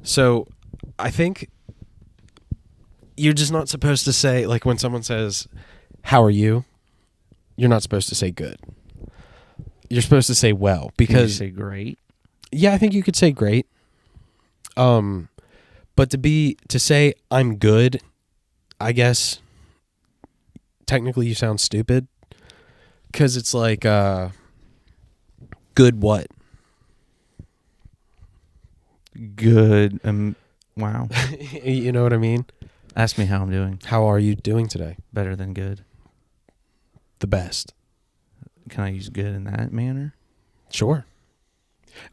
So I think you're just not supposed to say, like, when someone says, "How are you?" You're not supposed to say good. You're supposed to say well, because Can you say great? yeah, I think you could say great. But to say I'm good, I guess technically you sound stupid, because it's like good what? Good. Wow. You know what I mean? Ask me how I'm doing. How are you doing today? Better than good. The best. Can I use good in that manner? Sure.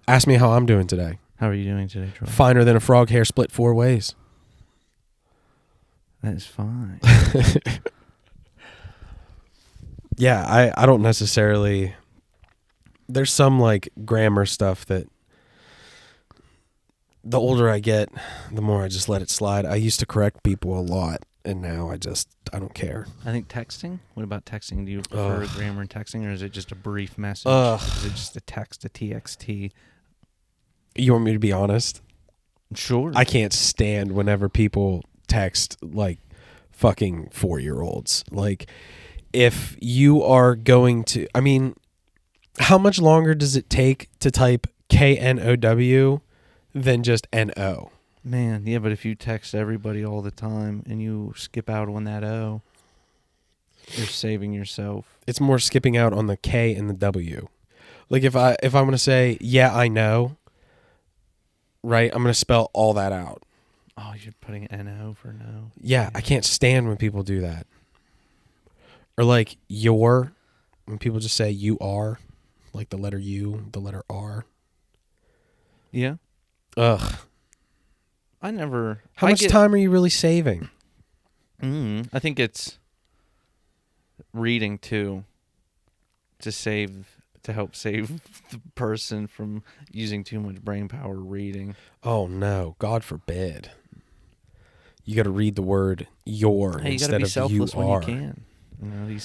Ask me how I'm doing today. How are you doing today, Troy? Finer than a frog hair split 4 ways. That is fine. Yeah, I don't necessarily... There's some, like, grammar stuff that the older I get, the more I just let it slide. I used to correct people a lot, and now I don't care. I think texting. What about texting? Do you prefer grammar in texting, or is it just a brief message? Is it just a text, a TXT? You want me to be honest? Sure. I can't stand whenever people text like fucking 4-year-olds. Like, if you are going to... I mean, how much longer does it take to type KNOW than just NO? Man, yeah, but if you text everybody all the time and you skip out on that O, you're saving yourself. It's more skipping out on the K and the W. Like, if I'm going to say, yeah, I know, right, I'm going to spell all that out. Oh, you're putting NO for no. Yeah, I can't stand when people do that. Or like when people just say you are, like the letter U, the letter R. Yeah. Ugh. How much time are you really saving? I think it's reading too, to help save the person from using too much brain power reading. Oh no, God forbid. You got to read the word your instead of you are. When you can. You know,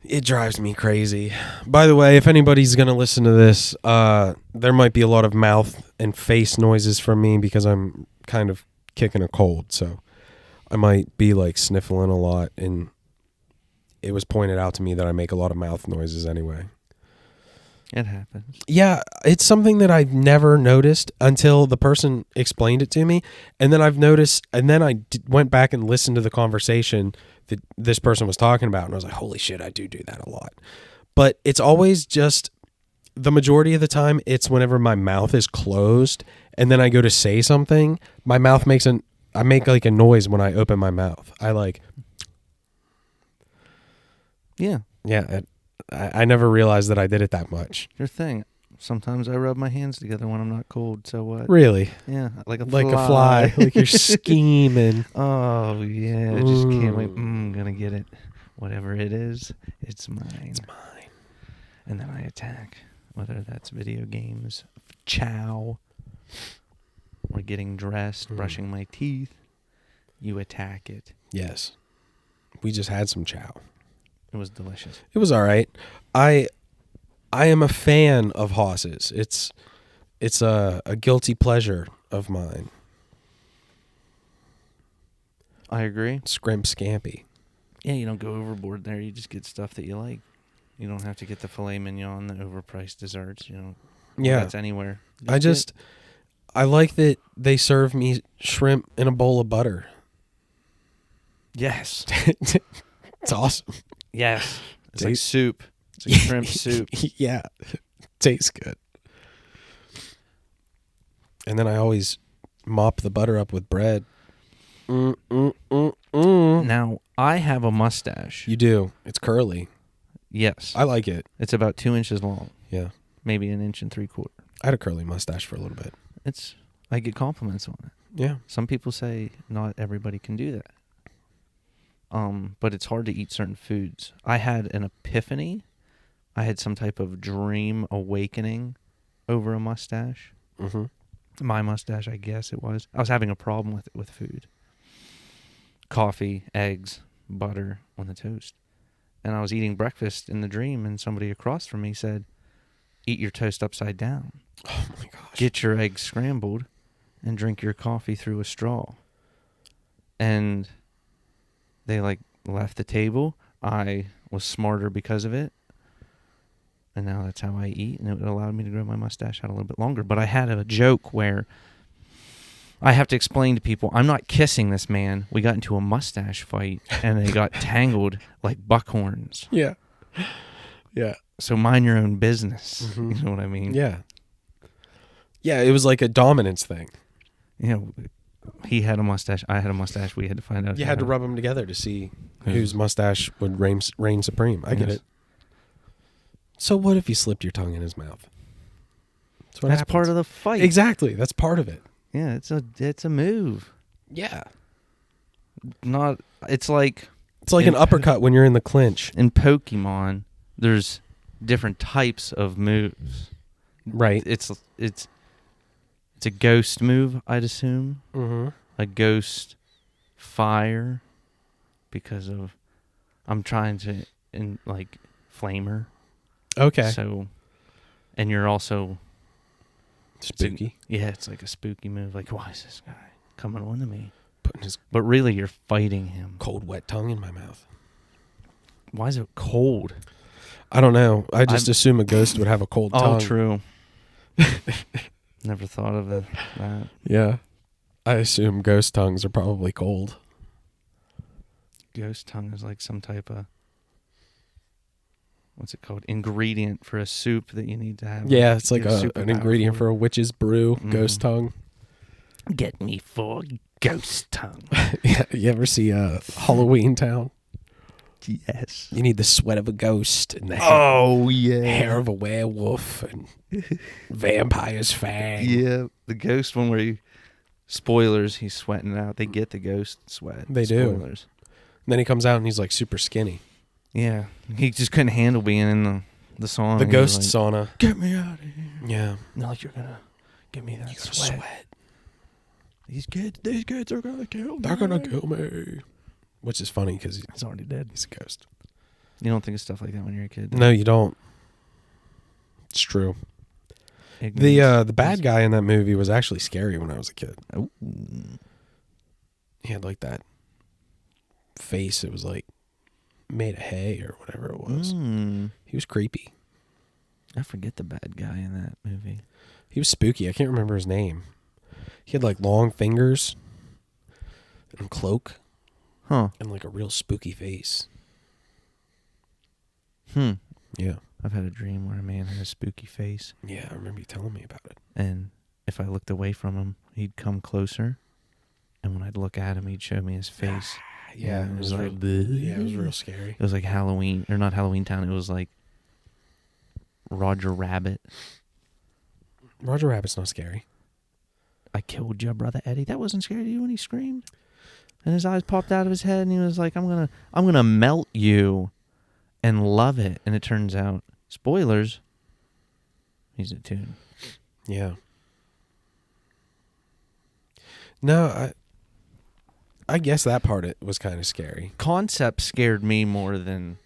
It drives me crazy. By the way, if anybody's going to listen to this, there might be a lot of mouth and face noises from me because I'm kind of kicking a cold. So I might be like sniffling a lot, and it was pointed out to me that I make a lot of mouth noises anyway. It happens. Yeah, it's something that I've never noticed until the person explained it to me. And then I've noticed, and then I went back and listened to the conversation that this person was talking about. And I was like, holy shit, I do that a lot. But it's always just, the majority of the time, it's whenever my mouth is closed and then I go to say something, my mouth I make like a noise when I open my mouth. I like... Yeah. Yeah, I never realized that I did it that much. Your thing. Sometimes I rub my hands together when I'm not cold. So what? Really? Yeah, like a fly. Like you're scheming. Oh yeah, I just can't wait. Gonna get it. Whatever it is, it's mine. It's mine. And then I attack. Whether that's video games, chow, or getting dressed, brushing my teeth, you attack it. Yes. We just had some chow. It was delicious. It was all right. I am a fan of hosses. It's a guilty pleasure of mine. I agree. Scrimp scampi. Yeah, you don't go overboard there. You just get stuff that you like. You don't have to get the filet mignon, the overpriced desserts. You know, that's anywhere. I like that they serve me shrimp in a bowl of butter. Yes. It's awesome. Yes. It's like soup. It's like shrimp soup. Yeah. Tastes good. And then I always mop the butter up with bread. Now, I have a mustache. You do. It's curly. Yes. I like it. It's about 2 inches long. Yeah. Maybe 1 3/4 inches. I had a curly mustache for a little bit. I get compliments on it. Yeah. Some people say not everybody can do that. But it's hard to eat certain foods. I had an epiphany. I had some type of dream awakening over a mustache. Mm-hmm. My mustache, I guess it was. I was having a problem with it with food. Coffee, eggs, butter on the toast. And I was eating breakfast in the dream, and somebody across from me said, eat your toast upside down. Oh, my gosh. Get your eggs scrambled and drink your coffee through a straw. And they like left the table. I was smarter because of it. And now that's how I eat, and it allowed me to grow my mustache out a little bit longer. But I had a joke where I have to explain to people, I'm not kissing this man. We got into a mustache fight, and they got tangled like buckhorns. Yeah. Yeah. So mind your own business. Mhm. You know what I mean? Yeah. Yeah, it was like a dominance thing. You know, he had a mustache. I had a mustache. We had to find out. You had to rub them together to see whose mustache would reign supreme. I get Yes. it. So what if you slipped your tongue in his mouth? That's part of the fight. Exactly. That's part of it. Yeah, it's a move. Yeah. It's like It's like an uppercut when you're in the clinch. in Pokemon. There's different types of moves. Right. It's a ghost move, I'd assume. Mm-hmm. A ghost fire, because of I'm trying to flamer. Okay. So, and you're also Spooky. it's like a spooky move. Like, why is this guy coming on to me? Putting his But really, you're fighting him. cold, wet tongue in my mouth. Why is it cold? I don't know. I just assume a ghost would have a cold tongue. Oh, true. Never thought of that. Yeah. I assume ghost tongues are probably cold. Ghost tongue is like some type of, what's it called? Ingredient for a soup that you need to have. Yeah, it's like Get a an superpower ingredient for a witch's brew, Mhm. ghost tongue. Get me for ghost tongue. Yeah, you ever see Halloween Town? Yes. You need the sweat of a ghost and the hair of a werewolf and vampire's fang. Yeah, the ghost one where spoilers, he's sweating out. They get the ghost sweat. They do. Spoilers. And then he comes out and he's like super skinny. Yeah, he just couldn't handle being in the sauna. The He ghost was sauna. Get me out of here. Yeah. No, you're gonna give me that Sweat. sweat. These kids are gonna kill me. They're gonna kill me. Which is funny because He's already dead. he's a ghost. You don't think of stuff like that when you're a kid? No, you don't. It's true. Ignorance The bad is- guy in that movie was actually scary when I was a kid. Ooh. He had like that face. It was like made of hay or whatever it was. He was creepy. I forget the bad guy in that movie. He was spooky. I can't remember his name. He had like long fingers and a cloak Huh. and like a real spooky face. Yeah. I've had a dream where a man had a spooky face, Yeah, I remember you telling me about it. and if I looked away from him, he'd come closer, and when I'd look at him, he'd show me his face. Yeah, And it was like, yeah, it was real scary. It was like Halloween, or not Halloween Town. It was like Roger Rabbit. Roger Rabbit's not scary. I killed your brother Eddie. That wasn't scary to you when he screamed, and his eyes popped out of his head, and he was like, "I'm gonna melt you, and love it." And it turns out, spoilers, he's a tune. Yeah. No, I guess that part it was kind of scary. Concept scared me more than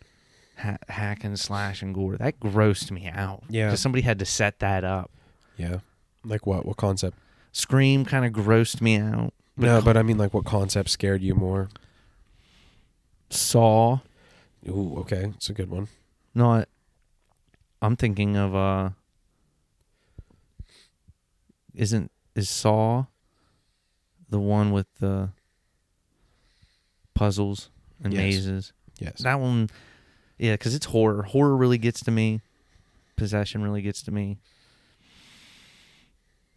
hack and slash and gore. That grossed me out. Yeah. Because somebody had to set that up. Yeah. Like what? What concept? Scream kind of grossed me out. But I mean like what concept scared you more? Saw. Ooh, okay. It's a good one. Not. I'm thinking of is Saw the one with the puzzles and Yes. mazes? Yes. That one, yeah, because it's horror. Horror really gets to me. Possession really gets to me.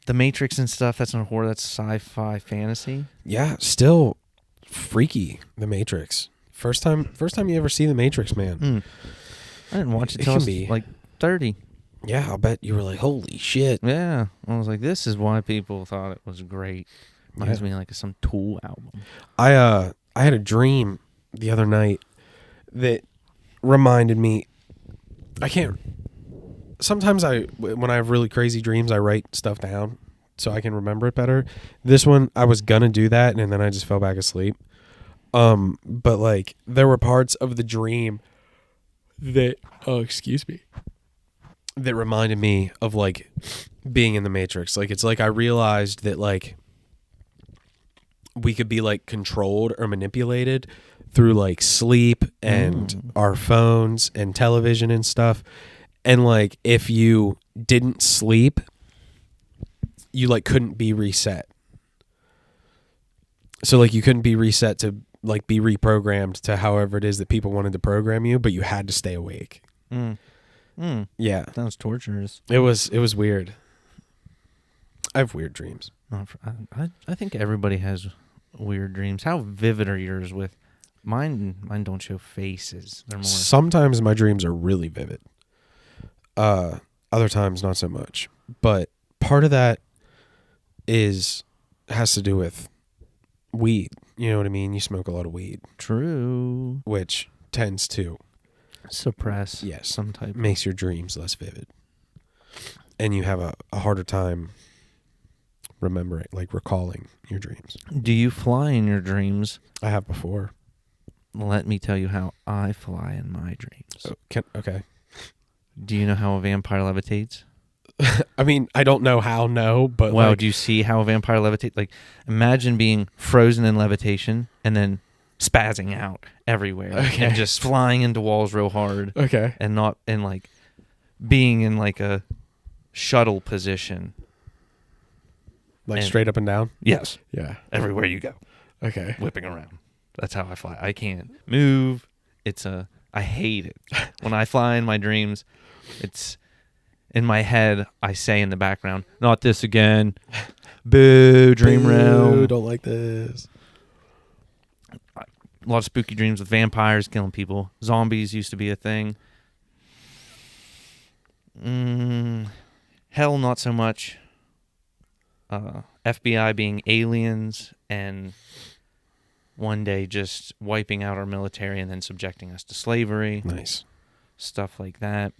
The Matrix and stuff, that's not horror. That's sci-fi fantasy. Yeah, still freaky, The Matrix. First time you ever see The Matrix, man. I didn't watch it It till I can was be. like 30. Yeah, I'll bet you were like, holy shit. Yeah. I was like, this is why people thought it was great. Reminds me like of some Tool album. I had a dream the other night that reminded me. Sometimes when I have really crazy dreams, I write stuff down so I can remember it better. This one, I was gonna do that, and then I just fell back asleep. But like there were parts of the dream that that reminded me of like being in the Matrix. Like it's like I realized that like we could be like controlled or manipulated through like sleep and our phones and television and stuff. And like if you didn't sleep, you like couldn't be reset. So like you couldn't be reset to like be reprogrammed to however it is that people wanted to program you, but you had to stay awake. Yeah. Sounds torturous. It was weird. I have weird dreams. I think everybody has weird dreams. How vivid are yours with mine? Mine don't show faces. They're more. Sometimes my dreams are really vivid. Other times not so much. But part of that has to do with weed. You know what I mean? You smoke a lot of weed. True. Which tends to suppress some type. Makes your dreams less vivid. And you have a harder time recalling your dreams. Do you fly in your dreams? I have before. Let me tell you how I fly in my dreams. Okay. Do you know how a vampire levitates? I mean, I don't know how, no, but well, do you see how a vampire levitates? Like, imagine being frozen in levitation and then spazzing out everywhere and just flying into walls real hard. Okay. And not in like being in like a shuttle position. Like straight up and down? Yes. Yeah. Everywhere you go. Okay. Whipping around. That's how I fly. I can't move. I hate it. When I fly in my dreams, it's in my head, I say in the background, not this again. Boo, dream realm. Don't like this. A lot of spooky dreams with vampires killing people. Zombies used to be a thing. Hell, not so much. FBI being aliens and one day just wiping out our military and then subjecting us to slavery. Nice. Stuff like that.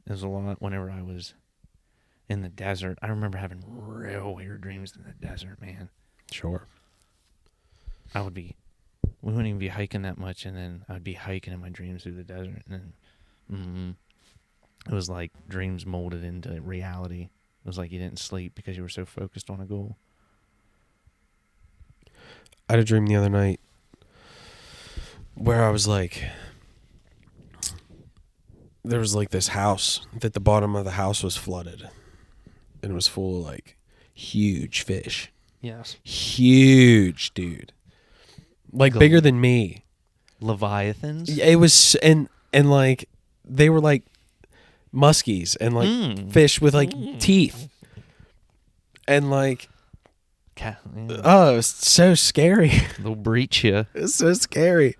There's a lot whenever I was in the desert. I remember having real weird dreams in the desert, man. Sure. We wouldn't even be hiking that much, and then I'd be hiking in my dreams through the desert, and then it was like dreams molded into reality. It was like you didn't sleep because you were so focused on a goal. I had a dream the other night where I was like, there was like this house that the bottom of the house was flooded and it was full of like huge fish. Yes. Huge, dude. Like bigger than me. Leviathans? It was, and like, they were like muskies and like fish with like teeth. And like, oh, it was so scary. They'll breach you. It's so scary.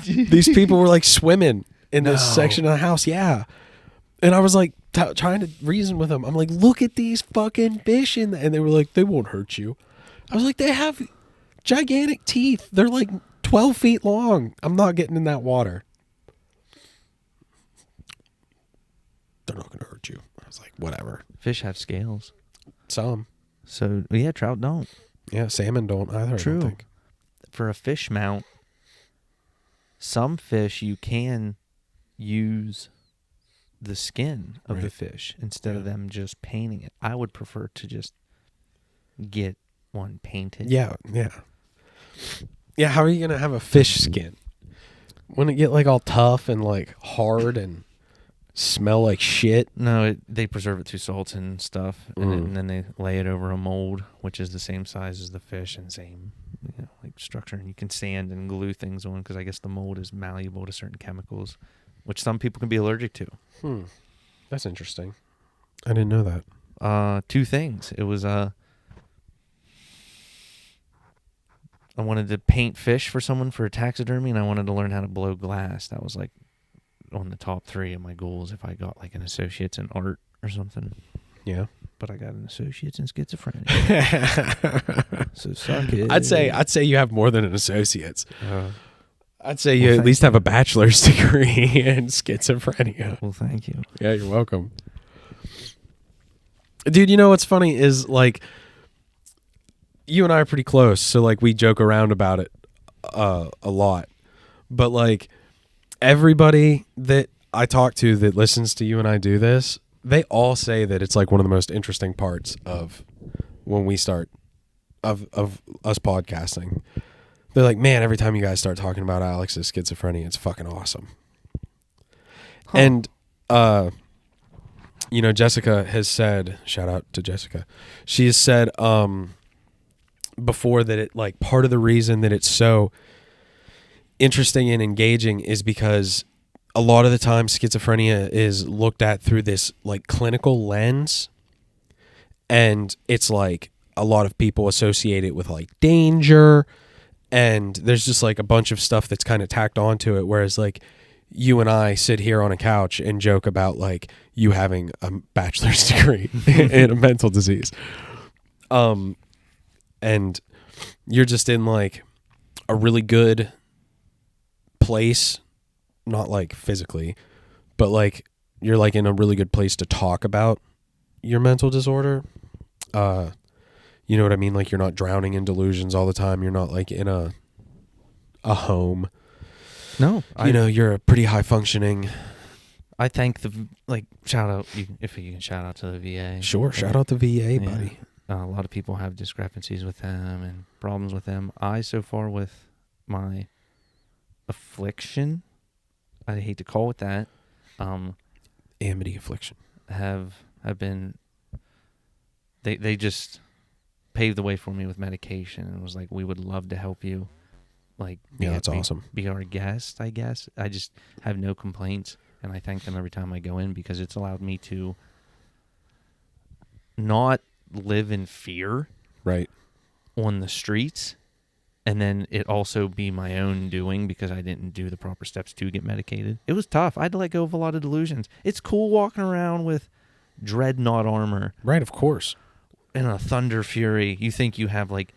These people were like swimming in this section of the house. Yeah. And I was like trying to reason with them. I'm like, look at these fucking fish. And they were like, they won't hurt you. I was like, they have gigantic teeth. They're like 12 feet long. I'm not getting in that water. They're not going to hurt you. I was like, whatever. Fish have scales. Some. So, yeah, trout don't. Yeah, salmon don't either. True. I don't think. For a fish mount, some fish you can use the skin of the fish instead of them just painting it. I would prefer to just get one painted. Yeah, yeah. Yeah, how are you going to have a fish skin? Wouldn't it get like all tough and like hard and smell like shit? No, they preserve it through salts and stuff, and then they lay it over a mold, which is the same size as the fish and same like structure. And you can sand and glue things on because I guess the mold is malleable to certain chemicals, which some people can be allergic to. That's interesting. I didn't know that. Two things. It was I wanted to paint fish for someone for a taxidermy, and I wanted to learn how to blow glass. That was like on the top 3 of my goals if I got like an associate's in art or something. Yeah. But I got an associate's in schizophrenia. So suck it. I'd say you have more than an associate's. I'd say you at least have a bachelor's degree in schizophrenia. Well, thank you. Yeah, you're welcome. Dude, you know what's funny is like you and I are pretty close, so like we joke around about it a lot. But like everybody that I talk to that listens to you and I do this, they all say that it's like one of the most interesting parts of when we start of us podcasting. They're like, man, every time you guys start talking about Alex's schizophrenia, it's fucking awesome. Huh. And Jessica has said, shout out to Jessica. She has said before that it, like, part of the reason that it's so interesting and engaging is because a lot of the time schizophrenia is looked at through this like clinical lens, and it's like a lot of people associate it with like danger, and there's just like a bunch of stuff that's kind of tacked onto it, whereas like you and I sit here on a couch and joke about like you having a bachelor's degree in a mental disease, and you're just in like a really good place, not like physically, but like you're like in a really good place to talk about your mental disorder. You know what I mean? Like you're not drowning in delusions all the time. You're not like in a home. No, You're a pretty high functioning. I thank shout out if you can shout out to the VA. Sure, shout out to VA, buddy. A lot of people have discrepancies with them and problems with them. I, so far with my affliction, I hate to call it that, Amity affliction, have been, they just paved the way for me with medication and was like, we would love to help you. Like, that's awesome. Be our guest, I guess. I just have no complaints, and I thank them every time I go in because it's allowed me to not live in fear right on the streets, and then it also be my own doing because I didn't do the proper steps to get medicated. It was tough. I had to let go of a lot of delusions. It's cool walking around with dreadnought armor, right? Of course. And a Thunder Fury. You think you have like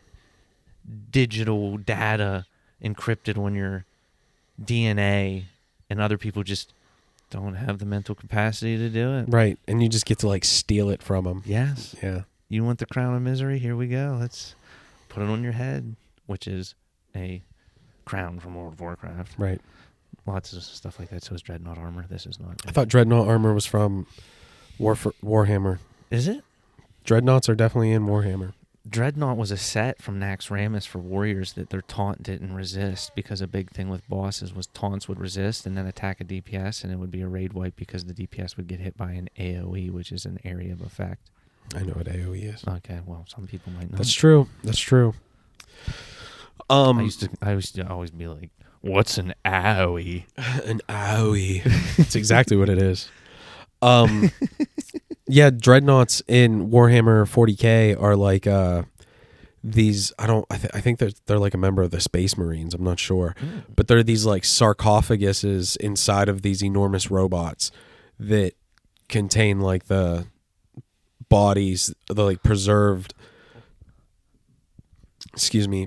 digital data encrypted on your DNA, and other people just don't have the mental capacity to do it. Right, and you just get to like steal it from them. Yes. Yeah. You want the crown of misery? Here we go. Let's put it on your head, which is a crown from World of Warcraft. Right. Lots of stuff like that. So is Dreadnought armor. This is not. I thought Dreadnought armor was from Warhammer. Is it? Dreadnoughts are definitely in Warhammer. Dreadnought was a set from Naxxramas for warriors that their taunt didn't resist, because a big thing with bosses was taunts would resist and then attack a DPS, and it would be a raid wipe because the DPS would get hit by an AoE, which is an area of effect. I know what AoE is. Okay, well, some people might not. That's true. I used to always be like, what's an AoE? An AoE. That's exactly what it is. Yeah, dreadnoughts in Warhammer 40K are like these. I think they're like a member of the Space Marines. I'm not sure, but they're these like sarcophaguses inside of these enormous robots that contain like the bodies, the like preserved,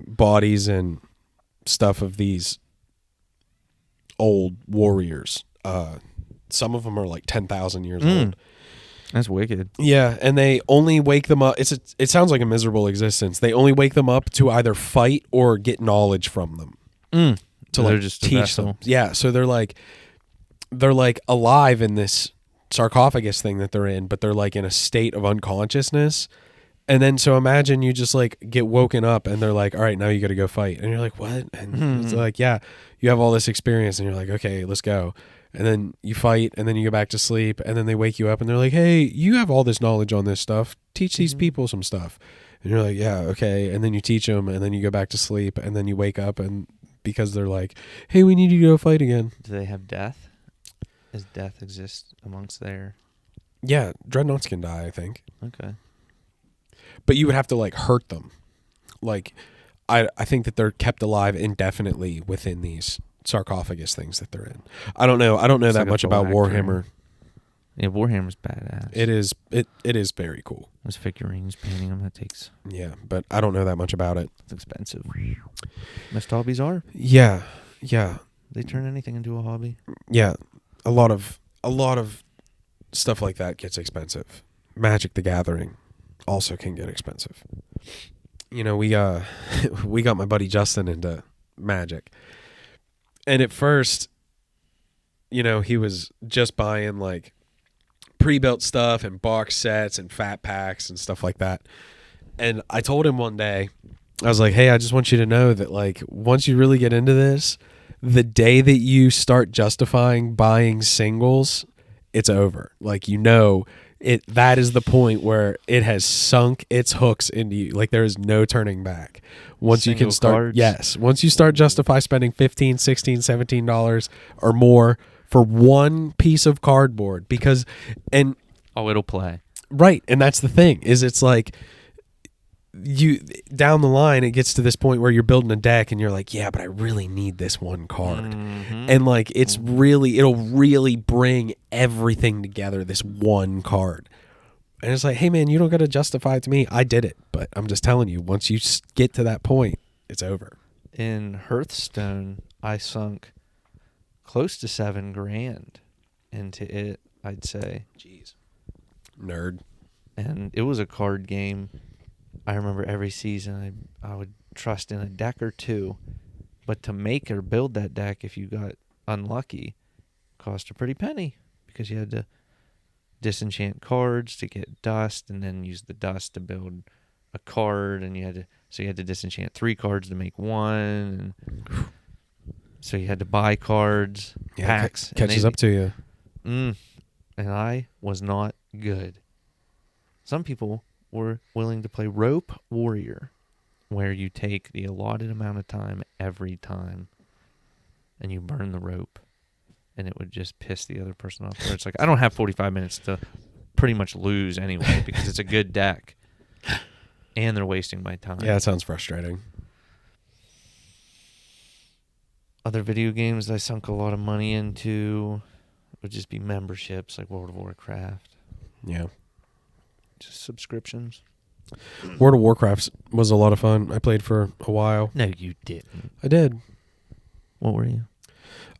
bodies and stuff of these old warriors. Some of them are like 10,000 years old. That's wicked. Yeah, and they only wake them up. It sounds like a miserable existence. They only wake them up to either fight or get knowledge from them. To they're like just a teach vessel. them. Yeah, so they're like alive in this sarcophagus thing that they're in, but they're like in a state of unconsciousness. And then so imagine you just like get woken up and they're like, all right, now you got to go fight. And you're like, what? And it's like, yeah, you have all this experience and you're like, okay, let's go. And then you fight, and then you go back to sleep, and then they wake you up, and they're like, hey, you have all this knowledge on this stuff. Teach these people some stuff. And you're like, yeah, okay. And then you teach them, and then you go back to sleep, and then you wake up, and because they're like, hey, we need you to go fight again. Do they have death? Does death exist amongst their... Yeah, dreadnoughts can die, I think. Okay. But you would have to, like, hurt them. Like, I think that they're kept alive indefinitely within these sarcophagus things that they're in. I don't know It's that like a much about phylactery. Warhammer. Yeah, Warhammer's badass. It is very cool. Those figurines, painting them, that takes... Yeah, but I don't know that much about it. It's expensive. Most hobbies are. Yeah. They turn anything into a hobby. Yeah. A lot of stuff like that gets expensive. Magic the Gathering also can get expensive. We got my buddy Justin into Magic. And at first, he was just buying like pre-built stuff and box sets and fat packs and stuff like that. And I told him one day, I was like, hey, I just want you to know that, like, once you really get into this, the day that you start justifying buying singles, it's over. Like, that is the point where it has sunk its hooks into you. Like, there is no turning back. Once you can Single start, cards. yes, once you start justify spending $15, $16, $17 or more for one piece of cardboard, and it'll play. right, and that's the thing, is it's like, you down the line it gets to this point where you're building a deck and you're like, yeah, but I really need this one card. And like, it'll really bring everything together, this one card. And it's like, hey man, you don't got to justify it to me. I did it, but I'm just telling you, once you get to that point, it's over. In Hearthstone, I sunk close to $7,000 into it, I'd say. Jeez, nerd. And it was a card game. I remember every season I would trust in a deck or two, but to make or build that deck, if you got unlucky, cost a pretty penny, because you had to disenchant cards to get dust, and then use the dust to build a card, and you had to disenchant 3 cards to make one, and so you had to buy cards, packs. Catches up to you. And I was not good. Some people were willing to play Rope Warrior, where you take the allotted amount of time every time and you burn the rope, and it would just piss the other person off. Where it's like, I don't have 45 minutes to pretty much lose anyway, because it's a good deck and they're wasting my time. Yeah, it sounds frustrating. Other video games I sunk a lot of money into would just be memberships, like World of Warcraft. Yeah. Just subscriptions. World of Warcraft was a lot of fun. I played for a while. No, you didn't. I did. What were you?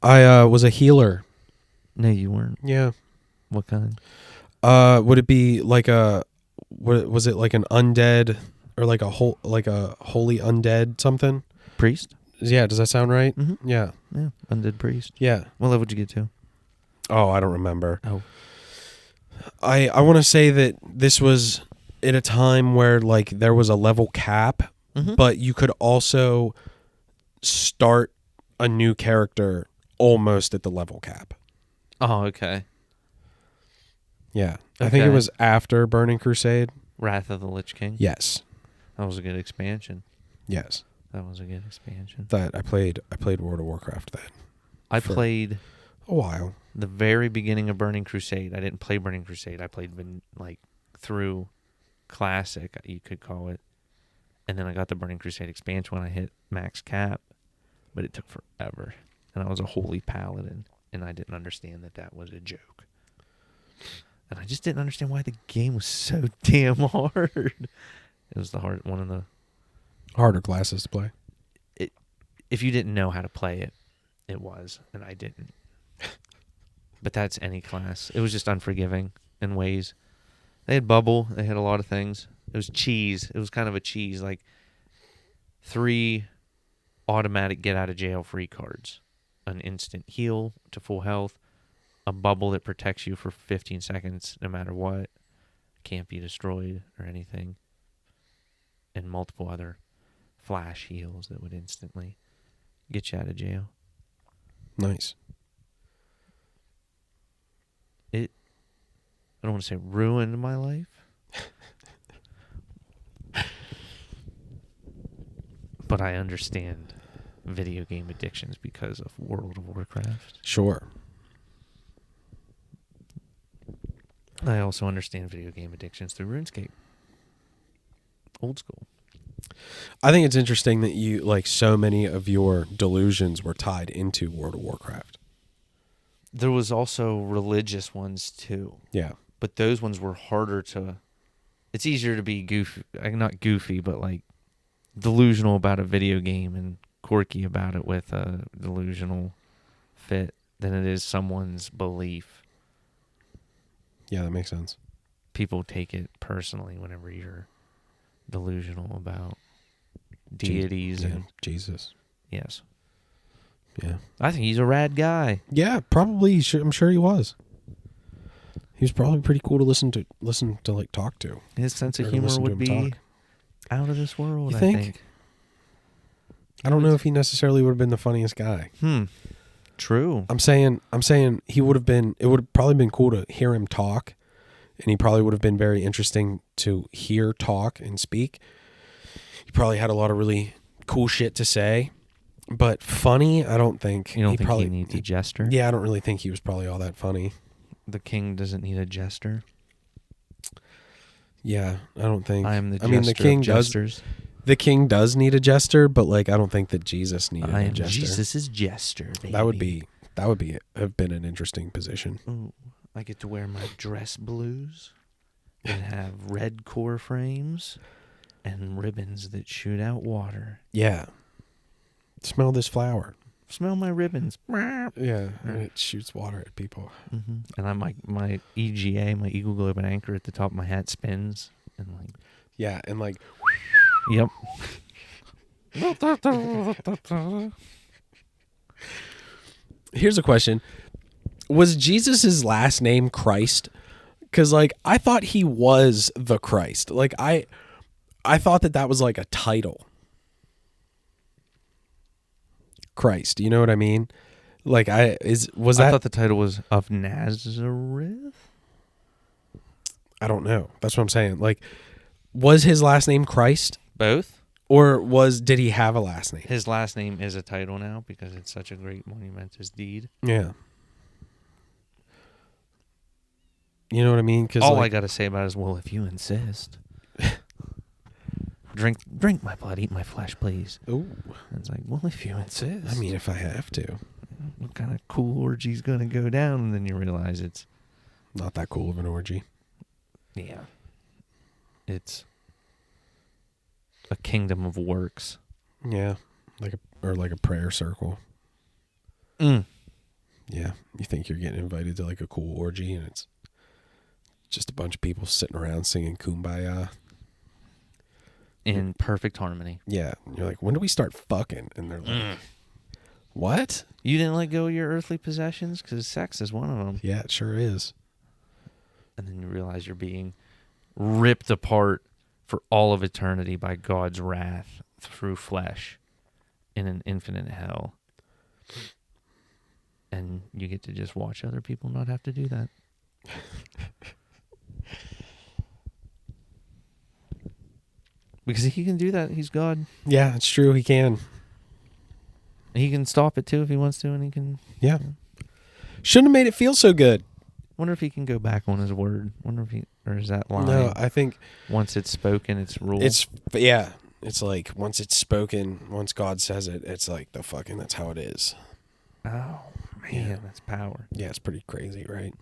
I was a healer. No, you weren't. Yeah. What kind? Would it be like was it like an undead, or like a holy undead something? Priest? Yeah, does that sound right? Mm-hmm. Yeah. Yeah, undead priest. Yeah. What level did you get to? Oh, I don't remember. Oh. I want to say that this was at a time where, like, there was a level cap, but you could also start a new character almost at the level cap. Oh, okay. Yeah. I think it was after Burning Crusade. Wrath of the Lich King? Yes. That was a good expansion. Yes. That was a good expansion. That I played World of Warcraft then. I played a while. The very beginning of Burning Crusade. I didn't play Burning Crusade. I played through Classic, you could call it. And then I got the Burning Crusade expansion when I hit max cap. But it took forever. And I was a holy paladin. And I didn't understand that was a joke. And I just didn't understand why the game was so damn hard. It was one of the harder classes to play. If you didn't know how to play it, it was. And I didn't. But that's any class. It was just unforgiving in ways. They had bubble. They had a lot of things. It was cheese. It was kind of a cheese. Like 3 automatic get out of jail free cards. An instant heal to full health. A bubble that protects you for 15 seconds no matter what. Can't be destroyed or anything. And multiple other flash heals that would instantly get you out of jail. Nice. I don't want to say ruined my life. But I understand video game addictions because of World of Warcraft. Sure. I also understand video game addictions through RuneScape. Old school. I think it's interesting that you, like, so many of your delusions were tied into World of Warcraft. There was also religious ones too. Yeah. But those ones were harder to... It's easier to be goofy, not goofy, but like delusional about a video game and quirky about it with a delusional fit than it is someone's belief. Yeah, that makes sense. People take it personally whenever you're delusional about deities and Jesus. Yes. Yeah. I think he's a rad guy. Yeah, probably. I'm sure he was. He was probably pretty cool to listen to like talk to. His sense of Or humor listen to would him be talk. out of this world. You I think? think. I don't know if he necessarily would have been the funniest guy. True. I'm saying he would have been. It would have probably been cool to hear him talk, and he probably would have been very interesting to hear talk and speak. He probably had a lot of really cool shit to say, but funny, I don't think. You don't think probably he needs a jester? Yeah, I don't really think he was probably all that funny. The king doesn't need a jester. Yeah, I don't think. I am the jester mean, the king of does. jesters. The king does need a jester, but like I don't think that Jesus needed I a am jester. Jesus' jester, baby. That would be have been an interesting position. Ooh, I get to wear my dress blues and have red core frames and ribbons that shoot out water. Yeah. Smell this flower. Smell my ribbons. Yeah, and it shoots water at people. Mm-hmm. And I'm like my EGA, my Eagle Globe and Anchor at the top of my hat spins and like. Yeah, and like. Yep. Here's a question: was Jesus's last name Christ? Because like I thought he was the Christ. Like I thought that was like a title. Christ, you know what I mean? Like I thought the title was of Nazareth. I don't know. That's what I'm saying. Like, was his last name Christ? Both. Or did he have a last name? His last name is a title now because it's such a great monumentous deed. Yeah. You know what I mean? Cause all I got to say about it is, well, if you insist. Drink my blood, eat my flesh, please. Ooh. And it's like, well, if you insist. I mean, if I have to. What kind of cool orgy's going to go down? And then you realize it's... Not that cool of an orgy. Yeah. It's a kingdom of works. Yeah. Like a prayer circle. Mm. Yeah. You think you're getting invited to like a cool orgy and it's just a bunch of people sitting around singing Kumbaya. In perfect harmony. Yeah. And you're like, when do we start fucking? And they're like, what? You didn't let go of your earthly possessions? Because sex is one of them. Yeah, it sure is. And then you realize you're being ripped apart for all of eternity by God's wrath through flesh in an infinite hell. And you get to just watch other people not have to do that. Because he can do that. He's God. Yeah, it's true. He can. He can stop it too if he wants to, and he can... Yeah. Shouldn't have made it feel so good. Wonder if he can go back on his word. Wonder if he... Or is that line? No, I think... Once it's spoken, it's ruled. It's like once it's spoken, once God says it, it's like that's how it is. Oh, man, that's power. Yeah, it's pretty crazy, right?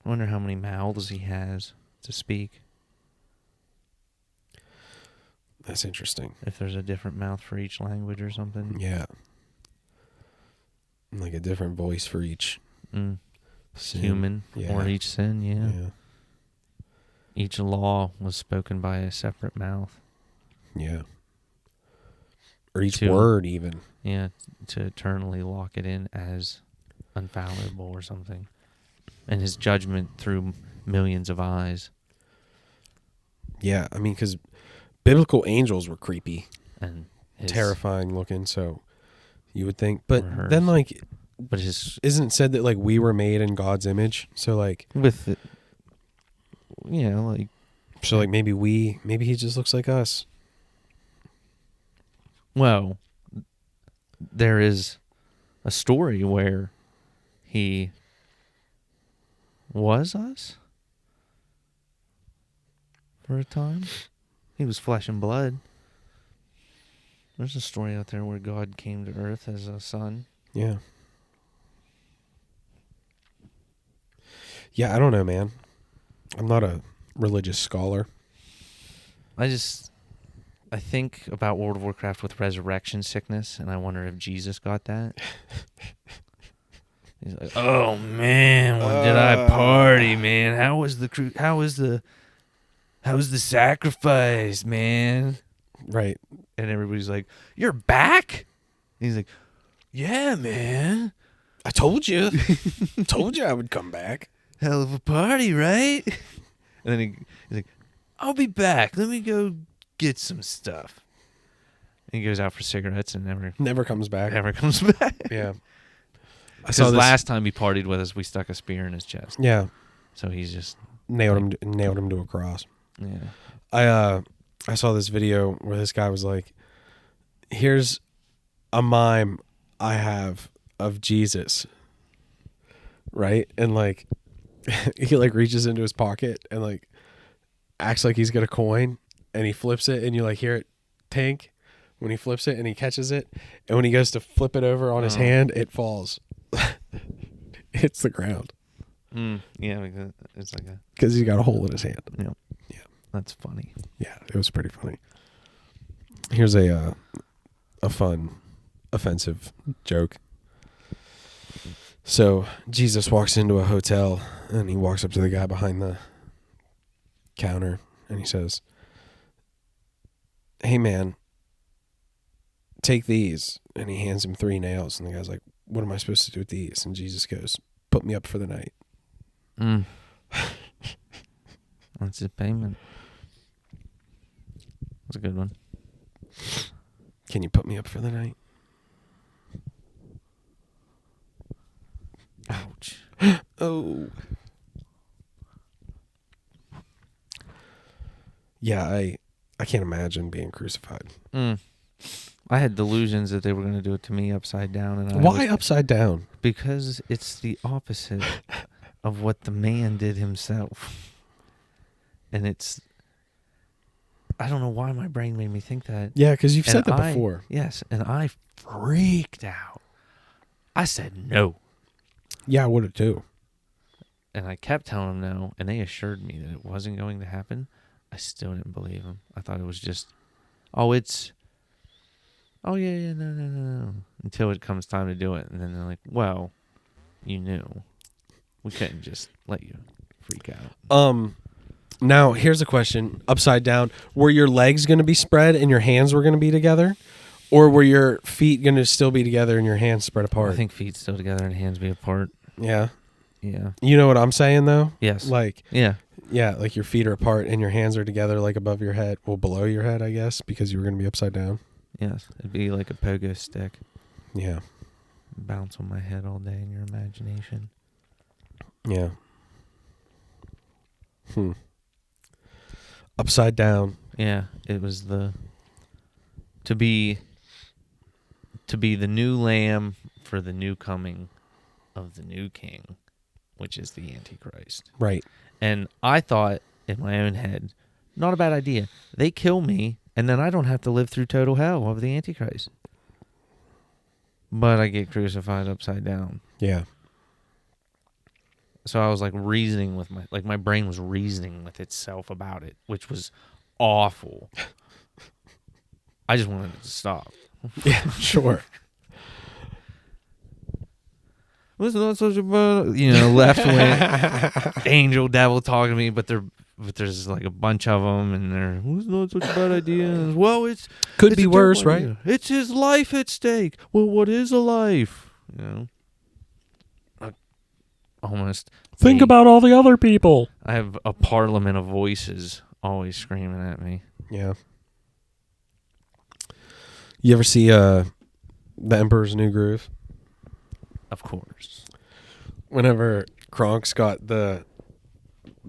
I wonder how many mouths he has to speak. That's interesting. If there's a different mouth for each language or something. Yeah. Like a different voice for each sin. Human or each sin, yeah. Each law was spoken by a separate mouth. Yeah. Or each word even. Yeah, to eternally lock it in as infallible or something. And his judgment through millions of eyes. Yeah, I mean, because biblical angels were creepy. And terrifying looking, so you would think. But then, like... But his... Isn't it said that, like, we were made in God's image? So, like... With... like... So, like, maybe he just looks like us. Well, there is a story where he was us for a time. He was flesh and blood. There's a story out there where God came to earth as a son. Yeah. Yeah, I don't know, man. I'm not a religious scholar. I think about World of Warcraft with resurrection sickness, and I wonder if Jesus got that. He's like, "Oh man, when did I party, man? How was the sacrifice, man?" Right. And everybody's like, "You're back?" And he's like, "Yeah, man. I told you. Told you I would come back. Hell of a party, right?" And then he's like, I'll be back. Let me go get some stuff. And he goes out for cigarettes and Never comes back. never comes back. Yeah. I Because saw this. last time he partied with us, we stuck a spear in his chest. Yeah. So he's just Nailed him to a cross. yeah. I saw this video where this guy was like, here's a mime I have of Jesus. Right? And like he like reaches into his pocket and like acts like he's got a coin and he flips it and you like hear it tank when he flips it and he catches it, and when he goes to flip it over on his hand, it falls. Hits the ground. Yeah, like it's like a because he's got a hole in his hand. yeah. Yeah. That's funny. Yeah, it was pretty funny. Here's a fun, offensive joke. So Jesus walks into a hotel and he walks up to the guy behind the counter and he says, "Hey man, take these." And he hands him 3 nails and the guy's like, "What am I supposed to do with these?" And Jesus goes, "Put me up for the night." That's his payment. That's a good one. Can you put me up for the night? Ouch. Oh. Yeah, I can't imagine being crucified. I had delusions that they were going to do it to me upside down. And Why upside down? Because it's the opposite of what the man did himself. And it's... I don't know why my brain made me think that. Yeah, because you've And said that before. Yes, and I freaked out. I said no. Yeah, I would have too. And I kept telling them no, and they assured me that it wasn't going to happen. I still didn't believe them. I thought it was just, no, until it comes time to do it. And then they're like, well, you knew. We couldn't just let you freak out. Now, here's a question. Upside down. Were your legs going to be spread and your hands were going to be together? Or were your feet going to still be together and your hands spread apart? I think feet still together and hands be apart. Yeah. Yeah. You know what I'm saying, though? Yes. Like, yeah, like your feet are apart and your hands are together, like above your head. Well, below your head, I guess, because you were going to be upside down. Yes. It'd be like a pogo stick. Yeah. Bounce on my head all day in your imagination. Yeah. Upside down. Yeah. It was to be the new lamb for the new coming of the new king, which is the Antichrist. Right. And I thought in my own head, not a bad idea. They kill me, and then I don't have to live through total hell of the Antichrist. But I get crucified upside down. Yeah. So I was like reasoning with my brain was reasoning with itself about it, which was awful. I just wanted it to stop. Yeah, sure. Was not such a bad, left wing angel devil talking to me, but there's like a bunch of them, and they're was not such a bad idea. And, well, it's Could be worse, right? It's his life at stake. Well, what is a life? Almost Think about all the other people. I have a parliament of voices always screaming at me. Yeah. You ever see The Emperor's New Groove? Of course. Whenever Kronk's got the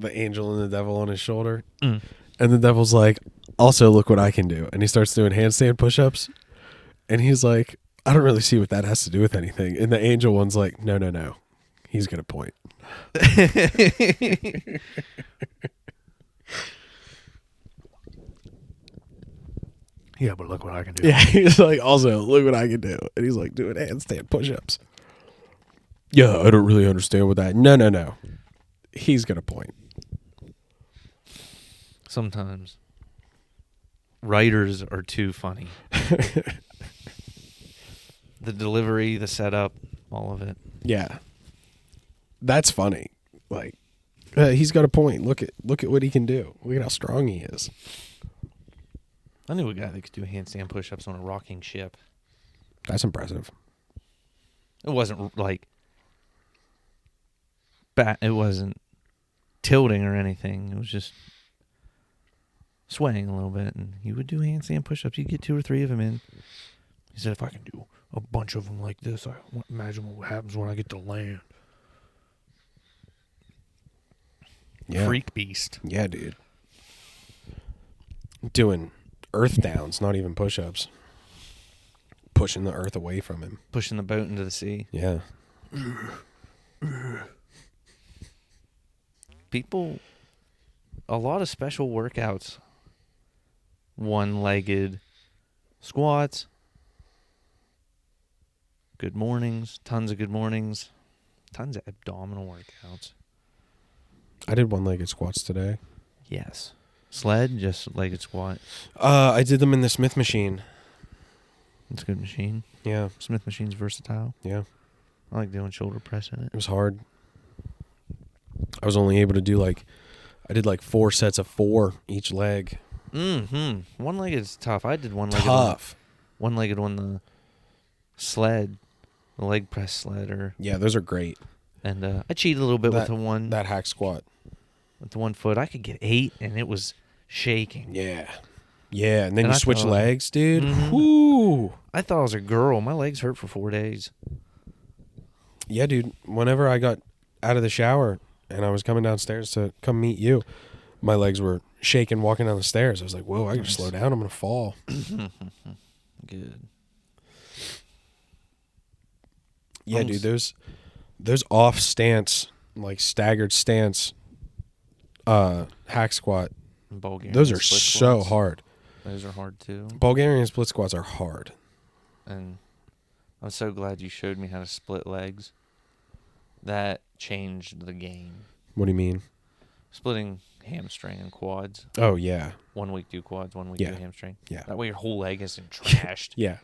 angel and the devil on his shoulder, and the devil's like, "Also, look what I can do," and he starts doing handstand push-ups, and he's like, "I don't really see what that has to do with anything," and the angel one's like, "No, he's gonna point." Yeah, but look what I can do. Yeah, he's like, "Also, look what I can do," and he's like doing handstand push-ups. Yeah, I don't really understand what that. No, he's gonna point. Sometimes writers are too funny. The delivery, the setup, all of it. Yeah, that's funny. Like, he's got a point. Look at what he can do. Look at how strong he is. I knew a guy that could do handstand push-ups on a rocking ship. That's impressive. It wasn't like it wasn't tilting or anything. It was just swaying a little bit, and he would do handstand push-ups. You'd get 2 or 3 of them in. He said, if I can do a bunch of them like this, imagine what happens when I get to land. Yeah. Freak beast. Yeah, dude. Doing earth downs, not even push-ups. Pushing the earth away from him. Pushing the boat into the sea. Yeah. People, a lot of special workouts. One-legged squats. Good mornings. Tons of good mornings. Tons of abdominal workouts. I did one-legged squats today. Yes. Sled, just legged squat. I did them in the Smith machine. It's a good machine. Yeah. Smith machine's versatile. Yeah. I like doing shoulder press in it. It was hard. I was only able to do I did 4 sets of 4 each leg. Mm-hmm. One-legged is tough. I did one-legged. Tough. One-legged on the sled, the leg press sled. Yeah, those are great. And I cheated a little bit with the one. That hack squat. With the 1 foot. I could get 8, and it was shaking. Yeah. Yeah, and then And you I switch thought- legs, dude. Mhm. Whoo. I thought I was a girl. My legs hurt for 4 days. Yeah, dude. Whenever I got out of the shower and I was coming downstairs to come meet you, my legs were shaking walking down the stairs. I was like, whoa, I can slow down. I'm going to fall. Good. Yeah, dude. Those off stance, staggered stance hack squat, Bulgarian those are split so squats. hard. Those are hard, too. Bulgarian split squats are hard. And I'm so glad you showed me how to split legs. That changed the game. What do you mean? Splitting hamstring and quads. Oh, yeah. 1 week do quads, 1 week Yeah. do hamstring. Yeah. That way your whole leg isn't trashed. Yeah.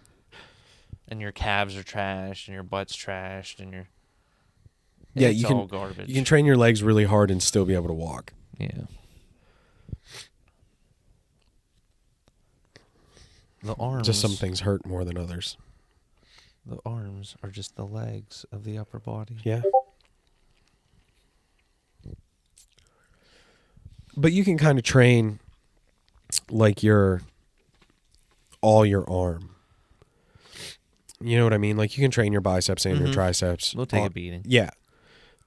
And your calves are trashed, and your butt's trashed, and your... Yeah, it's you can- all garbage. You can train your legs really hard and still be able to walk. Yeah. The arms... Just some things hurt more than others. The arms are just the legs of the upper body. Yeah. But you can kind of train all your arm. You know what I mean? You can train your biceps and your triceps. They'll take a beating. Yeah.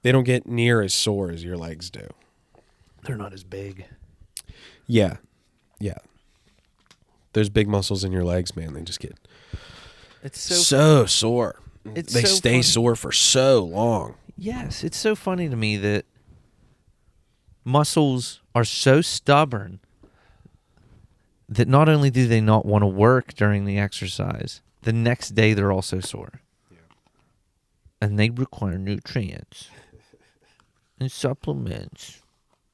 They don't get near as sore as your legs do. They're not as big. Yeah. Yeah. Those big muscles in your legs, man, they just get It's so sore. It's They so stay funny. sore for so long. Yes, it's so funny to me that muscles are so stubborn that not only do they not want to work during the exercise, the next day they're also sore. Yeah. And they require nutrients and supplements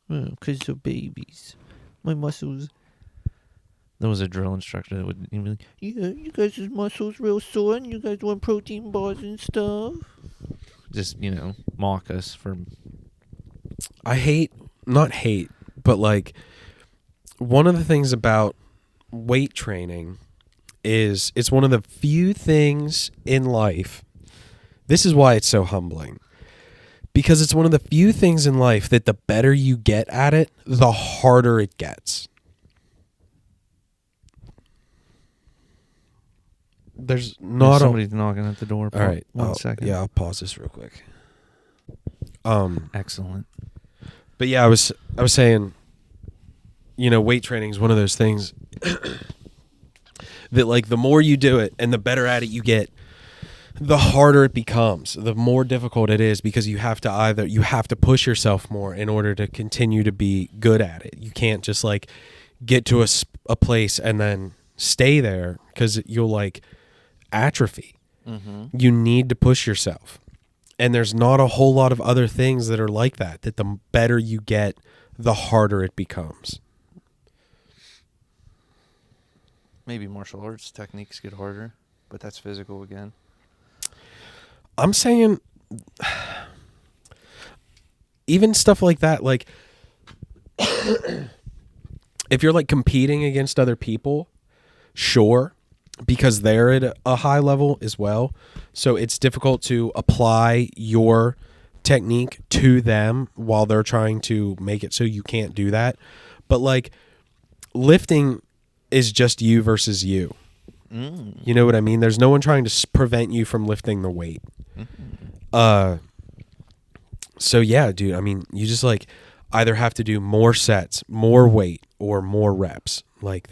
because they're babies. My muscles... There was a drill instructor that would be like, yeah, you guys' muscles real sore and you guys want protein bars and stuff. Just, mock us for... Not hate, but one of the things about weight training is it's one of the few things in life. This is why it's so humbling. Because it's one of the few things in life that the better you get at it, the harder it gets. There's not somebody's knocking at the door. all right. One second. Yeah, I'll pause this real quick. Excellent. But yeah, I was saying, weight training is one of those things that the more you do it and the better at it you get, the harder it becomes, the more difficult it is, because you have to push yourself more in order to continue to be good at it. You can't just get to a place and then stay there, because you'll atrophy. Mm-hmm. You need to push yourself. And there's not a whole lot of other things that are like that the better you get, the harder it becomes. Maybe martial arts techniques get harder, but that's physical again. I'm saying even stuff like that, if you're competing against other people, sure, because they're at a high level as well. So it's difficult to apply your technique to them while they're trying to make it so you can't do that. But lifting is just you versus you. You know what I mean? There's no one trying to prevent you from lifting the weight. So yeah, dude, I mean, you just like either have to do more sets, more weight, or more reps. Like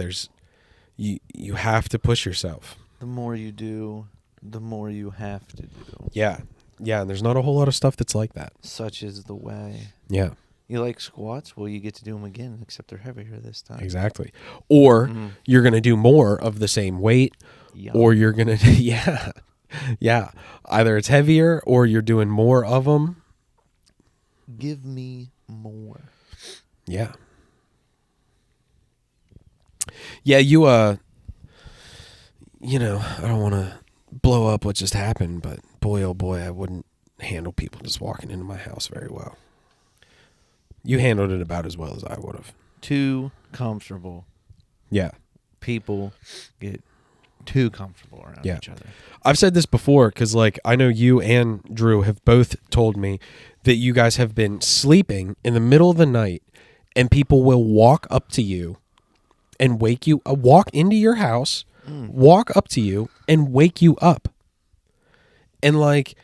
you have to push yourself. The more you do, the more you have to do. Yeah. Yeah, and there's not a whole lot of stuff that's like that. Such is the way. Yeah. You like squats? Well, you get to do them again, except they're heavier this time. Exactly. Or you're going to do more of the same weight, or you're going to, yeah. Yeah. Either it's heavier or you're doing more of them. Give me more. Yeah. Yeah, you know, I don't want to blow up what just happened, but boy, oh boy, I wouldn't handle people just walking into my house very well. You handled it about as well as I would have. Too comfortable. Yeah. People get too comfortable around each other. I've said this before because, like, I know you and Drew have both told me that you guys have been sleeping in the middle of the night and people will walk up to you and wake you, walk into your house, walk up to you and wake you up. And, like,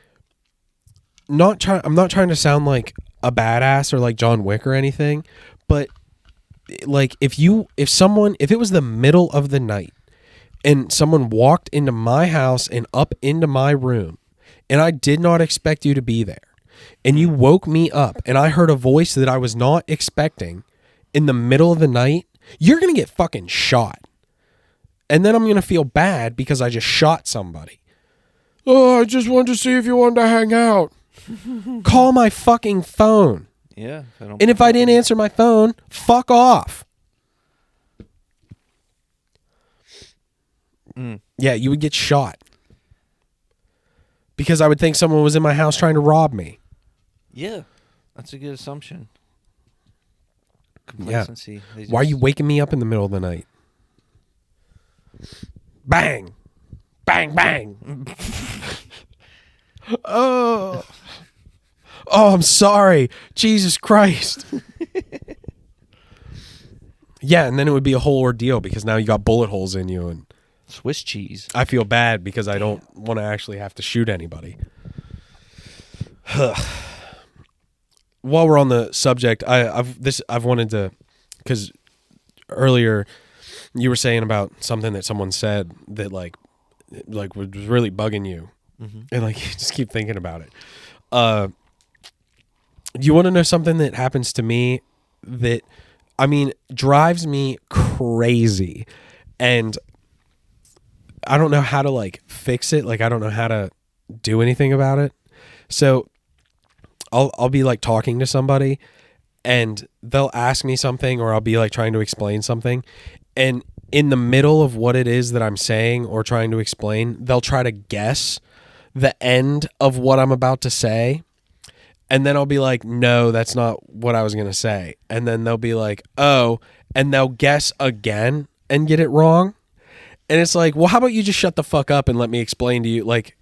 I'm not trying to sound like a badass or like John Wick or anything, but like if it was the middle of the night and someone walked into my house and up into my room and I did not expect you to be there and you woke me up and I heard a voice that I was not expecting in the middle of the night, you're going to get fucking shot. And then I'm going to feel bad because I just shot somebody. Oh, I just wanted to see if you wanted to hang out. Call my fucking phone. Yeah. And if I didn't answer my phone, fuck off. Yeah, you would get shot. Because I would think someone was in my house trying to rob me. Yeah. That's a good assumption. Complacency. Yeah. Why are you waking me up in the middle of the night? Bang. Bang, bang. Oh, I'm sorry. Jesus Christ. Yeah, and then it would be a whole ordeal because now you got bullet holes in you, and Swiss cheese. I feel bad because I don't want to actually have to shoot anybody. While we're on the subject, I've wanted to, because earlier you were saying about something that someone said that like was really bugging you. And like you just keep thinking about it. You want to know something that happens to me that, I mean, drives me crazy, and I don't know how to like fix it. Like I don't know how to do anything about it. So I'll be like talking to somebody and they'll ask me something, or I'll be like trying to explain something, and in the middle of what it is that I'm saying or trying to explain, they'll try to guess the end of what I'm about to say. And then I'll be like, no, that's not what I was going to say. And then they'll be like, oh, and they'll guess again and get it wrong. And it's like, well, how about you just shut the fuck up and let me explain to you? Like,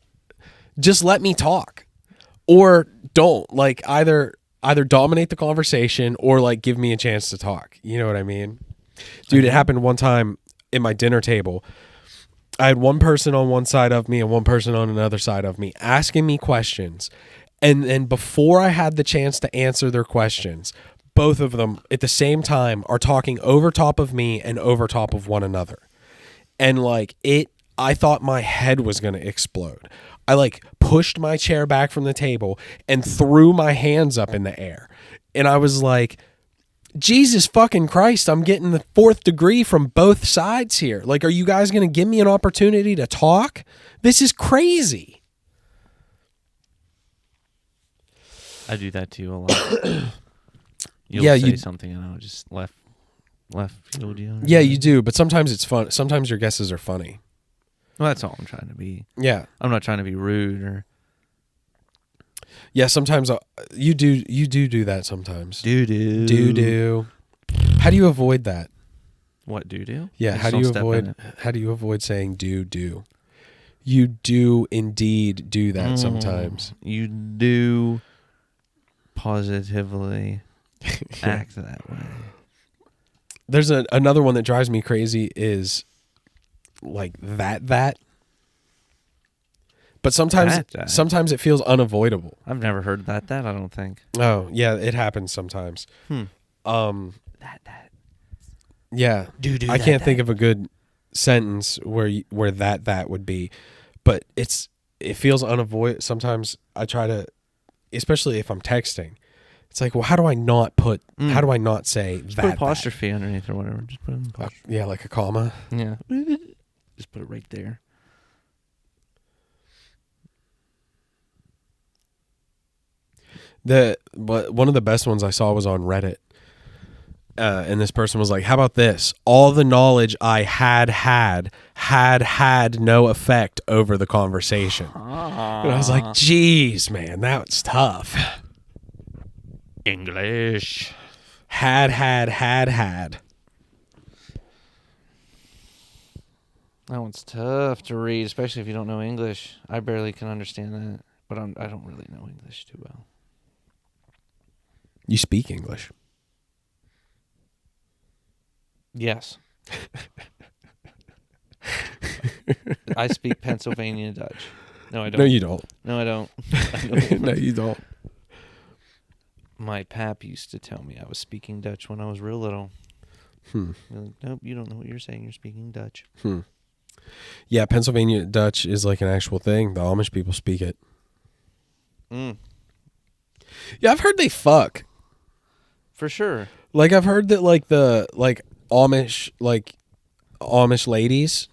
just let me talk, or don't. Like either dominate the conversation or like give me a chance to talk. You know what I mean? Dude, it happened one time in my dinner table. I had one person on one side of me and one person on another side of me asking me questions. And then before I had the chance to answer their questions, both of them at the same time are talking over top of me and over top of one another. And like I thought my head was going to explode. I like pushed my chair back from the table and threw my hands up in the air. And I was like, Jesus fucking Christ, I'm getting the 4th degree from both sides here. Like, are you guys going to give me an opportunity to talk? This is crazy. I do that to you a lot. You'll say something and I'll just left field you. Yeah, you do, but sometimes it's fun. Sometimes your guesses are funny. Well, that's all I'm trying to be. Yeah. I'm not trying to be rude or... Yeah, sometimes you do that sometimes. Do. How do you avoid that? What do? Yeah, how do you avoid saying do? You do indeed do that sometimes. You do positively act that way. There's another one that drives me crazy is like that. But sometimes it feels unavoidable. I've never heard that I don't think. Oh, yeah, it happens sometimes. That. Yeah. I can't think of a good sentence where that would be. But it feels unavoidable. Sometimes I try to, especially if I'm texting, it's like, well, how do I not say Just that? put apostrophe underneath or whatever. Just put an apostrophe. Yeah, like a comma. Yeah. Just put it right there. One of the best ones I saw was on Reddit. And this person was like, how about this? All the knowledge I had no effect over the conversation. And I was like, geez, man, that was tough. English. Had. That one's tough to read, especially if you don't know English. I barely can understand that, but I don't really know English too well. You speak English? Yes. I speak Pennsylvania Dutch. No, I don't. No, you don't. No, I don't. No, you don't. My pap used to tell me I was speaking Dutch when I was real little. Like, nope, you don't know what you're saying. You're speaking Dutch. Yeah, Pennsylvania Dutch is like an actual thing. The Amish people speak it. Yeah, I've heard they fuck. For sure. Like I've heard that like Amish ladies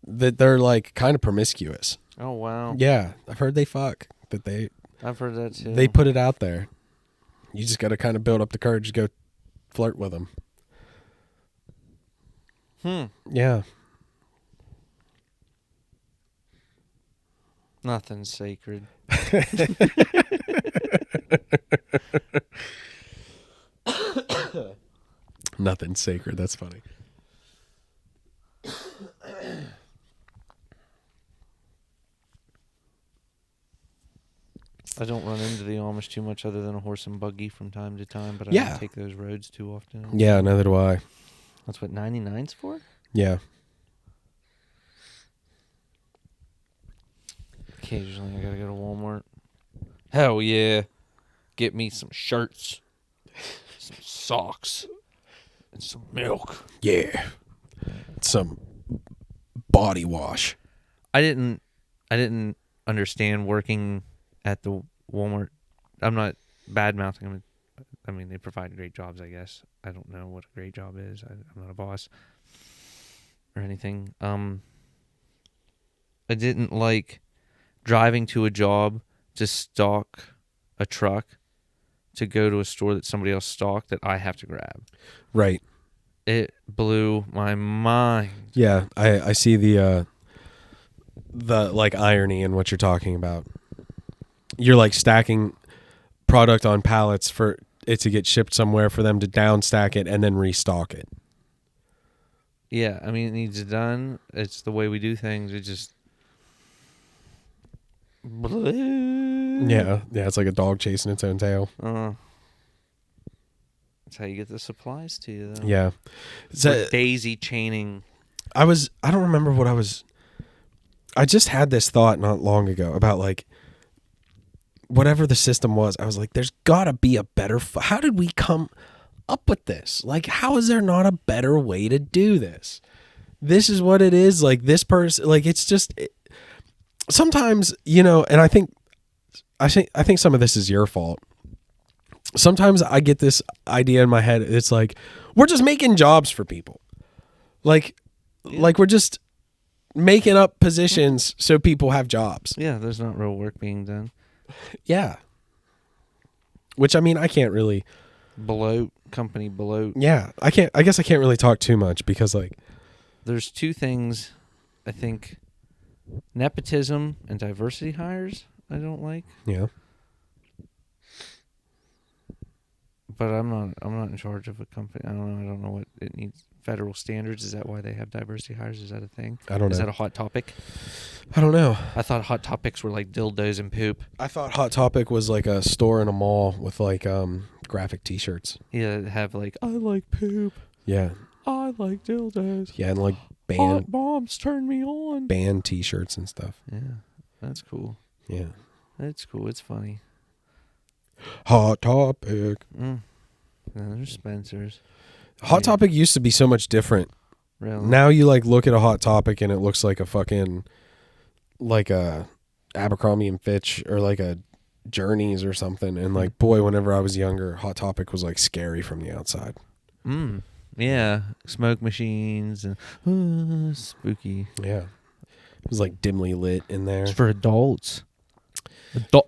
that they're like kind of promiscuous. Oh wow. Yeah, I've heard they fuck. I've heard that too. They put it out there. You just got to kind of build up the courage to go flirt with them. Yeah. Nothing's sacred. Nothing's sacred. That's funny. I don't run into the Amish too much other than a horse and buggy from time to time, but I Yeah. don't take those roads too often. Yeah, neither do I. That's what 99's for? Yeah. Occasionally I gotta go to Walmart. Hell yeah. Get me some shirts, some socks, and some milk. Yeah. Some body wash. I didn't understand working at the Walmart. I'm not bad mouthing them. I mean, they provide great jobs, I guess. I don't know what a great job is. I'm not a boss or anything. I didn't like driving to a job to stock a truck to go to a store that somebody else stocked that I have to grab. Right. It blew my mind. Yeah, I see the like irony in what you're talking about. You're like stacking product on pallets for it to get shipped somewhere for them to down stack it and then restock it. Yeah, I mean, it needs it done. It's the way we do things. It just... Yeah, it's like a dog chasing its own tail. That's how you get the supplies to you, though. Yeah. So, daisy chaining. I don't remember what I just had this thought not long ago about like whatever the system was. I was like, there's gotta be a better, how did we come up with this? Like, how is there not a better way to do this? This is what it is. Like this person, like, it's just, sometimes, and I think some of this is your fault. Sometimes I get this idea in my head. It's like, we're just making jobs for people. Like we're just making up positions so people have jobs. Yeah, there's not real work being done. Yeah. Which, I mean, I can't really company bloat. Yeah. I guess I can't really talk too much because like there's two things I think: nepotism and diversity hires I don't like. Yeah. But I'm not in charge of a company. I don't know what it needs. Federal standards, is that why they have diversity hires? Is that a thing? I don't know. Is that a hot topic? I don't know. I thought hot topics were like dildos and poop. I thought Hot Topic was like a store in a mall with like graphic t-shirts. Yeah, have like, I like poop. Yeah. I like dildos. Yeah, and like Hot moms turn me on. band T-shirts and stuff. Yeah, that's cool. Yeah. That's cool. It's funny. Hot Topic. Yeah, there's Spencer's. Hot Topic used to be so much different. Really? Now you like look at a Hot Topic and it looks like a fucking like a Abercrombie and Fitch or like a Journeys or something. And like, boy, whenever I was younger, Hot Topic was like scary from the outside. Yeah, smoke machines and spooky. Yeah. It was like dimly lit in there. It's for adults.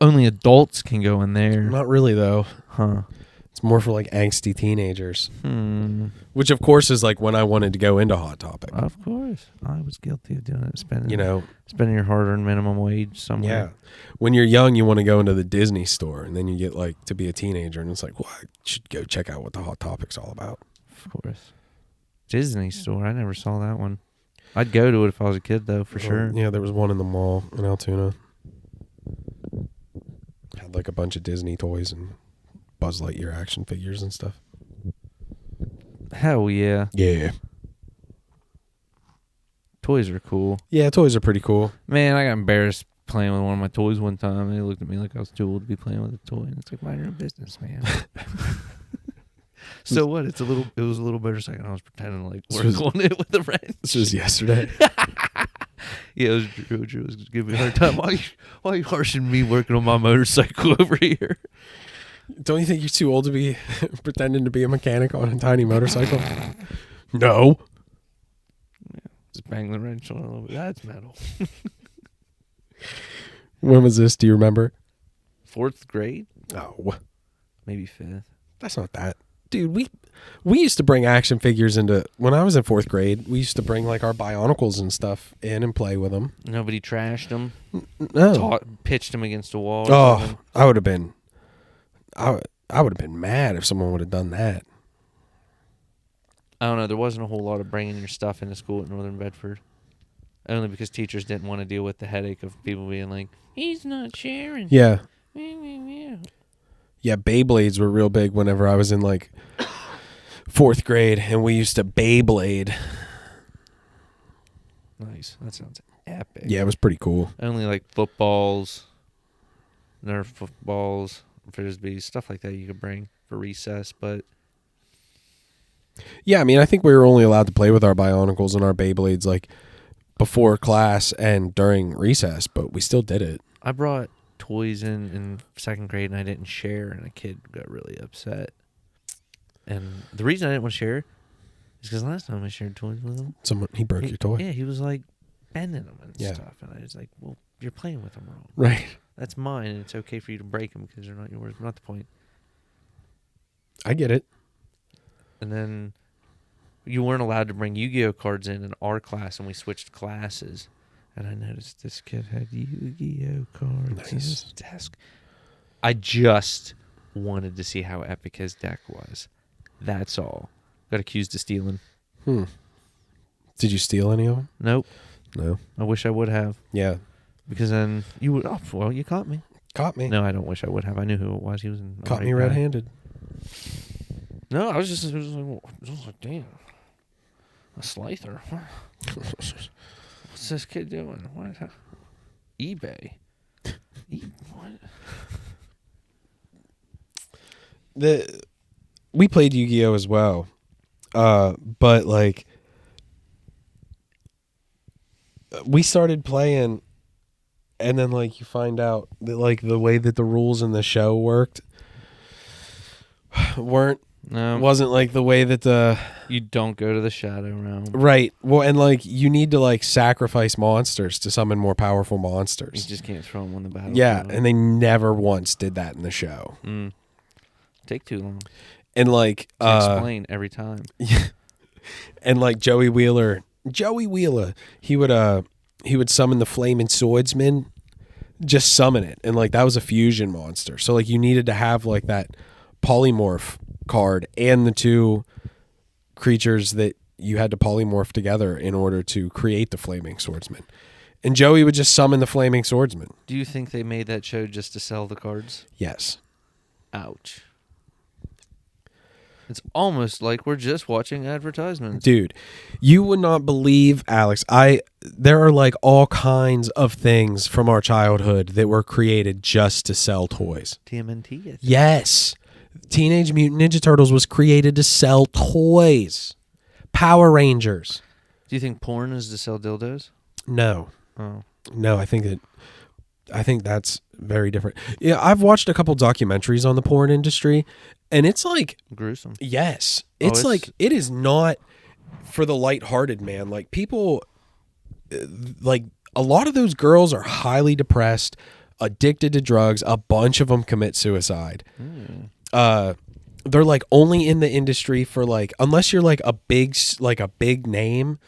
Only adults can go in there. Not really though. Huh. It's more for like angsty teenagers. Which of course is like when I wanted to go into Hot Topic. Of course. I was guilty of doing it. Spending your hard-earned minimum wage somewhere. Yeah. When you're young, you want to go into the Disney store, and then you get like to be a teenager, and it's like, well, I should go check out what the Hot Topic's all about. Of course. Disney store. I never saw that one. I'd go to it if I was a kid, though, for sure. Yeah, there was one in the mall in Altoona. Had like a bunch of Disney toys and Buzz Lightyear action figures and stuff. Hell yeah. Yeah. Toys are cool. Yeah, toys are pretty cool. Man, I got embarrassed playing with one of my toys one time. And they looked at me like I was too old to be playing with a toy. And it's like, mind your own business, man. So what? It was a little better second. I was pretending like work on it with a wrench. This was yesterday. Yeah, it was Drew. Drew was giving me a hard time. Why you harshing me working on my motorcycle over here? Don't you think you're too old to be pretending to be a mechanic on a tiny motorcycle? No. Yeah, just bang the wrench on a little bit. That's metal. When was this? Do you remember? 4th grade? Oh. Maybe 5th. That's not that. Dude, we used to bring action figures into, when I was in 4th grade, we used to bring like our Bionicles and stuff in and play with them. Nobody trashed them? No. Pitched them against a wall? Oh, I would have been mad if someone would have done that. I don't know. There wasn't a whole lot of bringing your stuff into school at Northern Bedford. Only because teachers didn't want to deal with the headache of people being like, he's not sharing. Yeah. Yeah, Beyblades were real big whenever I was in like 4th grade, and we used to Beyblade. Nice. That sounds epic. Yeah, it was pretty cool. Only like footballs, Nerf footballs, frisbees, stuff like that you could bring for recess, but... Yeah, I mean, I think we were only allowed to play with our Bionicles and our Beyblades like before class and during recess, but we still did it. I brought toys in 2nd grade and I didn't share, and a kid got really upset. And the reason I didn't want to share is because last time I shared toys with him, He broke your toy. Yeah, he was like bending them and Yeah. stuff, and I was like, well, you're playing with them wrong. Right. That's mine, and it's okay for you to break them because they're not yours. Not the point. I get it. And then you weren't allowed to bring Yu-Gi-Oh cards in our class, and we switched classes. And I noticed this kid had Yu-Gi-Oh cards in his desk. I just wanted to see how epic his deck was. That's all. Got accused of stealing. Did you steal any of them? Nope. No. I wish I would have. Yeah. Because then you would... Oh, well, you caught me. Caught me. No, I don't wish I would have. I knew who it was. He was in... Caught me red-handed. No, I was just like, damn. A Slyther. What's this kid doing? What is that? eBay. What? We played Yu-Gi-Oh as well, but like we started playing, and then like you find out that like the way that the rules in the show worked wasn't like the way that you don't go to the Shadow Realm. Right. Well, and like you need to like sacrifice monsters to summon more powerful monsters. You just can't throw them on the battlefield. Yeah, and they never once did that in the show. Take too long. And like explain every time. And like Joey Wheeler, he would summon the Flaming Swordsman, just summon it, and like that was a fusion monster. So like you needed to have like that polymorph card and the two creatures that you had to polymorph together in order to create the Flaming Swordsman. And Joey would just summon the Flaming Swordsman. Do you think they made that show just to sell the cards? Yes. Ouch. It's almost like we're just watching advertisements. Dude, you would not believe, Alex. There are like all kinds of things from our childhood that were created just to sell toys. TMNT. I think. Yes. Teenage Mutant Ninja Turtles was created to sell toys. Power Rangers. Do you think porn is to sell dildos? No. Oh. No, I think that's very different. Yeah, I've watched a couple documentaries on the porn industry, and it's like Gruesome. yes. It's like it is not for the lighthearted, man. Like people like a lot of those girls are highly depressed, addicted to drugs. A bunch of them commit suicide. They're like only in the industry for like unless you're like a big name.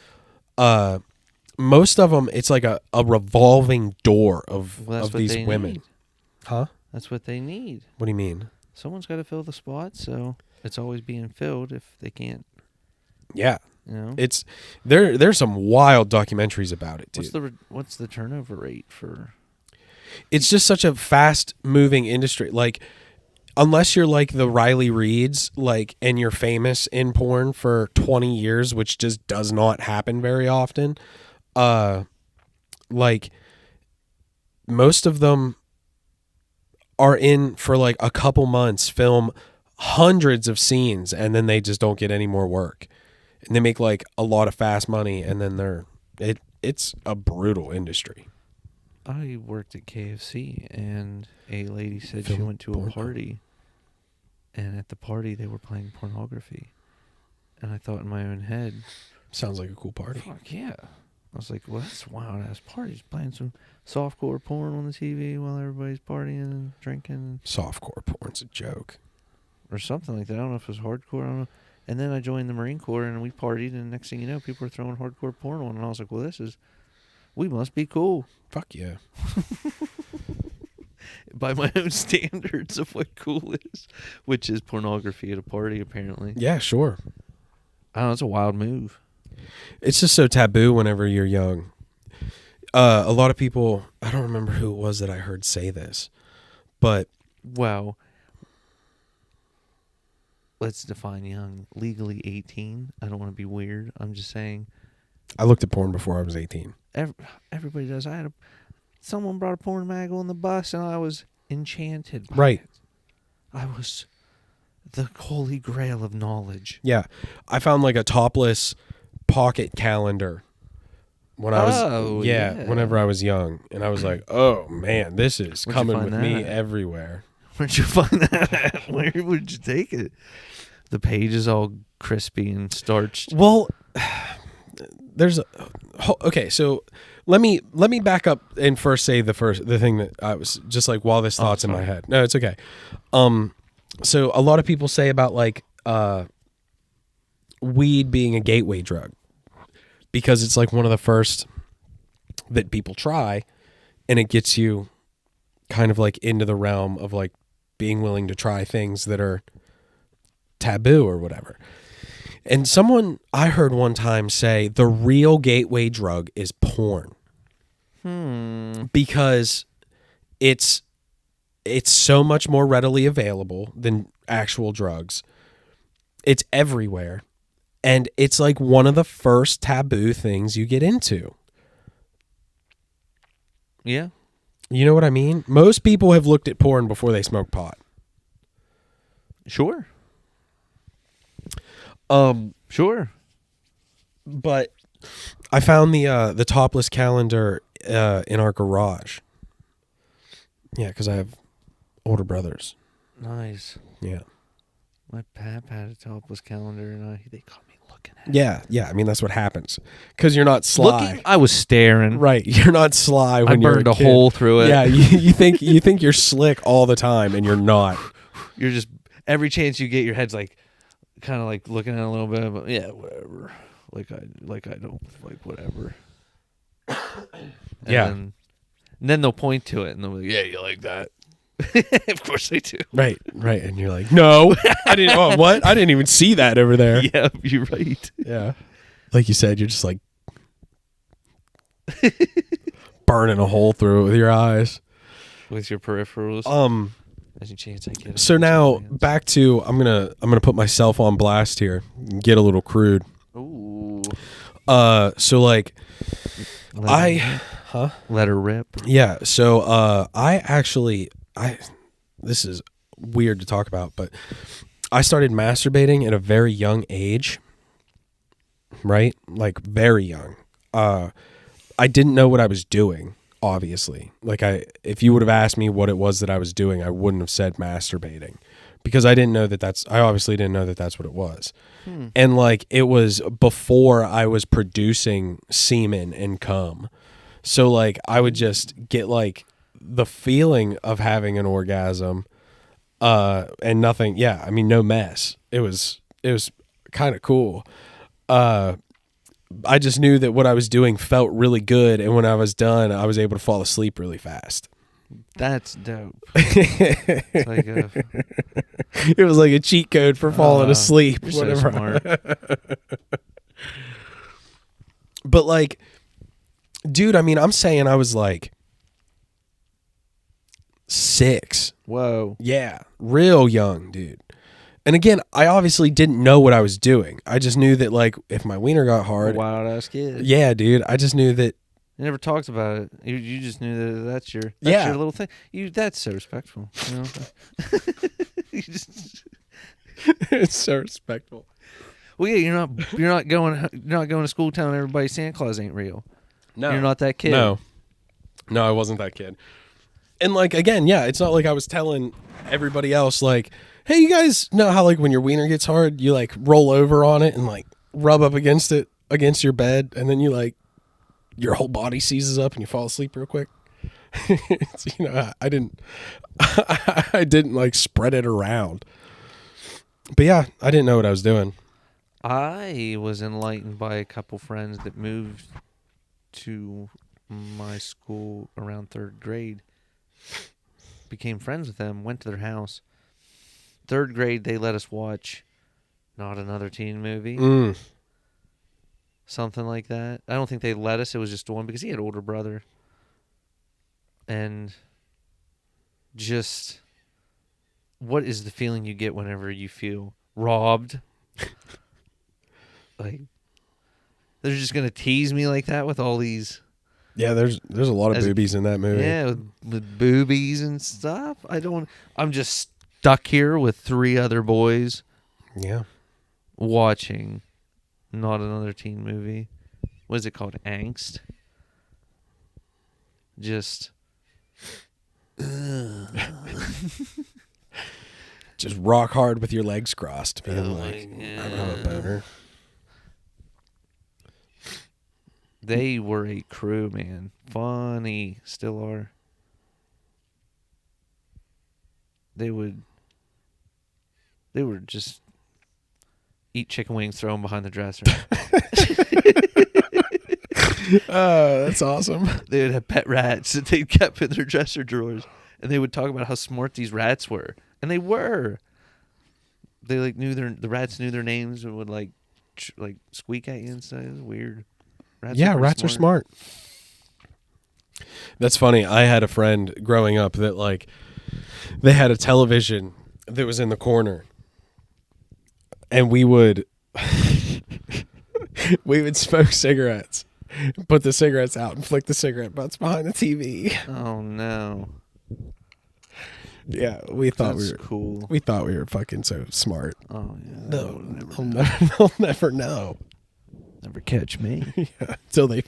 Most of them, it's like a revolving door of these women. Need. Huh? That's what they need. What do you mean? Someone's got to fill the spot, so it's always being filled if they can't. Yeah. You know? It's there's some wild documentaries about it, dude. What's the turnover rate for? It's just such a fast moving industry. Like unless you're like the Riley Reeds, like, and you're famous in porn for 20 years, which just does not happen very often. Like most of them are in for like a couple months, film hundreds of scenes, and then they just don't get any more work. And they make like a lot of fast money, and then it's a brutal industry. I worked at KFC, and a lady said she went to a party, and at the party they were playing pornography. And I thought in my own head, sounds like a cool party. Fuck yeah. I was like, well, that's wild ass parties, playing some softcore porn on the TV while everybody's partying and drinking. Softcore porn's a joke. Or something like that. I don't know if it was hardcore, I don't know. And then I joined the Marine Corps, and we partied, and next thing you know, people were throwing hardcore porn on, and I was like, well, we must be cool. Fuck yeah. By my own standards of what cool is, which is pornography at a party, apparently. Yeah, sure. I don't know, it's a wild move. It's just so taboo whenever you're young. A lot of people, I don't remember who it was that I heard say this, but... Well, let's define young. Legally 18. I don't want to be weird. I'm just saying. I looked at porn before I was 18. Everybody does. Someone brought a porn mag on the bus, and I was enchanted by right. it. I was the holy grail of knowledge. Yeah. I found like a topless pocket calendar when I was whenever I was young, and I was like, oh man, this is coming with me everywhere. Where'd you find that at? Where would you take it? The page is all crispy and starched. Well, okay, so let me back up and first say the thing that I was just like while this thought's in my head. No, it's okay. So a lot of people say about like weed being a gateway drug because it's like one of the first that people try, and it gets you kind of like into the realm of like being willing to try things that are taboo or whatever. And someone I heard one time say the real gateway drug is porn. Because it's so much more readily available than actual drugs. It's everywhere. And it's like one of the first taboo things you get into. Yeah. You know what I mean? Most people have looked at porn before they smoke pot. Sure. Sure. But I found the topless calendar in our garage. Yeah, because I have older brothers. Nice. Yeah. My pap had a topless calendar, and they caught me looking at it. Yeah. I mean, that's what happens. Because you're not sly. Looking? I was staring. Right. You're not sly when you're a kid. I burned a hole through it. Yeah, you think you're slick all the time, and you're not. You're just, every chance you get, your head's like, kind of like looking at it a little bit, but yeah, whatever. Like I don't, like, whatever. Yeah. And then they'll point to it, and they'll be like, yeah, you like that? Of course they do. Right. And you're like, no, I didn't. Oh, what? I didn't even see that over there. Yeah, you're right. Yeah. Like you said, you're just like burning a hole through it with your eyes. With your peripherals. Any chance I get. So now back to I'm gonna put myself on blast here, and get a little crude. Ooh. So like, Let her rip. Yeah. So this is weird to talk about, but I started masturbating at a very young age. Right? Like very young. I didn't know what I was doing, obviously. Like if you would have asked me what it was that I was doing, I wouldn't have said masturbating because I obviously didn't know that that's what it was. And like it was before I was producing semen and cum. So like I would just get like the feeling of having an orgasm and nothing. Yeah, I mean no mess. It was kind of cool. I just knew that what I was doing felt really good, and when I was done, I was able to fall asleep really fast. That's dope. It's like it was like a cheat code for falling asleep. You're so smart. But like, dude, I mean, I'm saying I was like 6. Whoa. Yeah, real young, dude. And again, I obviously didn't know what I was doing. I just knew that, like, if my wiener got hard... Wild ass kid. Yeah, dude. I just knew that... You never talked about it. You just knew that that's your little thing. That's so respectful. You know? It's so respectful. Well, yeah, you're not going to school telling everybody Santa Claus ain't real. No. You're not that kid. No, I wasn't that kid. And, like, again, yeah, it's not like I was telling everybody else, like... Hey, you guys know how like when your wiener gets hard, you like roll over on it and like rub up against your bed, and then you like your whole body seizes up and you fall asleep real quick. I didn't like spread it around. But yeah, I didn't know what I was doing. I was enlightened by a couple friends that moved to my school around 3rd grade. Became friends with them, went to their house. 3rd grade, they let us watch Not Another Teen Movie. Something like that. I don't think they let us. It was just one because he had an older brother. And just what is the feeling you get whenever you feel robbed? Like they're just going to tease me like that with all these... Yeah, there's a lot of boobies in that movie. Yeah, with boobies and stuff. I'm just stuck here with 3 other boys. Yeah. Watching Not Another Teen Movie. What is it called? Angst. Just. Just rock hard with your legs crossed. Being like, I don't have a boner. They were a crew, man. Funny. Still are. They would just eat chicken wings, throw them behind the dresser. Oh, that's awesome. They would have pet rats that they kept in their dresser drawers, and they would talk about how smart these rats were, and they were. They like the rats knew their names and would like squeak at you and stuff. It was weird. Rats are smart. That's funny. I had a friend growing up that like they had a television that was in the corner. And we would smoke cigarettes, put the cigarettes out, and flick the cigarette butts behind the TV. Oh no! Yeah, we thought That's cool. We thought we were fucking so smart. Oh yeah. They'll never know. Never catch me. Yeah, until they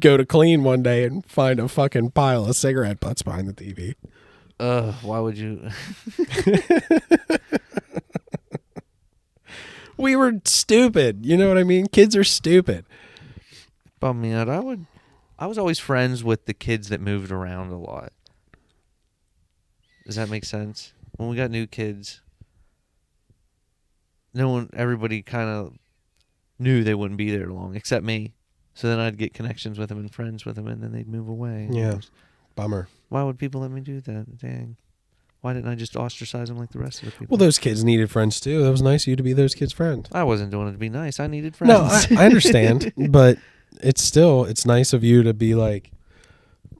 go to clean one day and find a fucking pile of cigarette butts behind the TV. Why would you? We were stupid. You know what I mean? Kids are stupid. Bum me out. I was always friends with the kids that moved around a lot. Does that make sense? When we got new kids, everybody kind of knew they wouldn't be there long, except me. So then I'd get connections with them and friends with them, and then they'd move away. Yeah. Bummer. Why would people let me do that? Dang. Why didn't I just ostracise them like the rest of the people? Well, those kids needed friends too. That was nice of you to be those kids' friend. I wasn't doing it to be nice. I needed friends. No, I understand, but it's nice of you to be like,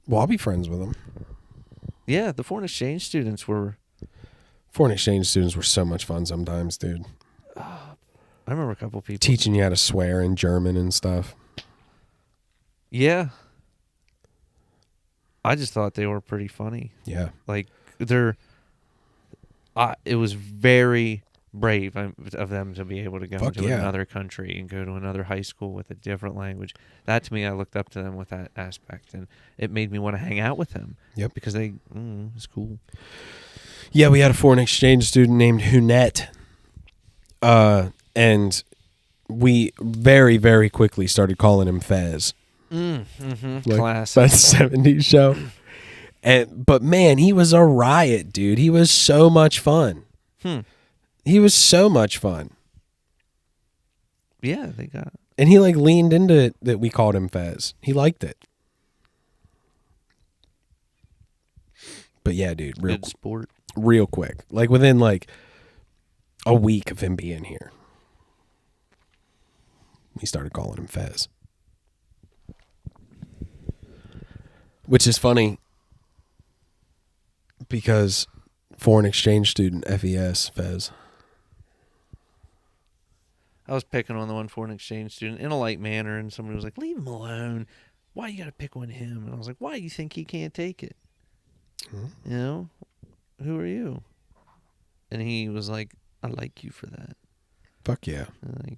well, I'll be friends with them. Yeah, the foreign exchange students were Foreign exchange students were so much fun sometimes, dude. I remember a couple people Teaching you how to swear in German and stuff. Yeah. I just thought they were pretty funny. Yeah. Like it was very brave of them to be able to go Fuck to yeah. another country and go to another high school with a different language. That to me, I looked up to them with that aspect, and it made me want to hang out with them. Yep. Because it's cool. Yeah, we had a foreign exchange student named Hunette. And we very, very quickly started calling him Fez. Classic. That's a 70s show. But man, he was a riot, dude. He was so much fun. He was so much fun. Yeah, they got. And he like leaned into it that we called him Fez. He liked it. But yeah, dude, Good sport. Real quick. Like within like a week of him being here, we started calling him Fez. Which is funny because foreign exchange student, FES, Fez. I was picking on the one foreign exchange student in a light manner, and somebody was like, leave him alone. Why you got to pick on him? And I was like, why do you think he can't take it? You know? Who are you? And he was like, I like you for that. Fuck yeah. And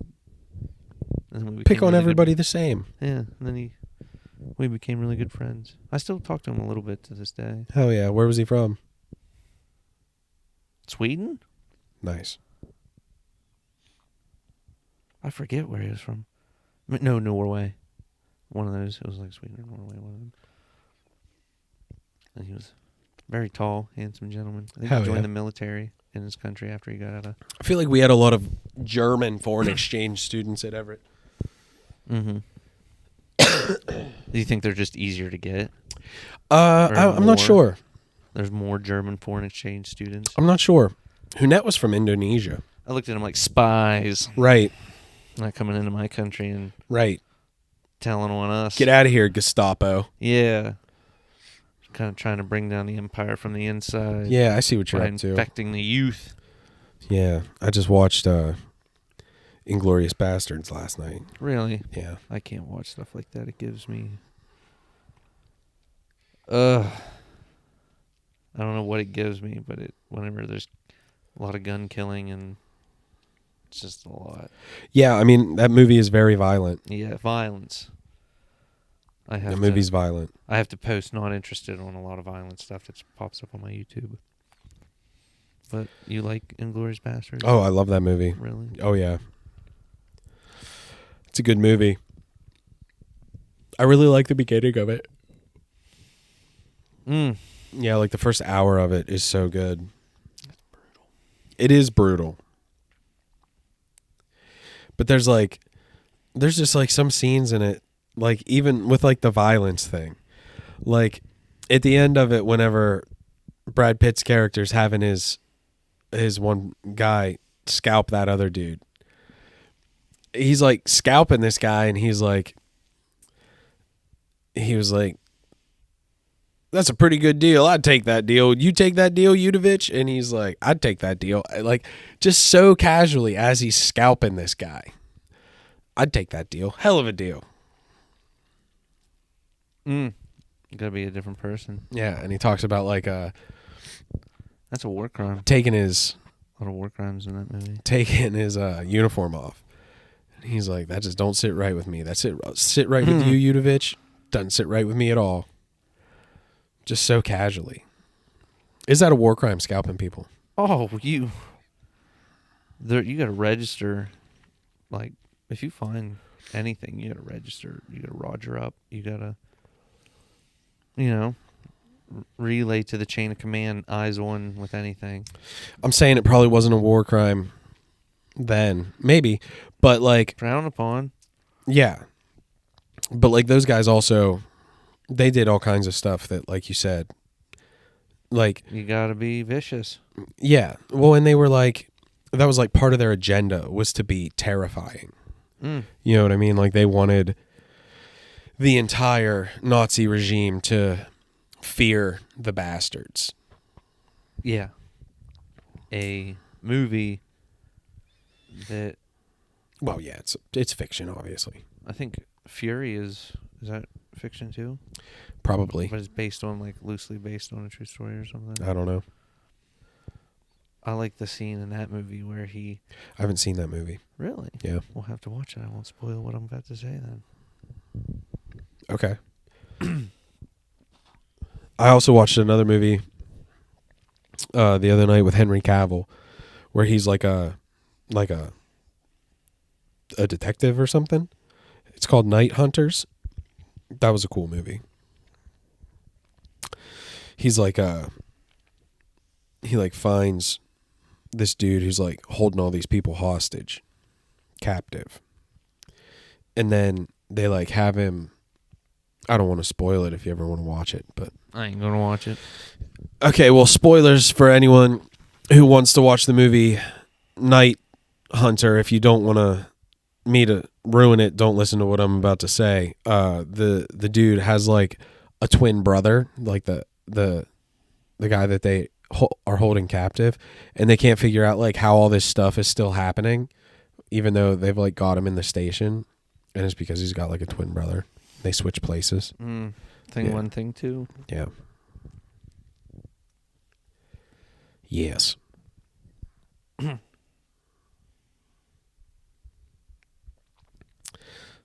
then we Pick on really everybody the same. Yeah, and then we became really good friends. I still talk to him a little bit to this day. Hell yeah. Where was he from? Sweden? Nice. I forget where he was from. No, Norway. One of those. It was like Sweden or Norway. One of them. And he was very tall, handsome gentleman. I think Hell he joined yeah. the military in his country after he got out of... I feel like we had a lot of German foreign exchange students at Everett. Mm-hmm. Do you think they're just easier to get? I'm not sure. There's more German foreign exchange students? I'm not sure. Hunette was from Indonesia. I looked at them like spies. Right. Not coming into my country and Right. telling on us. Get out of here, Gestapo. Yeah. Kind of trying to bring down the empire from the inside. Yeah, I see what you're by up to. infecting the youth. Yeah, I just watched Inglourious Bastards last night. Really? Yeah. I can't watch stuff like that. It gives me... I don't know what it gives me, but whenever there's a lot of gun killing and it's just a lot. Yeah, I mean, that movie is very violent. Yeah, violence. The movie's violent. I have to post not interested on a lot of violent stuff that pops up on my YouTube. But you like Inglourious Bastards? Oh, I love that movie. Really? Oh, yeah. It's a good movie. I really like the beginning of it. Yeah, like the first hour of it is so good. It's brutal. It is brutal. But there's just like some scenes in it, like even with like the violence thing. Like at the end of it, whenever Brad Pitt's character's having his one guy scalp that other dude, he's like scalping this guy and he was like, that's a pretty good deal. I'd take that deal. You take that deal, Udovich? And he's like, I'd take that deal. Like, just so casually as he's scalping this guy. I'd take that deal. Hell of a deal. You gotta be a different person. Yeah, and he talks about like That's a war crime. taking his A lot of war crimes in that movie. uniform off. And he's like, that just don't sit right with me. That's it. Sit right with you, Udovich. Doesn't sit right with me at all. Just so casually. Is that a war crime, scalping people? Oh, you got to register. Like, if you find anything, you got to register. You got to Roger up. You got to, relay to the chain of command, eyes on with anything. I'm saying it probably wasn't a war crime then. Maybe. But like... Frowned upon. Yeah. But like those guys also... They did all kinds of stuff that, like you said, like... You got to be vicious. Yeah. Well, and they were like... That was like part of their agenda was to be terrifying. You know what I mean? Like they wanted the entire Nazi regime to fear the bastards. Yeah. a movie that Well, yeah, it's fiction, obviously. I think Fury is that fiction too? Probably. But it's based on loosely based on a true story or something. I don't know. I like the scene in that movie where he. I haven't seen that movie. Really? Yeah. We'll have to watch it. I won't spoil what I'm about to say then. Okay. I also watched another movie the other night with Henry Cavill, where he's like a detective or something. It's called Night Hunters. That was a cool movie. He's like he like finds this dude who's like holding all these people hostage, captive. And then they like have him. I don't want to spoil it if you ever want to watch it, but I ain't gonna watch it. okay, well, spoilers for anyone who wants to watch the movie Night Hunter. If you don't want me to ruin it, don't listen to what I'm about to say. The dude has like a twin brother, like the guy that they are holding captive, and they can't figure out like how all this stuff is still happening, even though they've like got him in the station, and it's because he's got like a twin brother. They switch places. Thing Yeah. 1, thing 2. Yeah. Yes.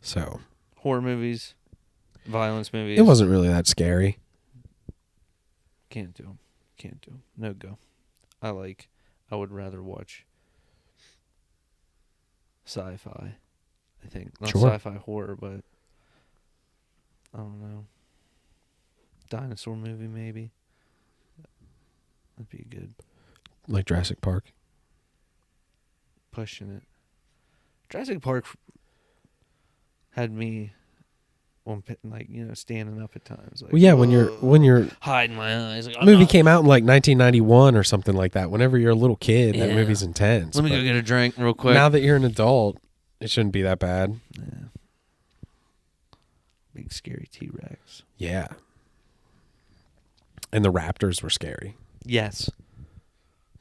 So Horror movies, violence movies. it wasn't really that scary. Can't do 'em. Can't do 'em. No go. I would rather watch sci-fi. I think not Sure. sci-fi horror, but I don't know. Dinosaur movie maybe. That'd be good. Like Jurassic Park. Pushing it. Jurassic Park had me on standing up at times. Like, Well, yeah, when you're hiding my eyes. Like, movie came out in like 1991 or something like that. Whenever you're a little kid, that Yeah. movie's intense. Let me but go get a drink real quick. now that you're an adult, it shouldn't be that bad. Yeah. Big scary T-Rex. Yeah. And the raptors were scary Yes.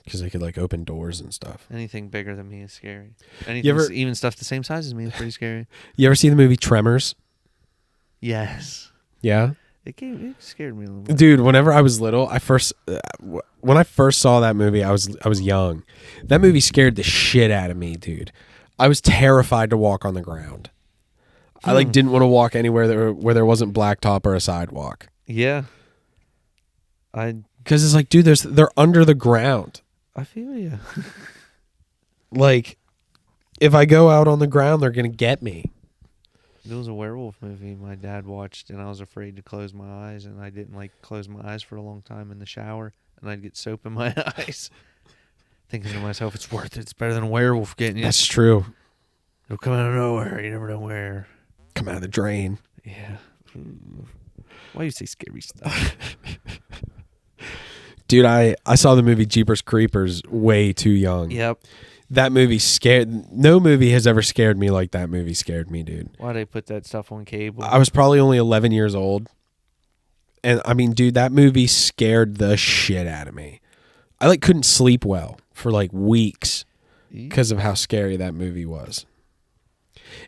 because they could like open doors and stuff. Anything bigger than me is scary. Anything, ever- even stuff the same size as me is pretty scary. You ever see the movie Tremors? Yes. Yeah. It scared me a little bit. Dude, whenever I was little, when I first saw that movie, I was young. That movie scared the shit out of me, dude. I was terrified to walk on the ground. I like didn't want to walk anywhere where there wasn't blacktop or a sidewalk. Yeah. Because it's like, dude, they're under the ground. I feel you. Like, if I go out on the ground, they're gonna get me. There was a werewolf movie my dad watched, and I was afraid to close my eyes, and I didn't close my eyes for a long time in the shower, and I'd get soap in my eyes. Thinking to myself, it's worth it. It's better than a werewolf getting you. That's true. It'll come out of nowhere. You never know where. Come out of the drain. Yeah. Why do you say scary stuff? Dude, I saw the movie Jeepers Creepers way too young. Yep. That movie scared. No movie has ever scared me like that movie scared me, dude. Why'd they put that stuff on cable? I was probably only 11 years old. And I mean, dude, that movie scared the shit out of me. I couldn't sleep well for weeks because of how scary that movie was.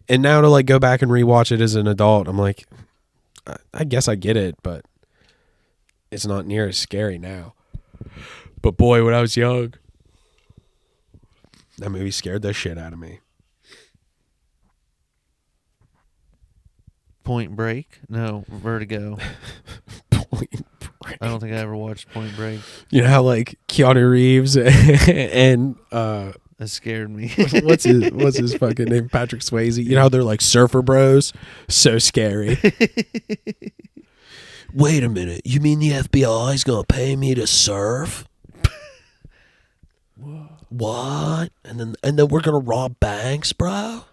And now to go back and rewatch it as an adult, I'm like, I guess I get it, but it's not near as scary now. But boy, when I was young, that movie scared the shit out of me. Point Break? No, Vertigo. Point Break. I don't think I ever watched Point Break. You know how Keanu Reeves and That scared me. what's his fucking name? Patrick Swayze. You know how they're surfer bros? So scary. Wait a minute. You mean the FBI is gonna pay me to surf? What? And then we're gonna rob banks, bro?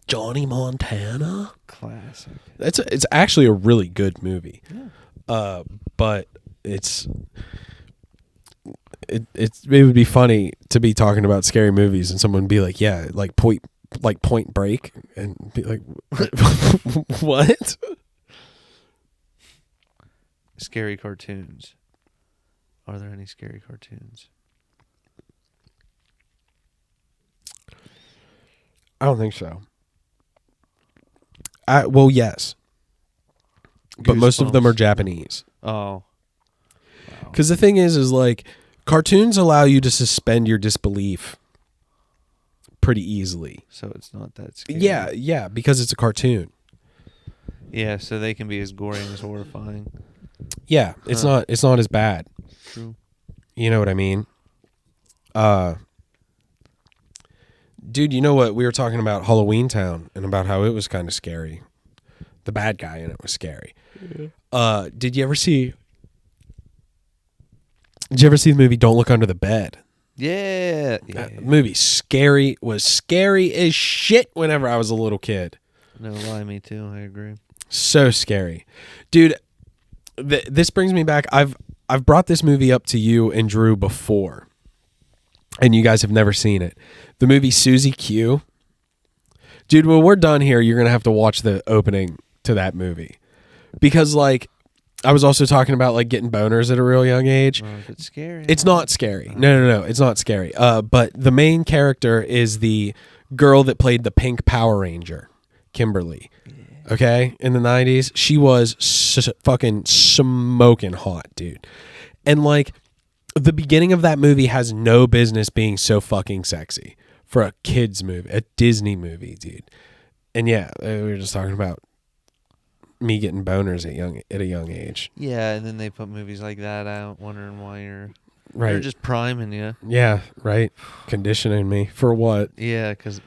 Johnny Montana? Classic. It's actually a really good movie. Yeah. But it would be funny to be talking about scary movies and someone be like, yeah, Point Break, and be like, what? Scary cartoons. Are there any scary cartoons? I don't think so. Well, yes, but most of them are Goosebumps. Japanese. Oh. Wow. Because the thing is like cartoons allow you to suspend your disbelief pretty easily. So it's not that scary. Yeah, because it's a cartoon. Yeah, so they can be as gory and as horrifying. Yeah, it's not as bad. True. You know what I mean? Dude, you know what? We were talking about Halloween Town and about how it was kind of scary. The bad guy in it was scary. Yeah. Did you ever see the movie Don't Look Under the Bed? Yeah. That movie was scary as shit whenever I was a little kid. No lie, me too. I agree. So scary. Dude, this brings me back. I've brought this movie up to you and Drew before, and you guys have never seen it. The movie Susie Q. Dude, when we're done here, you're going to have to watch the opening to that movie. Because, like, I was also talking about, like, getting boners at a real young age. Well, if it's scary. It's not scary. No. It's not scary. But the main character is the girl that played the Pink Power Ranger, Kimberly. Yeah. Okay? In the 90s. She was fucking smoking hot, dude. And, like, the beginning of that movie has no business being so fucking sexy for a kid's movie, a Disney movie, dude. And yeah, we were just talking about me getting boners at a young age. Yeah, and then they put movies like that out, wondering why Right. they're just priming you. Yeah, right. Conditioning me for what? Yeah, because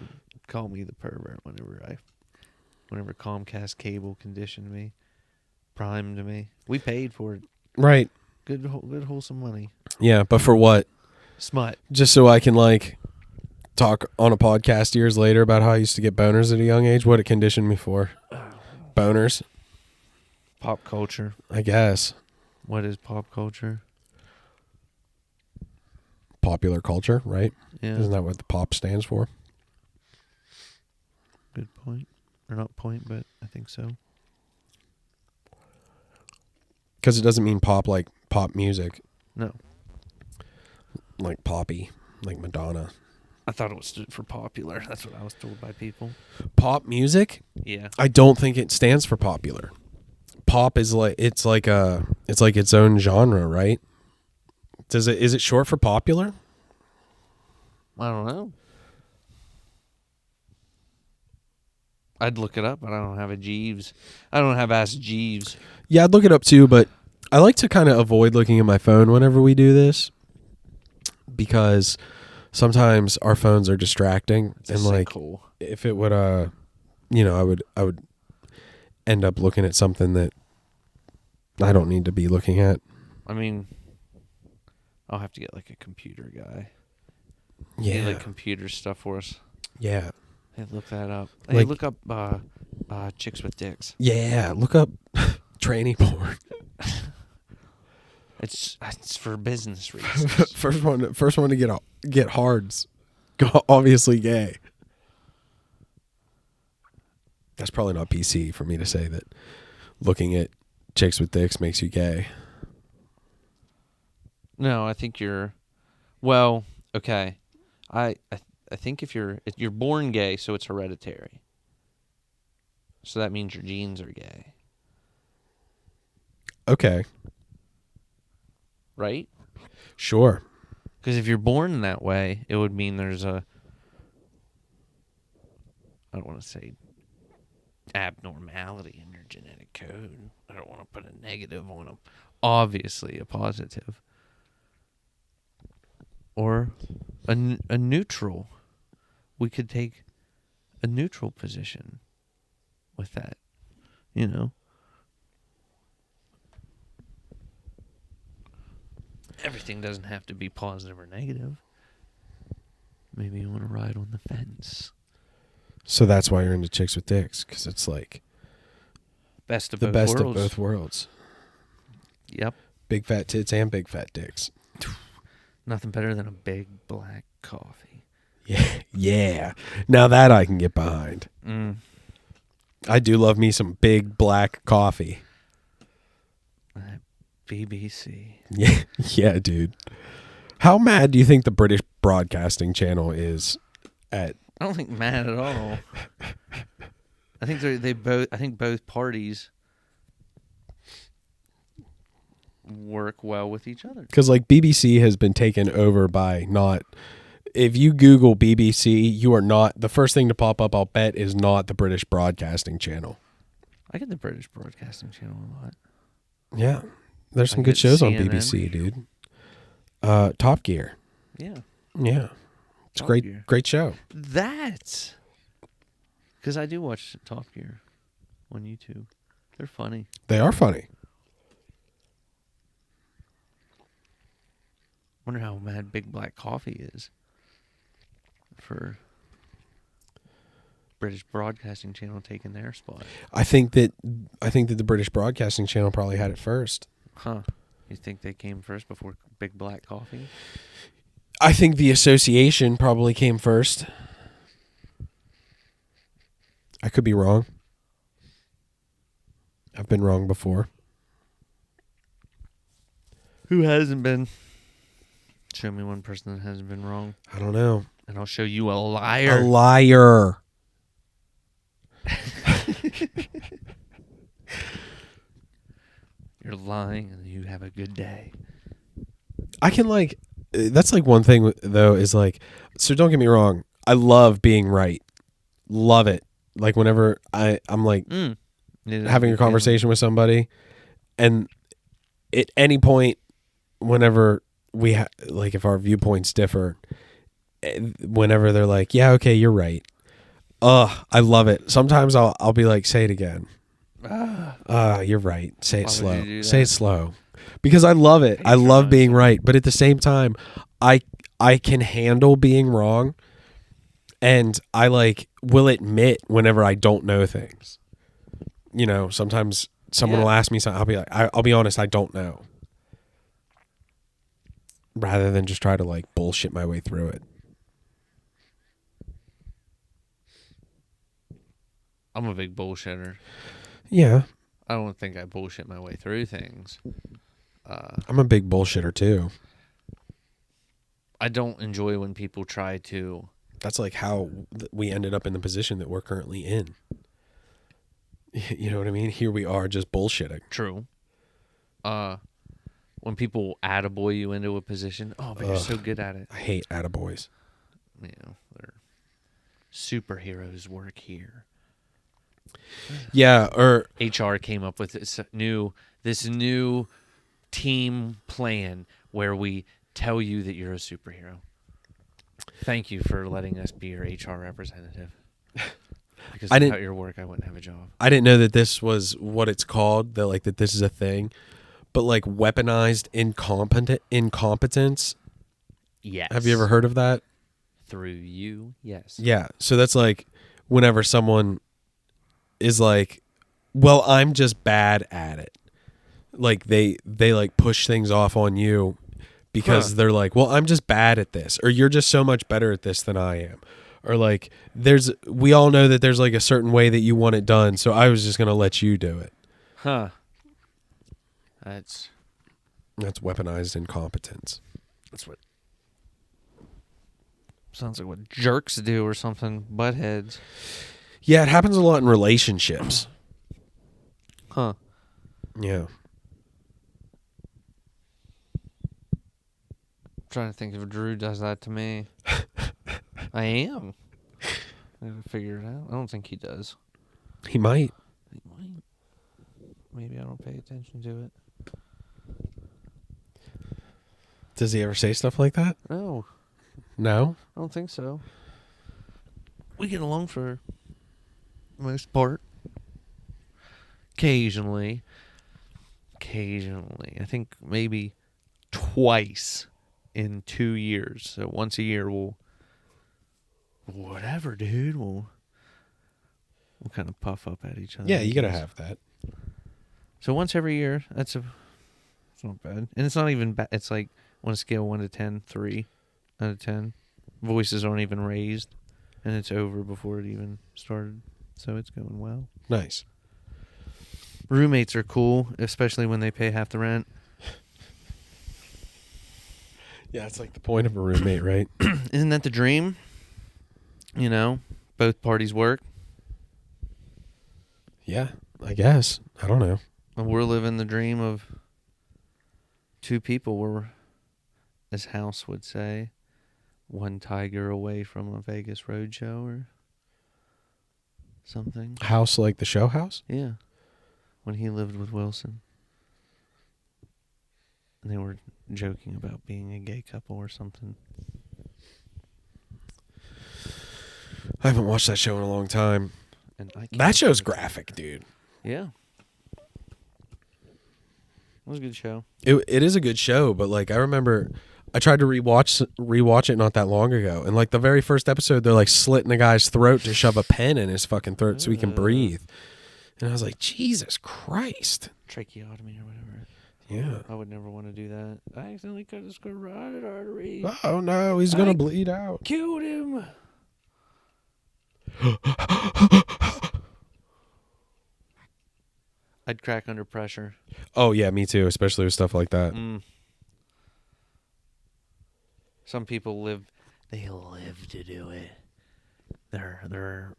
call me the pervert whenever Comcast cable conditioned me, primed me. We paid for it. Right. Good wholesome money. Yeah, but for what? Smut. Just so I can like talk on a podcast years later about how I used to get boners at a young age. What it conditioned me for? Boners. Pop culture. I guess. What is pop culture? Popular culture, right? Yeah. Isn't that what the pop stands for? Good point. Or not point, but I think so. Because it doesn't mean pop like pop music. No. Like poppy, like Madonna. I thought it stood for popular. That's what I was told by people. Pop music? Yeah. I don't think it stands for popular. Pop is like it's like its own genre, right? Is it short for popular? I don't know. I'd look it up, but I don't have a Jeeves. I don't have Ask Jeeves. Yeah, I'd look it up too, but I like to kind of avoid looking at my phone whenever we do this because sometimes our phones are distracting It's a and like sinkhole. if it would I would end up looking at something that I don't need to be looking at. I mean, I'll have to get like a computer guy. Yeah. He, like computer stuff for us. Yeah. Hey, look that up. Hey, Like- look up chicks with dicks. Yeah, look up tranny porn. It's for business reasons. first one to get hards. Obviously gay. That's probably not PC for me to say that looking at chicks with dicks makes you gay. No, I think you're. Well, okay. I think if you're born gay, so it's hereditary. So that means your genes are gay, Okay. right? Sure. Because if you're born that way, it would mean there's a. I don't want to say abnormality in your genetic code. I don't want to put a negative on them. Obviously, a positive. Or a neutral. We could take a neutral position with that, you know? Everything doesn't have to be positive or negative. Maybe you want to ride on the fence. So that's why you're into chicks with dicks, because it's like Best of the both best worlds. of both worlds. Yep. Big fat tits and big fat dicks. Nothing better than a big black coffee. Yeah. Now that I can get behind. Mm. I do love me some big black coffee. That BBC. Yeah, yeah, dude. How mad do you think the British Broadcasting Channel is at? I don't think mad at all. I think they both. I think both parties work well with each other. Because like BBC has been taken over by not. If you Google BBC, you are not the first thing to pop up. I'll bet is not the British Broadcasting Channel. I get the British Broadcasting Channel a lot. Yeah, there's some I good get shows on CNN. BBC, dude. Top Gear. Yeah, Yeah, it's Top great. Gear. Great show. That's because I do watch Top Gear on YouTube. They're funny. They are funny. Wonder how mad Big Black Coffee is for British Broadcasting Channel taking their spot. I think that the British Broadcasting Channel probably had it first. Huh. You think they came first before Big Black Coffee? I think the association probably came first. I could be wrong. I've been wrong before. Who hasn't been? Show me one person that hasn't been wrong, I don't know. and I'll show you a liar. A liar. You're lying, and you have a good day. I can like that's like one thing though is like, so don't get me wrong, I love being right. Love it. Like whenever I'm like having a conversation with somebody, and at any point whenever we like if our viewpoints differ, whenever they're like, yeah, okay, you're right. I love it. Sometimes I'll be like, say it again. You're right. Say it Why would slow. you do Say that? it slow. Because I love it. I love being right, but at the same time, I can handle being wrong, and I like will admit whenever I don't know things. You know, sometimes someone will ask me something. I'll be like, I'll be honest, I don't know. Rather than just try to like bullshit my way through it. I'm a big bullshitter. Yeah, I don't think I bullshit my way through things. I'm a big bullshitter too. I don't enjoy when people try to. That's like how we ended up in the position that we're currently in. You know what I mean? Here we are just bullshitting. True. When people attaboy you into a position, oh, but you're so good at it. I hate attaboys. You know, they're superheroes work here. Yeah, or HR came up with this new team plan where we tell you that you're a superhero. Thank you for letting us be your HR representative. Because without your work, I wouldn't have a job. I didn't know that this was what it's called. That this is a thing, but like weaponized incompetence. Yes. Have you ever heard of that? Through you, yes. Yeah. So that's like whenever someone is like, well, I'm just bad at it. Like they like push things off on you because they're like, well, I'm just bad at this, or you're just so much better at this than I am. Or like we all know that there's like a certain way that you want it done, so I was just going to let you do it. Huh. That's weaponized incompetence. That's what sounds like what jerks do or something. Buttheads. Yeah, it happens a lot in relationships. Huh. Yeah. I'm trying to think if Drew does that to me. I am. I gotta figure it out. I don't think he does. He might. He might. Maybe I don't pay attention to it. Does he ever say stuff like that? No, No? I don't think so. We get along for the most part. Occasionally. I think maybe twice in 2 years. So once a year we'll whatever, dude. We'll kind of puff up at each other. Yeah, you got to have that. So once every year, it's not bad. And it's not even bad. It's like on a scale 1 to 10, 3 out of 10. Voices aren't even raised, and it's over before it even started. So it's going well. Nice. Roommates are cool, especially when they pay half the rent. Yeah, it's like the point of a roommate, right? Isn't that the dream? You know, both parties work. Yeah, I guess. I don't know. And we're living the dream of two people. We're, as House would say, one tiger away from a Vegas roadshow or something. House like the show house? Yeah. When he lived with Wilson. And they were joking about being a gay couple or something. I haven't watched that show in a long time. And That show's graphic, dude. Yeah. It was a good show. It is a good show, but like I remember I tried to rewatch it not that long ago, and like the very first episode they're like slitting a guy's throat to shove a pen in his fucking throat so he can breathe. And I was like, Jesus Christ. Tracheotomy or whatever. Yeah. I would never want to do that. I accidentally cut his carotid artery. Oh no, he's gonna bleed out. Killed him. I'd crack under pressure. Oh yeah, me too, especially with stuff like that. Some people live to do it. They're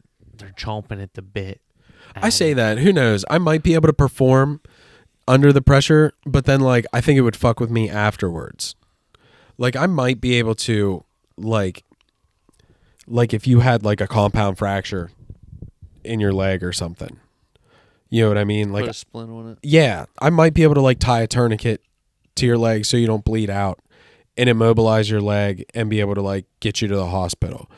chomping at the bit. I say that. Who knows? I might be able to perform under the pressure, but then like I think it would fuck with me afterwards. Like I might be able to like if you had like a compound fracture in your leg or something. You know what I mean? Like put a splint on it. Yeah, I might be able to like tie a tourniquet to your leg so you don't bleed out and immobilize your leg and be able to like get you to the hospital.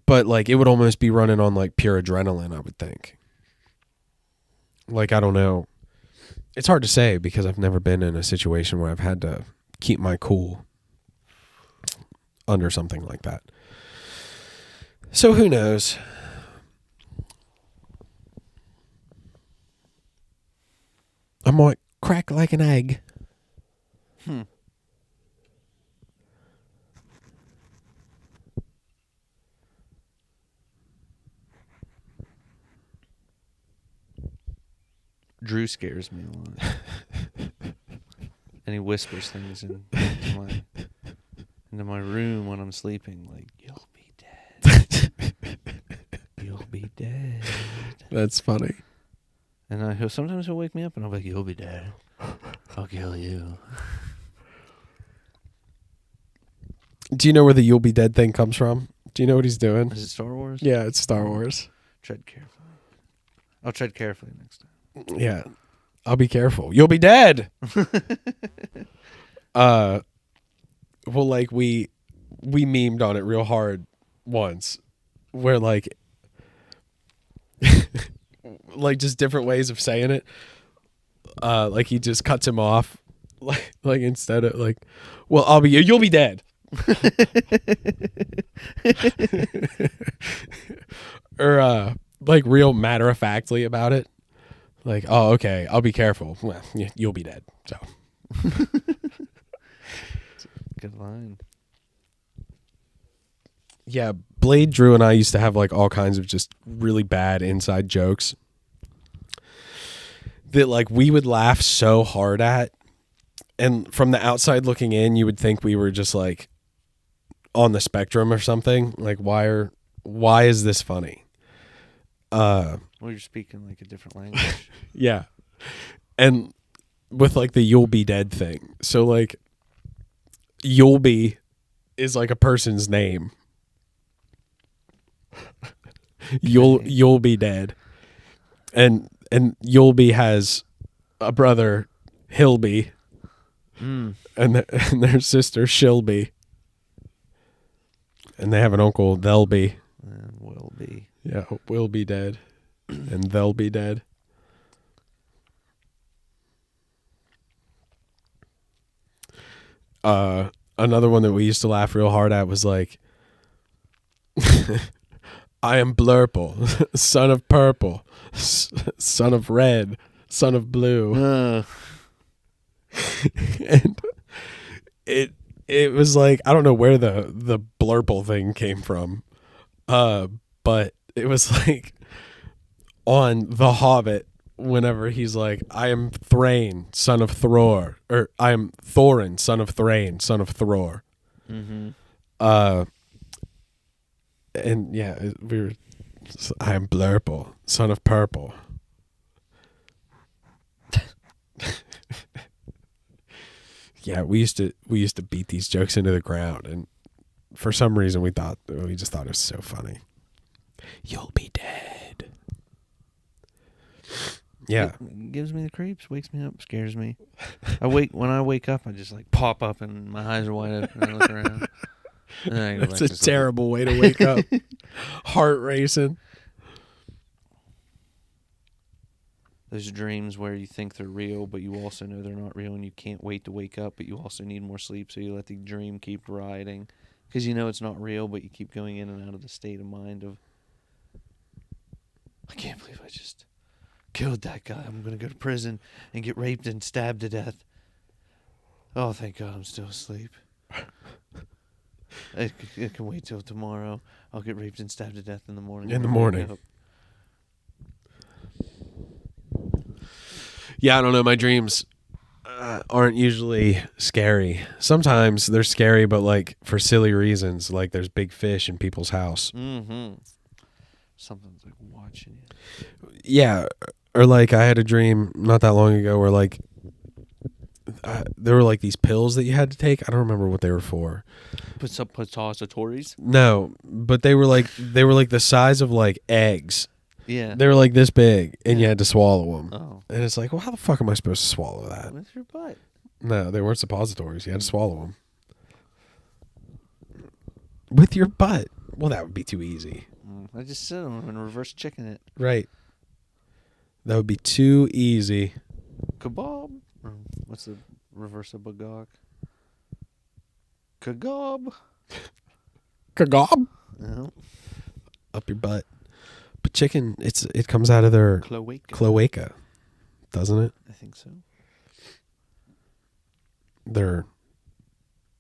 But like it would almost be running on like pure adrenaline, I would think. Like I don't know. It's hard to say because I've never been in a situation where I've had to keep my cool under something like that. So who knows? I might crack like an egg. Drew scares me a lot. And he whispers things into my room when I'm sleeping, like, you'll be dead. You'll be dead. That's funny. And sometimes he'll wake me up and I'll be like, you'll be dead. I'll kill you. Do you know where the "you'll be dead" thing comes from? Do you know what he's doing? Is it Star Wars? Yeah, it's Star Wars. Tread carefully. I'll tread carefully next time. Yeah. I'll be careful. You'll be dead. Well, like we memed on it real hard once where like like just different ways of saying it. Like he just cuts him off like instead of like, well, you'll be dead. Or like real matter of factly about it. Like, oh, okay, I'll be careful. Well, you'll be dead. So good line. Yeah, Blade, Drew, and I used to have like all kinds of just really bad inside jokes that like we would laugh so hard at, and from the outside looking in, you would think we were just like on the spectrum or something. Like, why is this funny? Well, you're speaking like a different language. Yeah. And with like the "you'll be dead" thing. So like "you'll be" is like a person's name. You'll be dead. And Yulby has a brother, Hilby. And their sister, Shilby. And they have an uncle, they'll be. And will be. Yeah, will be dead. And they'll be dead. Another one that we used to laugh real hard at was like, I am Blurple, son of purple, son of red, son of blue. And it was like, I don't know where the blurple thing came from. But it was like on The Hobbit whenever he's like, I am Thrain, son of Thror, or I am Thorin, son of Thrain, son of Thror. Mm-hmm. And yeah, I am Blurple, son of Purple. Yeah, we used to beat these jokes into the ground, and for some reason we just thought it was so funny. You'll be dead. Yeah. It gives me the creeps, wakes me up, scares me. When I wake up, I just like pop up and my eyes are wide open and I look around. And then I go That's back a to sleep. terrible way to wake up. Heart racing. Those dreams where you think they're real, but you also know they're not real and you can't wait to wake up, but you also need more sleep, so you let the dream keep riding. Because you know it's not real, but you keep going in and out of the state of mind of, I can't believe I just killed that guy. I'm going to go to prison and get raped and stabbed to death. Oh, thank God I'm still asleep. It can wait till tomorrow. I'll get raped and stabbed to death in the morning. In the morning. Yeah, I don't know. My dreams aren't usually scary. Sometimes they're scary, but like for silly reasons. Like there's big fish in people's house. Mm-hmm. Something's like watching you. Yeah, or like I had a dream not that long ago where like there were like these pills that you had to take. I don't remember what they were for. Suppositories? No, but they were like the size of like eggs. Yeah. They were like this big, and you had to swallow them. Oh. And it's like, well, how the fuck am I supposed to swallow that? With your butt. No, they weren't suppositories. You had to swallow them. With your butt. Well, that would be too easy. I just sit on them and reverse chicken it. Right. That would be too easy. Kebab? Or what's the reverse of bagog? Kagab? Kagab? No. Up your butt. But chicken, it comes out of their cloaca, doesn't it? I think so.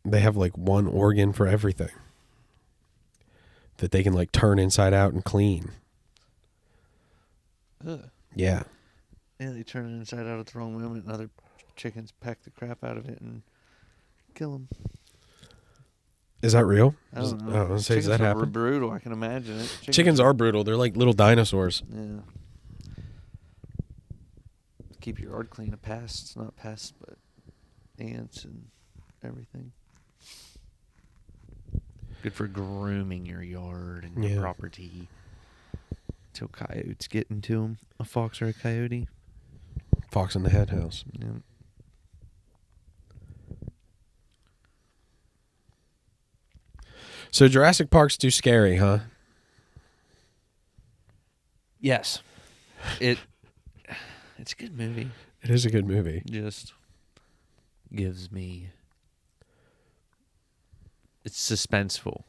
They have like one organ for everything that they can like turn inside out and clean. Ugh. Yeah. Yeah, they turn it inside out at the wrong moment and other chickens peck the crap out of it and kill them. Is that real? I don't know. I was gonna say, does Chickens that are happen? brutal, I can imagine it. Chickens are brutal. They're like little dinosaurs. Yeah. Keep your yard clean of pests, not pests, but ants and everything. Good for grooming your yard and your property. Till coyotes get into them. A fox or a coyote. Fox in the hen house. Yeah. So Jurassic Park's too scary, huh? Yes. It's a good movie. It is a good movie. Just gives me... It's suspenseful.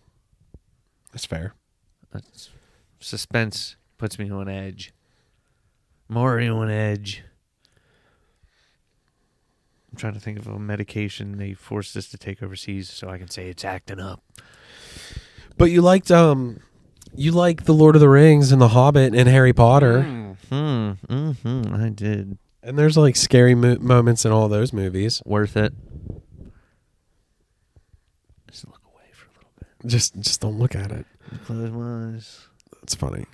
That's fair. Suspense puts me on edge. I'm already on edge. I'm trying to think of a medication they forced us to take overseas so I can say it's acting up. But you liked The Lord of the Rings and The Hobbit and Harry Potter. I did. And there's like scary moments in all those movies. Worth it. Just look away for a little bit. Just don't look at it. Close my eyes. That's funny.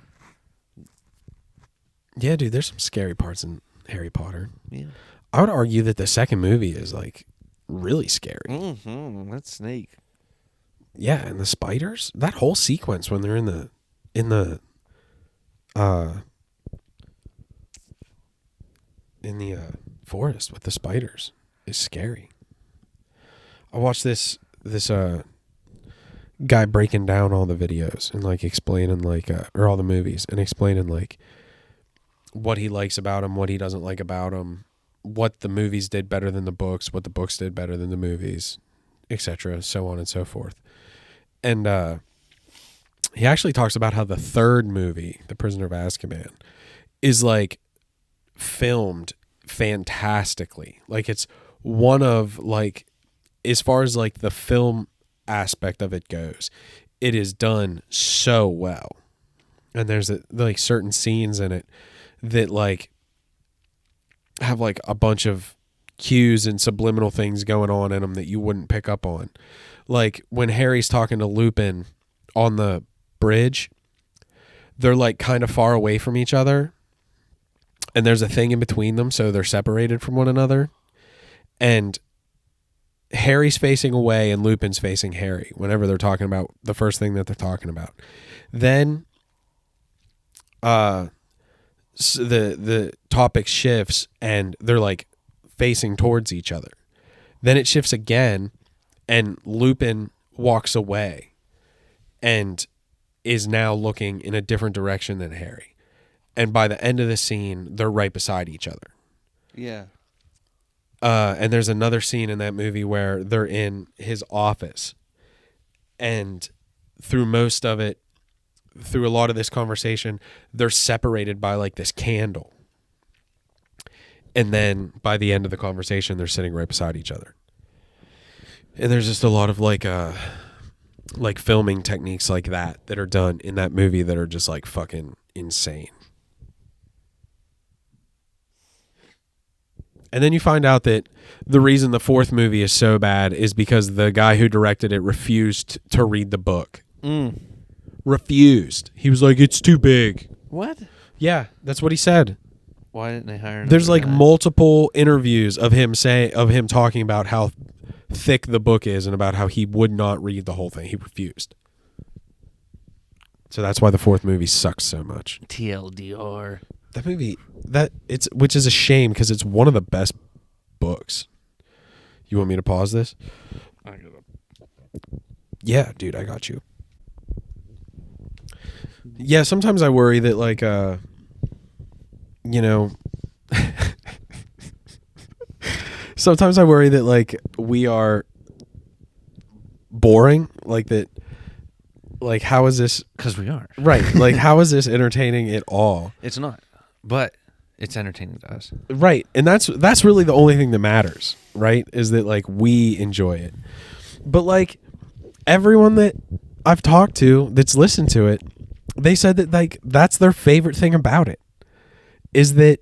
Yeah, dude, there's some scary parts in Harry Potter. Yeah. I would argue that the second movie is like really scary. That snake. Yeah, and the spiders, that whole sequence when they're in the forest with the spiders is scary. I watched this guy breaking down all the videos and like explaining like or all the movies and explaining like what he likes about them, what he doesn't like about them, what the movies did better than the books, what the books did better than the movies, etc., so on and so forth. And he actually talks about how the third movie, The Prisoner of Azkaban, is like filmed fantastically. Like it's one of like, as far as like the film aspect of it goes, it is done so well. And there's like certain scenes in it that like have like a bunch of cues and subliminal things going on in them that you wouldn't pick up on. Like when Harry's talking to Lupin on the bridge, they're like kind of far away from each other, and there's a thing in between them, so they're separated from one another. And Harry's facing away and Lupin's facing Harry whenever they're talking about the first thing that they're talking about. Then so the topic shifts and they're like facing towards each other. Then it shifts again and Lupin walks away and is now looking in a different direction than Harry. And by the end of the scene, they're right beside each other. Yeah. And there's another scene in that movie where they're in his office. And through most of it, through a lot of this conversation, they're separated by like this candle. And then by the end of the conversation, they're sitting right beside each other. And there's just a lot of like filming techniques like that are done in that movie that are just like fucking insane. And then you find out that the reason the fourth movie is so bad is because the guy who directed it refused to read the book. Refused. He was like, it's too big. What? Yeah, that's what he said. Why didn't they hire him? There's like multiple interviews of him talking about how thick the book is and about how he would not read the whole thing. He refused. So that's why the fourth movie sucks so much. TLDR. That movie, which is a shame because it's one of the best books. You want me to pause this? Yeah, dude, I got you. Yeah, sometimes I worry that like, sometimes I worry that like we are boring, like that. Like, how is this? Because we are. Right. Like, how is this entertaining at all? It's not. But it's entertaining to us. Right. And that's really the only thing that matters, right? Is that like we enjoy it. But like everyone that I've talked to that's listened to it, they said that like that's their favorite thing about it. Is that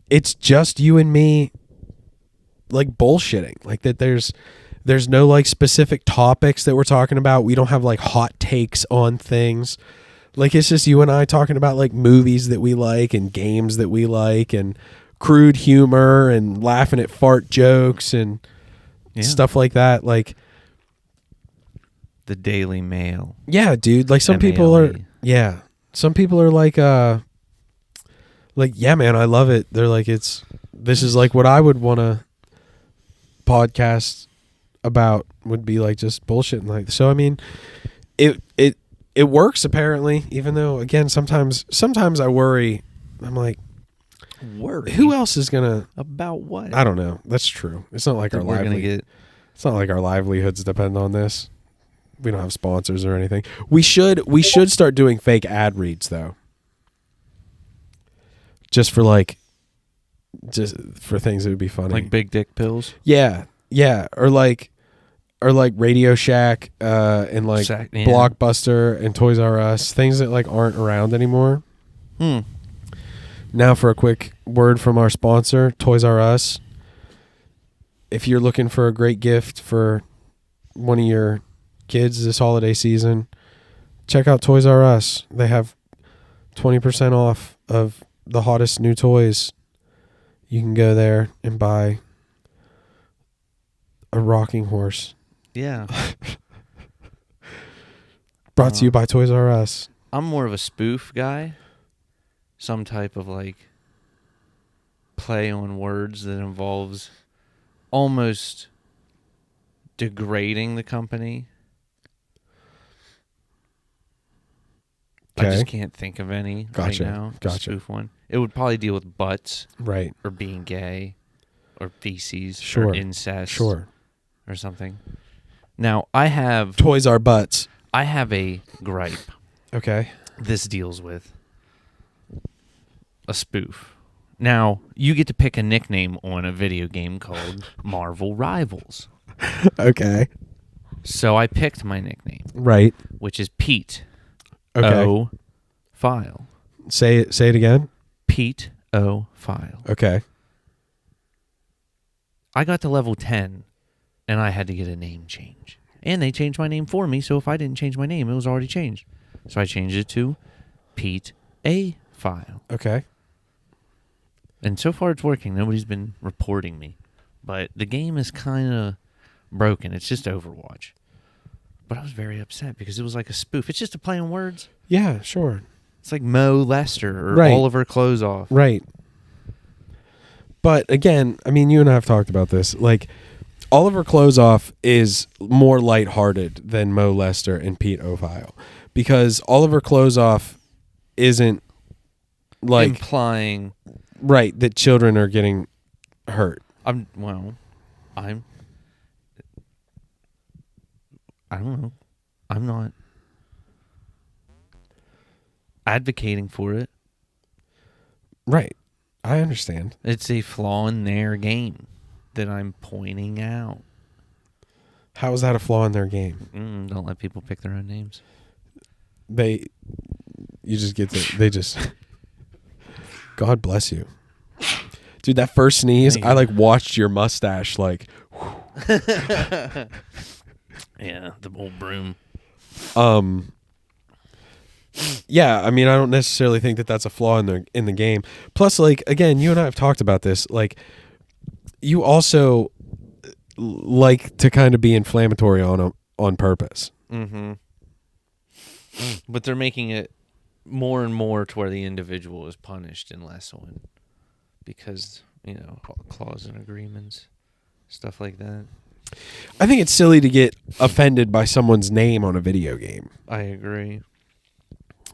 it's just you and me like bullshitting. Like that there's no like specific topics that we're talking about. We don't have like hot takes on things. Like it's just you and I talking about like movies that we like and games that we like and crude humor and laughing at fart jokes and stuff like that. Like the Daily Mail. Yeah, dude. Like some people are some people are like yeah, man, I love it. They're like this is like what I would want to podcast about would be like just bullshit and like so. I mean, it works apparently, even though again sometimes I worry. I'm like, worry. Who else is gonna about what? I don't know. That's true. It's not like it's not like our livelihoods depend on this. We don't have sponsors or anything. We should start doing fake ad reads though. Just for things that would be funny. Like big dick pills? Yeah. Yeah. Or like Radio Shack and like Blockbuster and Toys R Us. Things that like aren't around anymore. Now for a quick word from our sponsor, Toys R Us. If you're looking for a great gift for one of your kids this holiday season, check out Toys R Us. They have 20% off of the hottest new toys. You can go there and buy a rocking horse. Yeah. Brought to you by Toys R Us. I'm more of a spoof guy. Some type of like play on words that involves almost degrading the company. Okay. I just can't think of any right now. Gotcha. Spoof one. It would probably deal with butts. Right. Or being gay. Or feces. Sure. Or incest. Sure. Or something. Now, I have... Toys are butts. I have a gripe. Okay. This deals with a spoof. Now, you get to pick a nickname on a video game called Marvel Rivals. Okay. So I picked my nickname. Right. Which is Pete. Okay. O. File. Say it again. Pete O. File. Okay. I got to level 10, and I had to get a name change. And they changed my name for me, so if I didn't change my name, it was already changed. So I changed it to Pete A. File. Okay. And so far it's working. Nobody's been reporting me. But the game is kind of broken. It's just Overwatch. But I was very upset because it was like a spoof. It's just a play on words. Yeah, sure. It's like Mo Lester or Right. Oliver Close Off. Right. But again, I mean, you and I have talked about this. Like, Oliver Closeoff is more lighthearted than Mo Lester and Pete O'File, because Oliver Closeoff isn't like implying right that children are getting hurt. I don't know. I'm not advocating for it. Right. I understand. It's a flaw in their game that I'm pointing out. How is that a flaw in their game? Don't let people pick their own names. They just God bless you. Dude, that first sneeze, I like watched your mustache like yeah, the old broom. Yeah, I mean, I don't necessarily think that that's a flaw in the game. Plus, like, again, you and I have talked about this. Like, you also like to kind of be inflammatory on purpose. Mm-hmm. But they're making it more and more to where the individual is punished and less on because, clause and agreements, stuff like that. I think it's silly to get offended by someone's name on a video game. I agree.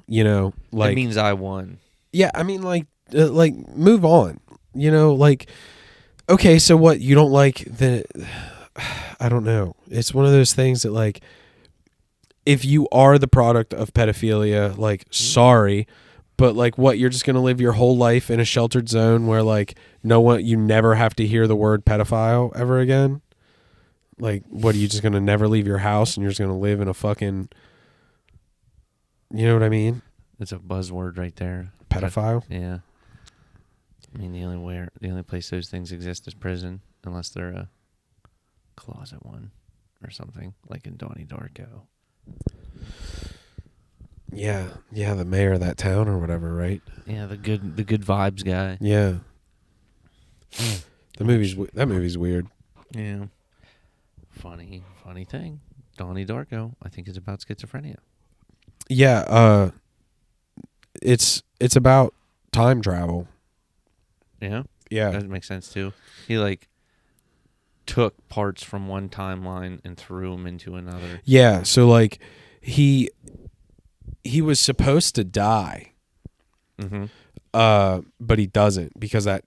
Like, it means I won. Yeah, I mean, like move on. Like, okay, so what? You don't like the? I don't know. It's one of those things that, like, if you are the product of pedophilia, like, sorry, but like, what? You're just gonna live your whole life in a sheltered zone where, like, you never have to hear the word pedophile ever again. Like, what? Are you just gonna never leave your house and you're just gonna live in a fucking? You know what I mean? It's a buzzword right there. Pedophile? Yeah. I mean, the only place those things exist is prison, unless they're a closet one or something, like in Donnie Darko. Yeah, the mayor of that town or whatever, right? Yeah, the good vibes guy. Yeah. That movie's weird. Yeah. Funny thing. Donnie Darko, I think, is about schizophrenia. Yeah, it's about time travel. Yeah? Yeah. That makes sense, too. He, like, took parts from one timeline and threw them into another. Yeah, so, like, he was supposed to die. Mm-hmm. But he doesn't, because that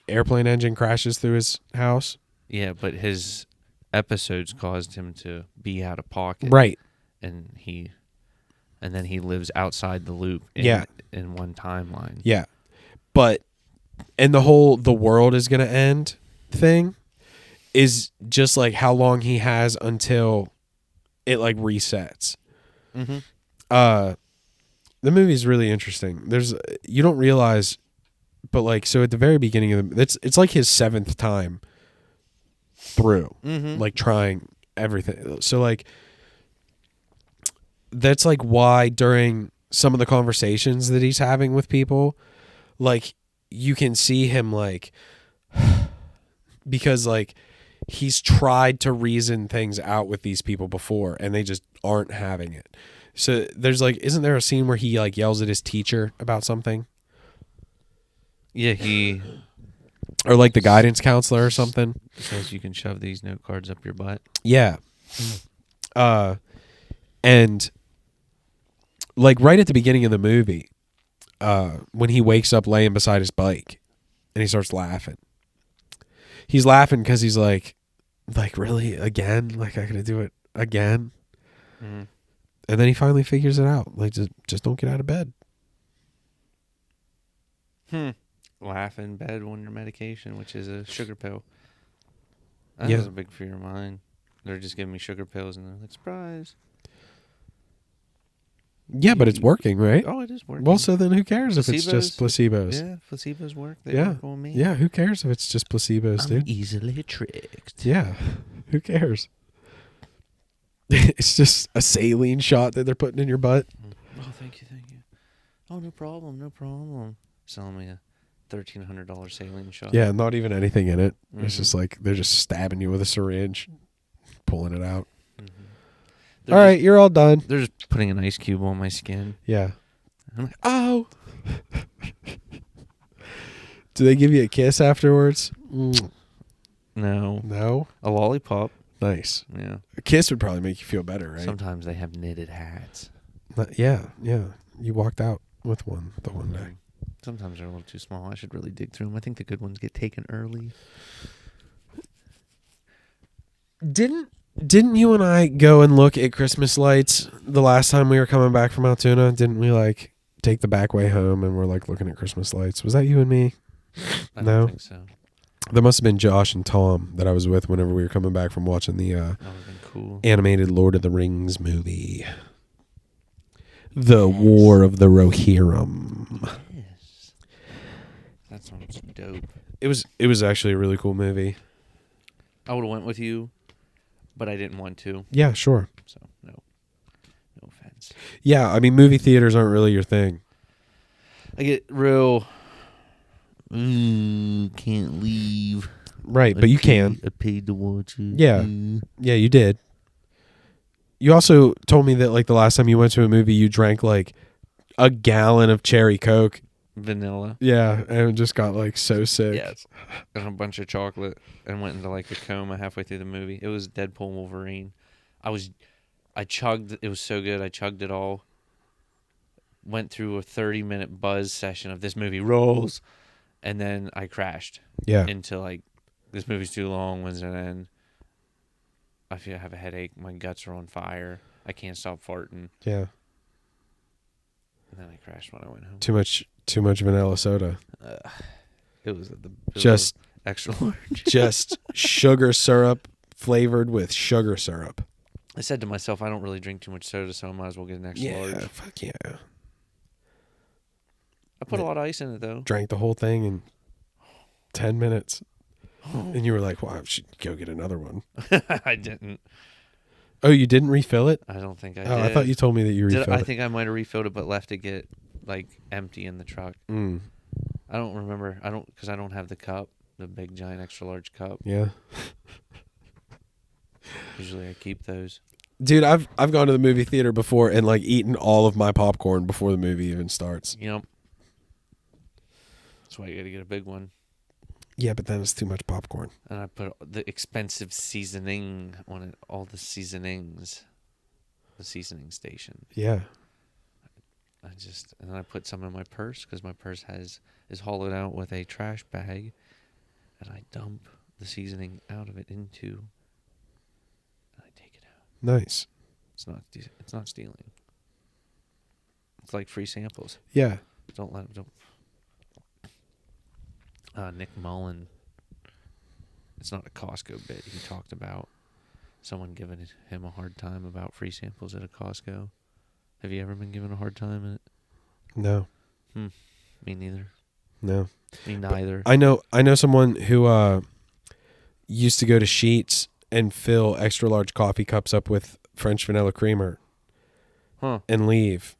airplane engine crashes through his house. Yeah, but his episodes caused him to be out of pocket. Right. And then he lives outside the loop in one timeline. Yeah. But and the world is going to end thing is just like how long he has until it like resets. Mm-hmm. The movie's really interesting. You don't realize, but like, so at the very beginning of it's like his 7th time through, like, trying everything. So, like, that's like why during some of the conversations that he's having with people, like, you can see him, like, because, like, he's tried to reason things out with these people before and they just aren't having it. So there's, like, isn't there a scene where he, like, yells at his teacher about something? Yeah, or like the guidance counselor or something. Says you can shove these note cards up your butt. Yeah. And like right at the beginning of the movie, when he wakes up laying beside his bike and he starts laughing. He's laughing because he's like, really? Again? Like, I gotta do it again? Mm. And then he finally figures it out. Like, just don't get out of bed. Laugh in bed on your medication, which is a sugar pill. That Yeah. was a big fear of mine. They're just giving me sugar pills and they're like, surprise. Yeah, but it's working, right? Oh, it is working. Well, so then who cares if it's just placebos? Yeah, placebos work. They Yeah. work on me. Yeah, who cares if it's just placebos, I'm dude? easily tricked. Yeah, who cares? It's just a saline shot that they're putting in your butt. Oh, thank you. Oh, no problem. Selling me a $1,300 saline shot. Yeah, not even anything in it. It's Mm-hmm. just like they're just stabbing you with a syringe, pulling it out. Mm-hmm. All right, you're all done. They're just putting an ice cube on my skin. Yeah. I'm like, oh. Do they give you a kiss afterwards? Mm. No. No? A lollipop. Nice. Yeah. A kiss would probably make you feel better, right? Sometimes they have knitted hats. Yeah. You walked out with one the one day. Sometimes they're a little too small. I should really dig through them. I think the good ones get taken early. Didn't you and I go and look at Christmas lights the last time we were coming back from Altoona? Didn't we like take the back way home and we're like looking at Christmas lights? Was that you and me? I No? don't think so. That must have been Josh and Tom that I was with whenever we were coming back from watching the That would have been cool. animated Lord of the Rings movie. The War of the Rohirrim. Yes. That sounds dope. It was actually a really cool movie. I would have went with you, but I didn't want to. Yeah, sure. So, no offense. Yeah, I mean, movie theaters aren't really your thing. I get real... can't leave. Right, but you can. I paid to watch it. Yeah. Yeah, you did. You also told me that like the last time you went to a movie, you drank like a gallon of cherry Coke. Vanilla. Yeah, and just got like so sick. Yes. And a bunch of chocolate and went into like a coma halfway through the movie. It was Deadpool Wolverine. I chugged, it was so good. I chugged it all. Went through a 30-minute buzz session of this movie rolls. And then I crashed. Yeah. Into like, this movie's too long. When's it end? I feel I have a headache. My guts are on fire. I can't stop farting. Yeah. And then I crashed when I went home. Too much vanilla soda. It was Just extra large. just sugar syrup flavored with sugar syrup. I said to myself, I don't really drink too much soda, so I might as well get an extra large. Yeah, fuck yeah. I put a lot of ice in it, though. Drank the whole thing in 10 minutes. And you were like, well, I should go get another one. I didn't. Oh, you didn't refill it? I don't think I Oh, did. I thought you told me that you refilled I it. think I might have refilled it, but left it get like empty in the truck. Mm. I don't remember. Because I don't have the cup, the big giant extra large cup. Yeah. Usually I keep those. Dude, I've gone to the movie theater before and like eaten all of my popcorn before the movie even starts. Yep. That's why you got to get a big one. Yeah, but then it's too much popcorn. And I put the expensive seasoning on it, all the seasonings, the seasoning station. Yeah. And then I put some in my purse because my purse is hollowed out with a trash bag, and I dump the seasoning out of it into, and I take it out. Nice. It's not stealing. It's like free samples. Yeah. Don't. Nick Mullen. It's not a Costco bit. He talked about someone giving him a hard time about free samples at a Costco. Have you ever been given a hard time at it? No. Me neither. No. Me neither. I know someone who used to go to Sheetz and fill extra large coffee cups up with French vanilla creamer. Huh. And leave.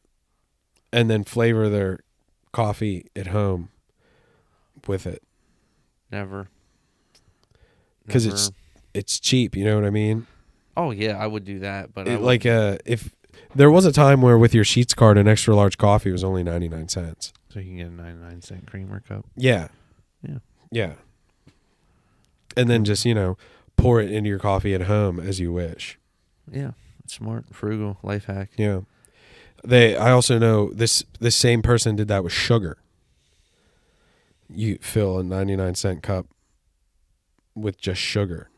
And then flavor their coffee at home with it. Never. Because it's cheap, you know what I mean? Oh yeah, I would do that, but if there was a time where with your Sheetz card an extra large coffee was only 99 cents. so you can get a 99-cent creamer cup. Yeah. Yeah. Yeah. And then just, pour it into your coffee at home as you wish. Yeah, smart, frugal, life hack. Yeah. I also know this same person did that with sugar. You fill a 99-cent cup with just sugar.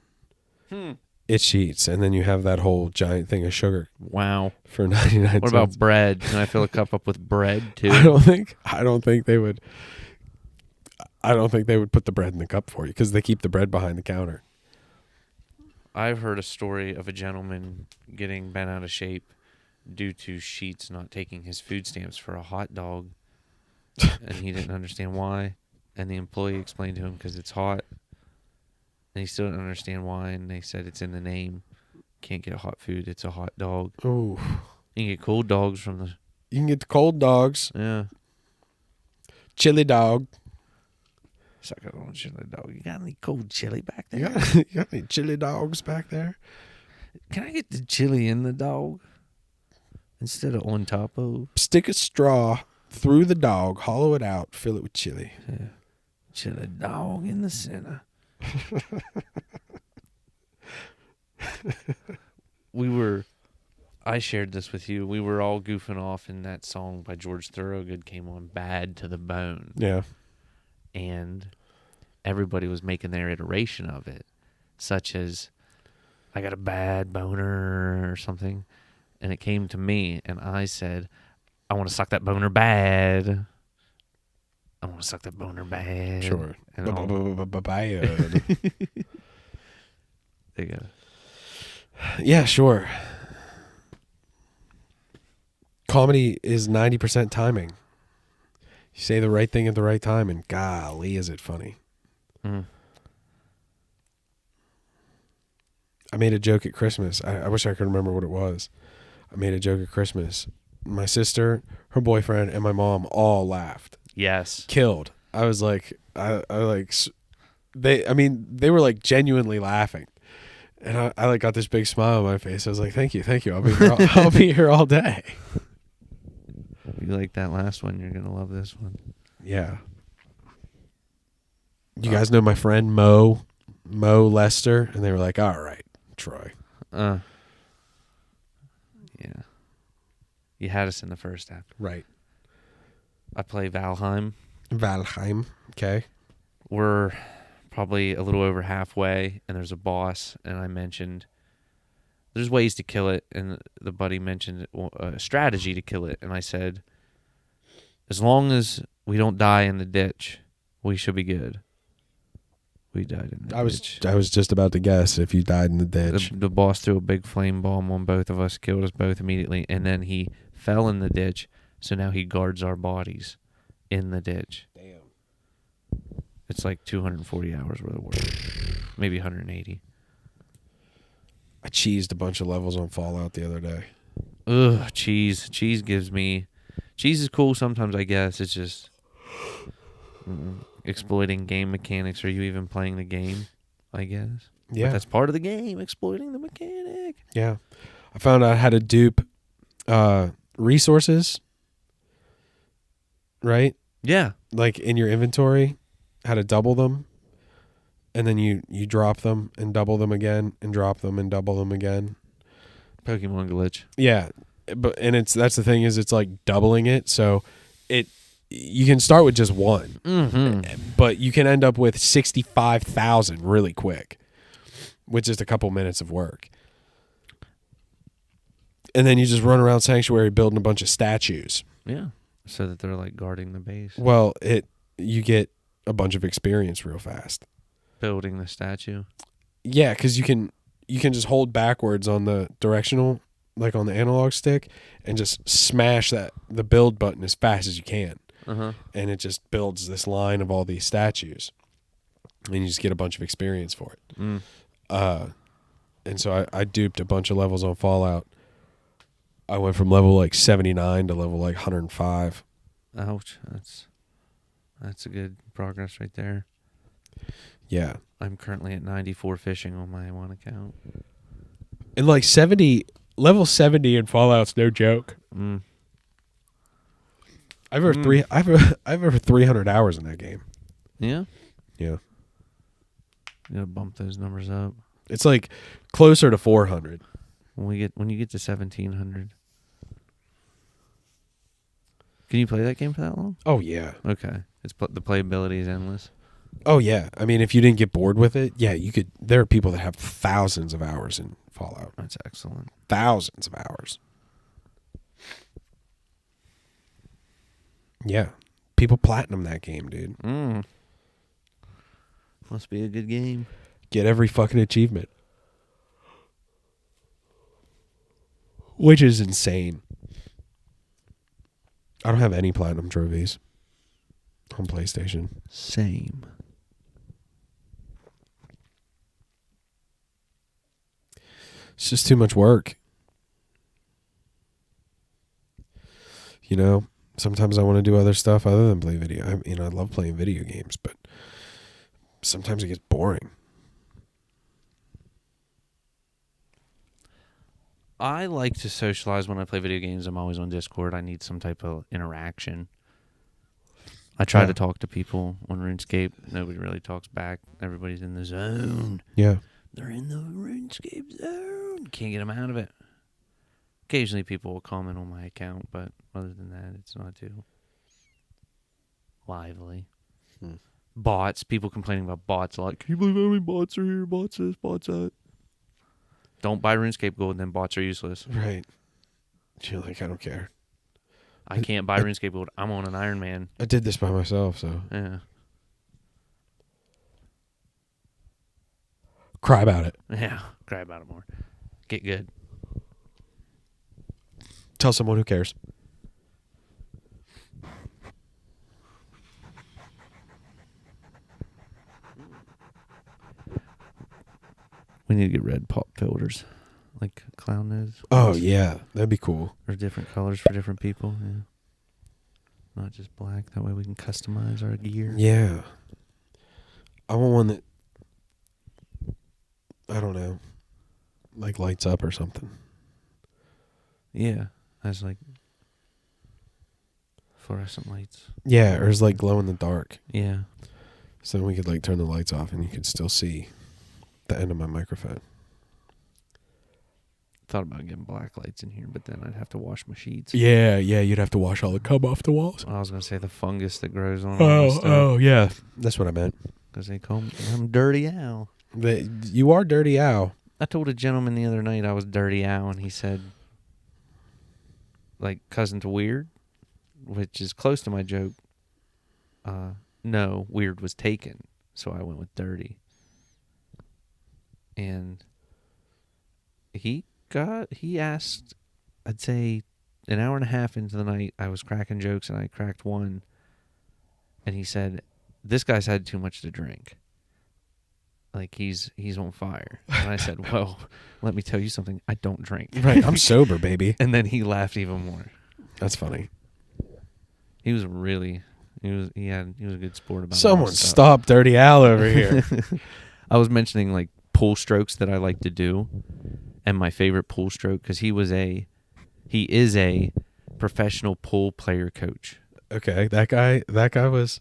It Sheetz, and then you have that whole giant thing of sugar Wow. for 99 cents. What about bread? Can I fill a cup up with bread too? I don't think they would put the bread in the cup for you because they keep the bread behind the counter. I've heard a story of a gentleman getting bent out of shape due to Sheets not taking his food stamps for a hot dog, and he didn't understand why. And the employee explained to him because it's hot, and he still didn't understand why. And they said it's in the name. Can't get hot food. It's a hot dog. Oh, You can get cold dogs from the. you can get the cold dogs, Yeah. chili dog. Suck it on chili dog. You got any cold chili back there? You got any chili dogs back there? Can I get the chili in the dog instead of on top of? Stick a straw through the dog, hollow it out, fill it with chili. Yeah. Chili dog in the center. I shared this with you. We were all goofing off, and that song by George Thorogood came on, Bad to the Bone. Yeah. And everybody was making their iteration of it, such as, I got a bad boner or something. And it came to me, and I said, I want to suck that boner bad. I want to suck that boner bad. Sure. And all, Bad. they go, Yeah, sure. Comedy is 90% timing. You say the right thing at the right time, and golly, is it funny. mm. I made a joke at Christmas. I wish I could remember what it was. I made a joke at Christmas. My sister, her boyfriend, and my mom all laughed. Yes. Killed. I was like, they were like genuinely laughing. And I like got this big smile on my face. I was like, thank you. I'll be here all day. If you like that last one, you're going to love this one. Yeah. You guys know my friend Mo Lester? And they were like, all right, Troy. Yeah. You had us in the first half. Right. I play Valheim. Valheim. Okay. We're probably a little over halfway, and there's a boss, and I mentioned there's ways to kill it, and the buddy mentioned a strategy to kill it, and I said, as long as we don't die in the ditch, we should be good. We died in the ditch. I was just about to guess if you died in the ditch. The boss threw a big flame bomb on both of us, killed us both immediately, and then he fell in the ditch, so now he guards our bodies in the ditch. Damn. It's like 240 hours worth of work. Maybe 180. I cheesed a bunch of levels on Fallout the other day. Ugh, cheese. Cheese is cool sometimes, I guess. It's just exploiting game mechanics. Are you even playing the game, I guess? Yeah. But that's part of the game, exploiting the mechanic. Yeah. I found out how to dupe resources, right? Yeah. Like in your inventory, how to double them. And then you drop them and double them again and drop them and double them again. Pokemon glitch. Yeah. That's the thing is it's like doubling it. So you can start with just one, but you can end up with 65,000 really quick with just a couple minutes of work. And then you just run around Sanctuary building a bunch of statues. Yeah. So that they're like guarding the base. Well, you get a bunch of experience real fast. Building the statue. Yeah, because you can just hold backwards on the directional, like on the analog stick, and just smash the build button as fast as you can. Uh-huh. And it just builds this line of all these statues. And you just get a bunch of experience for it. And so I duped a bunch of levels on Fallout. I went from level like 79 to level like 105. Ouch. That's a good progress right there. Yeah. I'm currently at 94 fishing on my one account. And like level 70 in Fallout's no joke. I've over 300 hours in that game. Yeah? Yeah. You gotta bump those numbers up. It's like closer to 400. When you get to 1700. Can you play that game for that long? Oh yeah. Okay. The playability is endless. Oh yeah. I mean, if you didn't get bored with it, yeah, you could. There are people that have thousands of hours in Fallout. That's excellent. Thousands of hours. Yeah. People platinum that game, dude. Must be a good game. Get every fucking achievement. which is insane. I don't have any platinum trophies on PlayStation. Same. It's just too much work. You know, sometimes I want to do other stuff other than play video. I love playing video games, but sometimes it gets boring. I like to socialize when I play video games. I'm always on Discord. I need some type of interaction. I try to talk to people on RuneScape. Nobody really talks back. Everybody's in the zone. Yeah. They're in the RuneScape zone. Can't get them out of it. Occasionally people will comment on my account, but other than that, it's not too lively. Bots. People complaining about bots a lot. Can you believe how many bots are here? Bots this, bots that. Don't buy RuneScape Gold, then bots are useless. Right. You're like, I don't care. I can't buy RuneScape Gold. I'm on an Iron Man. I did this by myself, so. Yeah. Cry about it. Yeah. Cry about it more. Get good. Tell someone who cares. We need to get red pop filters, like clown nose. Oh, yeah. That'd be cool. Or different colors for different people. Yeah. Not just black. That way we can customize our gear. Yeah. I want one that, I don't know, like lights up or something. Yeah. Has like fluorescent lights. Yeah, or it's like glow in the dark. Yeah. So then we could like turn the lights off and you could still see the end of my microphone. Thought about getting black lights in here, but then I'd have to wash my sheets. Yeah, you'd have to wash all the cum off the walls. I was going to say the fungus that grows on all this stuff. Oh, yeah. That's what I meant. Because they call me, I'm Dirty Al. You are Dirty Al. I told a gentleman the other night I was Dirty Al, and he said, like, cousin to Weird, which is close to my joke. No, Weird was taken, so I went with Dirty. And he asked, I'd say an hour and a half into the night, I was cracking jokes, and I cracked one, and he said, this guy's had too much to drink. Like, he's on fire. And I said, well, let me tell you something. I don't drink. Right, I'm sober, baby. And then he laughed even more. That's funny. He was a good sport about Someone stop Dirty Al over here. I was mentioning, like, pull strokes that I like to do. And my favorite pull stroke, because he is a professional pull player coach. Okay, that guy was...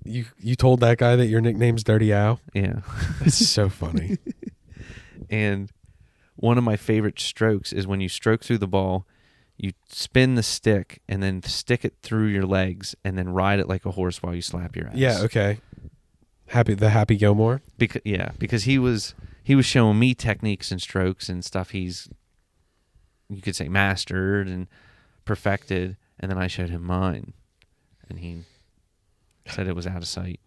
You told that guy that your nickname's Dirty Al? Yeah. It's so funny. And one of my favorite strokes is when you stroke through the ball, you spin the stick and then stick it through your legs and then ride it like a horse while you slap your ass. Yeah, okay. Happy Gilmore? Because he was showing me techniques and strokes and stuff you could say mastered and perfected, and then I showed him mine. And he said it was out of sight.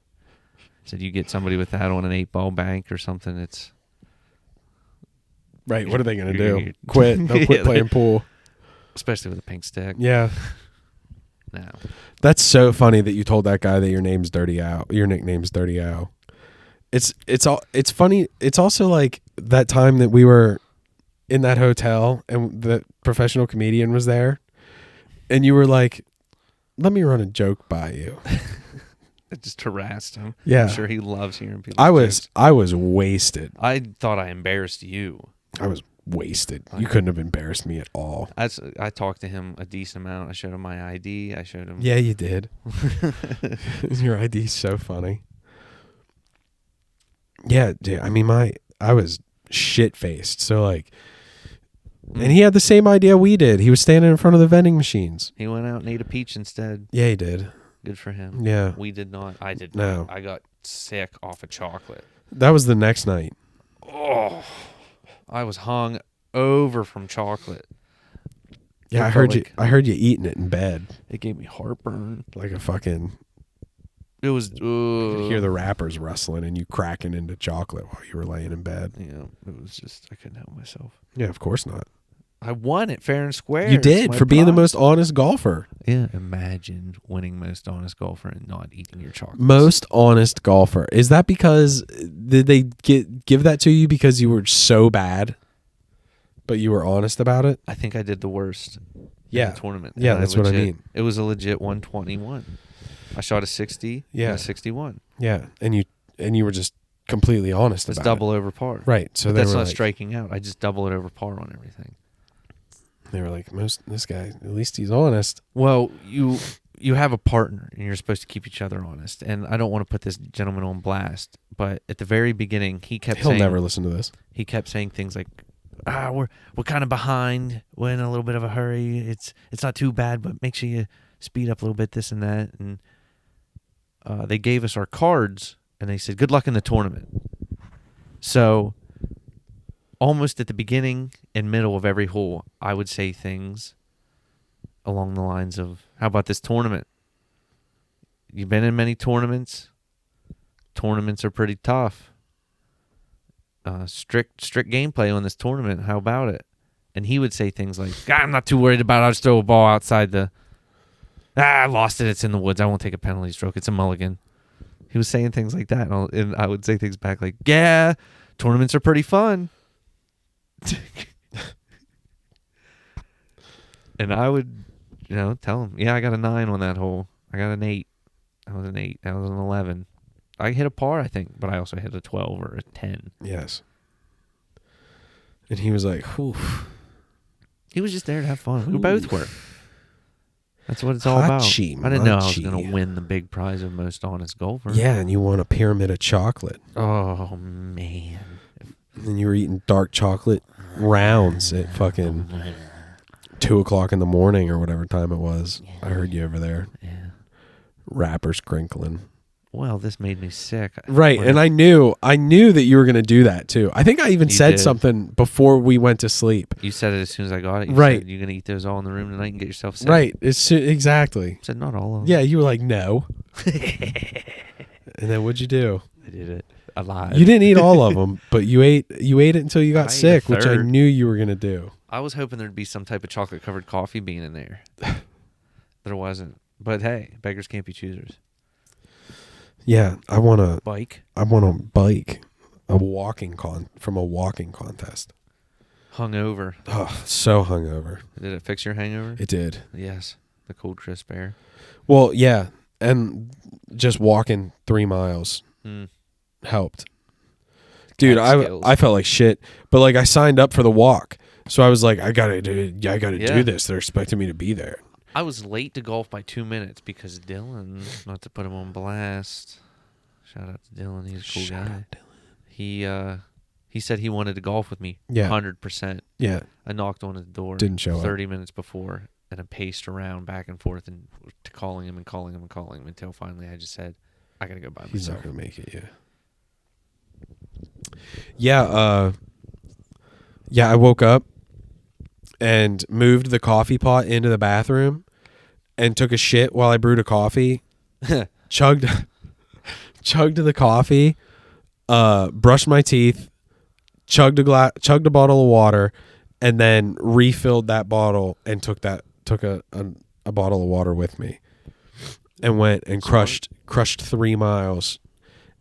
Said you get somebody with that on an 8-ball bank or something, it's... Right, what are they going to do? Quit. They'll quit playing pool. Especially with a pink stick. Yeah. No. That's so funny that you told that guy that your name's Dirty Al. Your nickname's Dirty Al. It's funny. It's also like that time that we were in that hotel and the professional comedian was there and you were like, let me run a joke by you. It just harassed him. Yeah. I'm sure he loves hearing people. I was wasted. I thought I embarrassed you. I was wasted. You couldn't have embarrassed me at all. I talked to him a decent amount. I showed him my ID. I showed him. Yeah, you did. Your ID's so funny. Yeah, dude, I mean, I was shit-faced. So, like, and he had the same idea we did. He was standing in front of the vending machines. He went out and ate a peach instead. Yeah, he did. Good for him. Yeah. We did not. I did No. not. I got sick off of chocolate. That was the next night. Oh, I was hung over from chocolate. Yeah, I heard you eating it in bed. It gave me heartburn. Like a fucking... It was... You could hear the wrappers rustling and you cracking into chocolate while you were laying in bed. Yeah, it was just... I couldn't help myself. Yeah, of course not. I won it fair and square. You It's did my for being the prize. most honest golfer. Yeah, imagine winning most honest golfer and not eating your chocolates. Most honest golfer. Is that because did they give that to you because you were so bad, but you were honest about it? I think I did the worst. Yeah. In the tournament. Yeah, And that's what I legit- mean. It was a legit 121. I shot a 60. Yeah. And a 61. Yeah, and you were just completely honest It's about double over par. Right. So But they that's were not like, striking out. I just double it over par on everything. they were like, this guy, at least he's honest. Well, you have a partner and you're supposed to keep each other honest. And I don't want to put this gentleman on blast, but at the very beginning he kept He'll saying never listen to this. he kept saying things like, we're kind of behind. We're in a little bit of a hurry. It's not too bad, but make sure you speed up a little bit, this and that. And they gave us our cards and they said, good luck in the tournament. So almost at the beginning and middle of every hole, I would say things along the lines of, how about this tournament? You've been in many tournaments. Tournaments are pretty tough. Strict gameplay on this tournament. How about it? And he would say things like, I'm not too worried about it. I'll just throw a ball outside I lost it. It's in the woods. I won't take a penalty stroke. It's a mulligan. He was saying things like that. And I would say things back like, yeah, tournaments are pretty fun. And I would, tell him, yeah, I got a 9 on that hole. I got an 8. That was an 8. That was an 11. I hit a par, I think, but I also hit a 12 or a 10. Yes. And he was like, whew. He was just there to have fun. We both were. That's what it's all about. Hachi, I didn't know I was machi. going to win the big prize of most honest golfer. Yeah, and you won a pyramid of chocolate. Oh, man. And you were eating dark chocolate rounds at fucking 2 o'clock in the morning or whatever time it was. I heard you over there. Yeah. Wrappers crinkling. Well, this made me sick. Right, and I knew that you were going to do that too. I think I even You said did. something before we went to sleep. You said it as soon as I got it. You Right. said, you're going to eat those all in the room tonight and get yourself sick. Right, exactly. I said, not all of them. Yeah, you were like, no. And then what'd you do? I did it. I lied. You didn't eat all of them, but you ate it until you got I ate a sick, which I third. knew you were going to do. I was hoping there'd be some type of chocolate-covered coffee bean in there. There wasn't. But hey, beggars can't be choosers. Yeah, I want to Bike. bike from a walking contest. Hungover. Oh, so hungover. Did it fix your hangover? It did. Yes. The cold, crisp air. Well, yeah, and just walking 3 miles helped. Dude, Cat skills. I felt like shit, but like I signed up for the walk. So I was like, I got to do this. They're expecting me to be there. I was late to golf by 2 minutes because Dylan, not to put him on blast. Shout out to Dylan. He's a cool Shout guy. out, Dylan. He said he wanted to golf with me. Yeah. 100%. Yeah. I knocked on his door. Didn't show up. 30 minutes before, and I paced around back and forth and calling him until finally I just said, I gotta go by myself. He's not going to make it, yeah. Yeah, I woke up and moved the coffee pot into the bathroom and took a shit while I brewed a coffee. chugged the coffee, brushed my teeth, chugged a bottle of water, and then refilled that bottle and took a bottle of water with me and went and crushed 3 miles.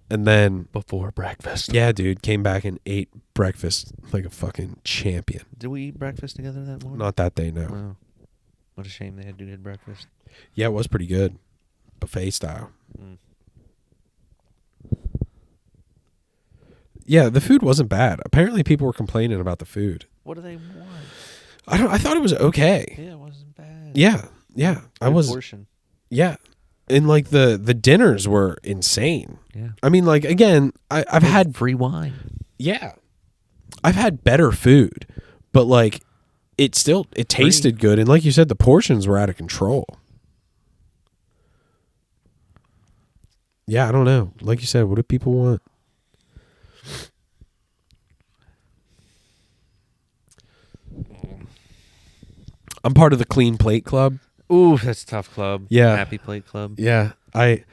And then Before breakfast. yeah, dude, came back and ate breakfast like a fucking champion. Did we eat breakfast together that morning? Not that day, no. Oh, what a shame they had good breakfast. Yeah, it was pretty good. Buffet style. Mm. Yeah, the food wasn't bad. Apparently people were complaining about the food. What do they want? I thought it was okay. Yeah, it wasn't bad. Yeah. I Good was portion. yeah. And like the dinners were insane. Yeah. I mean, like again, I've had free wine. yeah. I've had better food, but like it tasted good, and like you said, the portions were out of control. Yeah, I don't know. Like you said, what do people want? I'm part of the Clean Plate Club. Ooh, that's a tough club. Yeah. Happy Plate Club. Yeah, I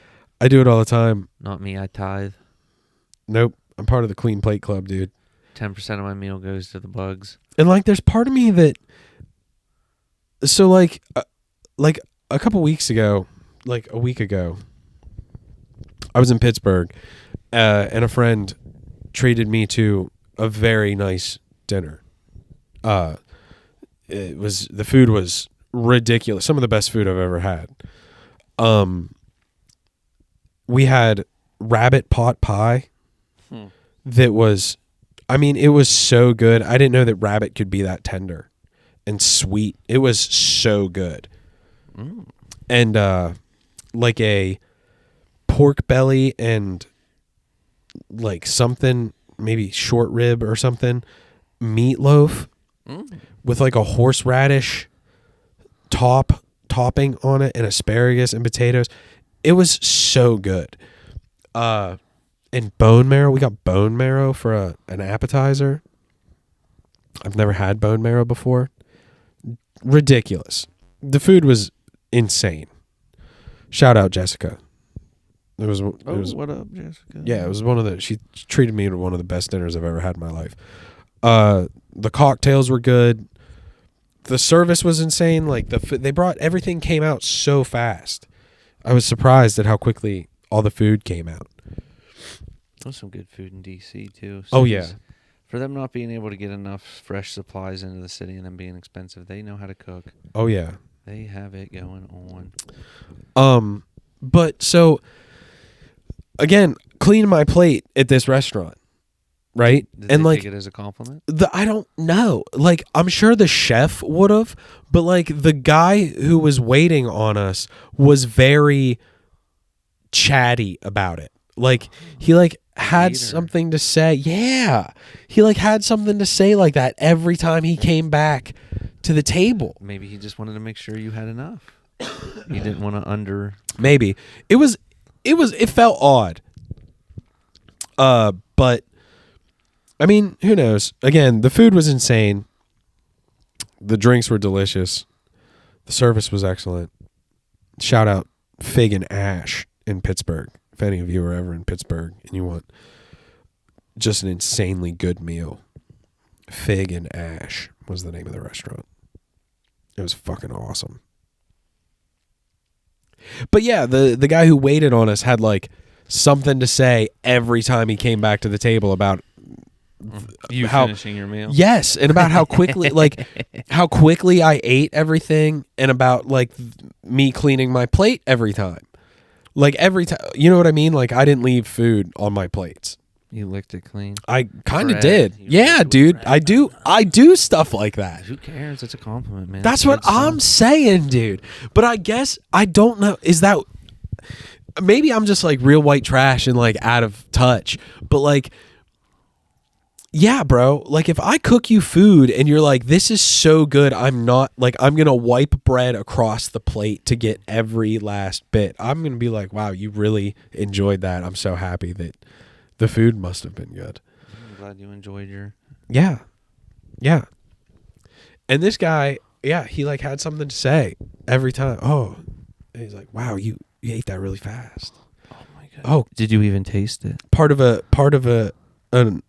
do it all the time. Not me, I tithe. Nope, I'm part of the Clean Plate Club, dude. 10% of my meal goes to the bugs. And like, there's part of me that, so like a couple weeks ago, like a week ago, I was in Pittsburgh, and a friend treated me to a very nice dinner. The food was ridiculous. Some of the best food I've ever had. We had rabbit pot pie that was, I mean, it was so good. I didn't know that rabbit could be that tender and sweet. It was so good. And like a pork belly and like something, maybe short rib or something, meatloaf with like a horseradish topping on it and asparagus and potatoes. It was so good. And bone marrow. We got bone marrow for an appetizer. I've never had bone marrow before. Ridiculous. The food was insane. Shout out Jessica. It was what up, Jessica? Yeah, it was she treated me to one of the best dinners I've ever had in my life. The cocktails were good. The service was insane. Like everything came out so fast. I was surprised at how quickly all the food came out. There's some good food in DC too. Oh yeah. For them not being able to get enough fresh supplies into the city and them being expensive, they know how to cook. Oh yeah. They have it going on. But so again, clean my plate at this restaurant, right? Did and they like take it as a compliment? I don't know. Like, I'm sure the chef would have, but like the guy who was waiting on us was very chatty about it. Like he like had something to say. Yeah. He like had something to say like that every time he came back to the table. Maybe he just wanted to make sure you had enough. He didn't want to Maybe. It felt odd. But I mean, who knows? Again, the food was insane. The drinks were delicious. The service was excellent. Shout out Fig and Ash in Pittsburgh. If any of you are ever in Pittsburgh and you want just an insanely good meal, Fig and Ash was the name of the restaurant. It was fucking awesome. But yeah, the guy who waited on us had like something to say every time he came back to the table about you finishing your meal. Yes, and about how quickly how quickly I ate everything, and about like me cleaning my plate every time. Like every time, you know what I mean? Like I didn't leave food on my plates. You licked it clean. I kind of did. Yeah, dude. I do stuff like that. Who cares? It's a compliment, man. That's what I'm saying, dude. But I guess I don't know. Is that maybe I'm just like real white trash and like out of touch? But like, yeah, bro. Like if I cook you food and you're like, this is so good, I'm gonna wipe bread across the plate to get every last bit. I'm gonna be like, wow, you really enjoyed that. I'm so happy that the food must have been good. I'm glad you enjoyed your... Yeah. Yeah. And this guy, yeah, he like had something to say every time. Oh, and he's like, wow, you ate that really fast. Oh my God. Oh, did you even taste it? Part of an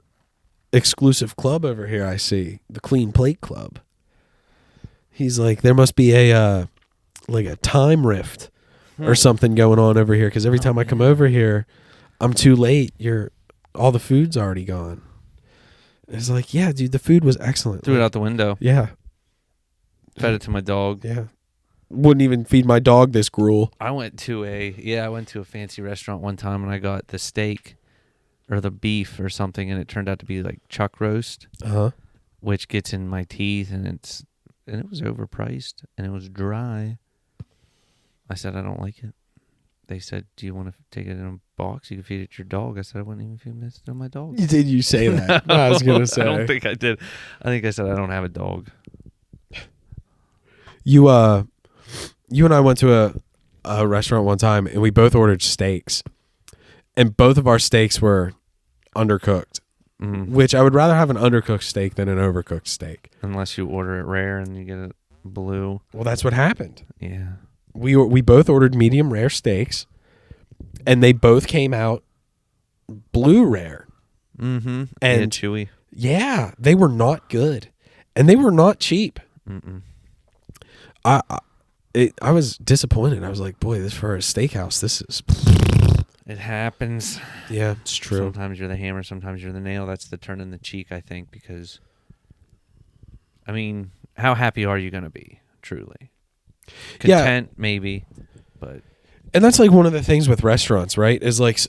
exclusive club over here, I see. The Clean Plate Club. He's like, there must be a time rift or something going on over here, because every time I come over here, I'm too late. All the food's already gone. It's like, yeah, dude, the food was excellent. Threw it out the window. Yeah. Fed it to my dog. Yeah. Wouldn't even feed my dog this gruel. I went to a fancy restaurant one time and I got the steak or the beef or something, and it turned out to be like chuck roast, which gets in my teeth, and it was overpriced and it was dry. I said I don't like it. They said, do you want to take it in a box? You can feed it to your dog. I said I wouldn't even feed this to my dog. Did you say that? I was going to say. I don't think I did. I think I said I don't have a dog. You and I went to a restaurant one time, and we both ordered steaks. And both of our steaks were undercooked, which I would rather have an undercooked steak than an overcooked steak. Unless you order it rare and you get it blue. Well, that's what happened. Yeah. We both ordered medium rare steaks, and they both came out blue rare. Mm-hmm. And chewy. Yeah, they were not good, and they were not cheap. Mm-mm. I was disappointed. I was like, boy, this for a steakhouse, this is. It happens. Yeah, it's true. Sometimes you're the hammer, sometimes you're the nail. That's the turn in the cheek, I think, because, I mean, how happy are you going to be, truly? Content, maybe, but... And that's like one of the things with restaurants, right? Is like,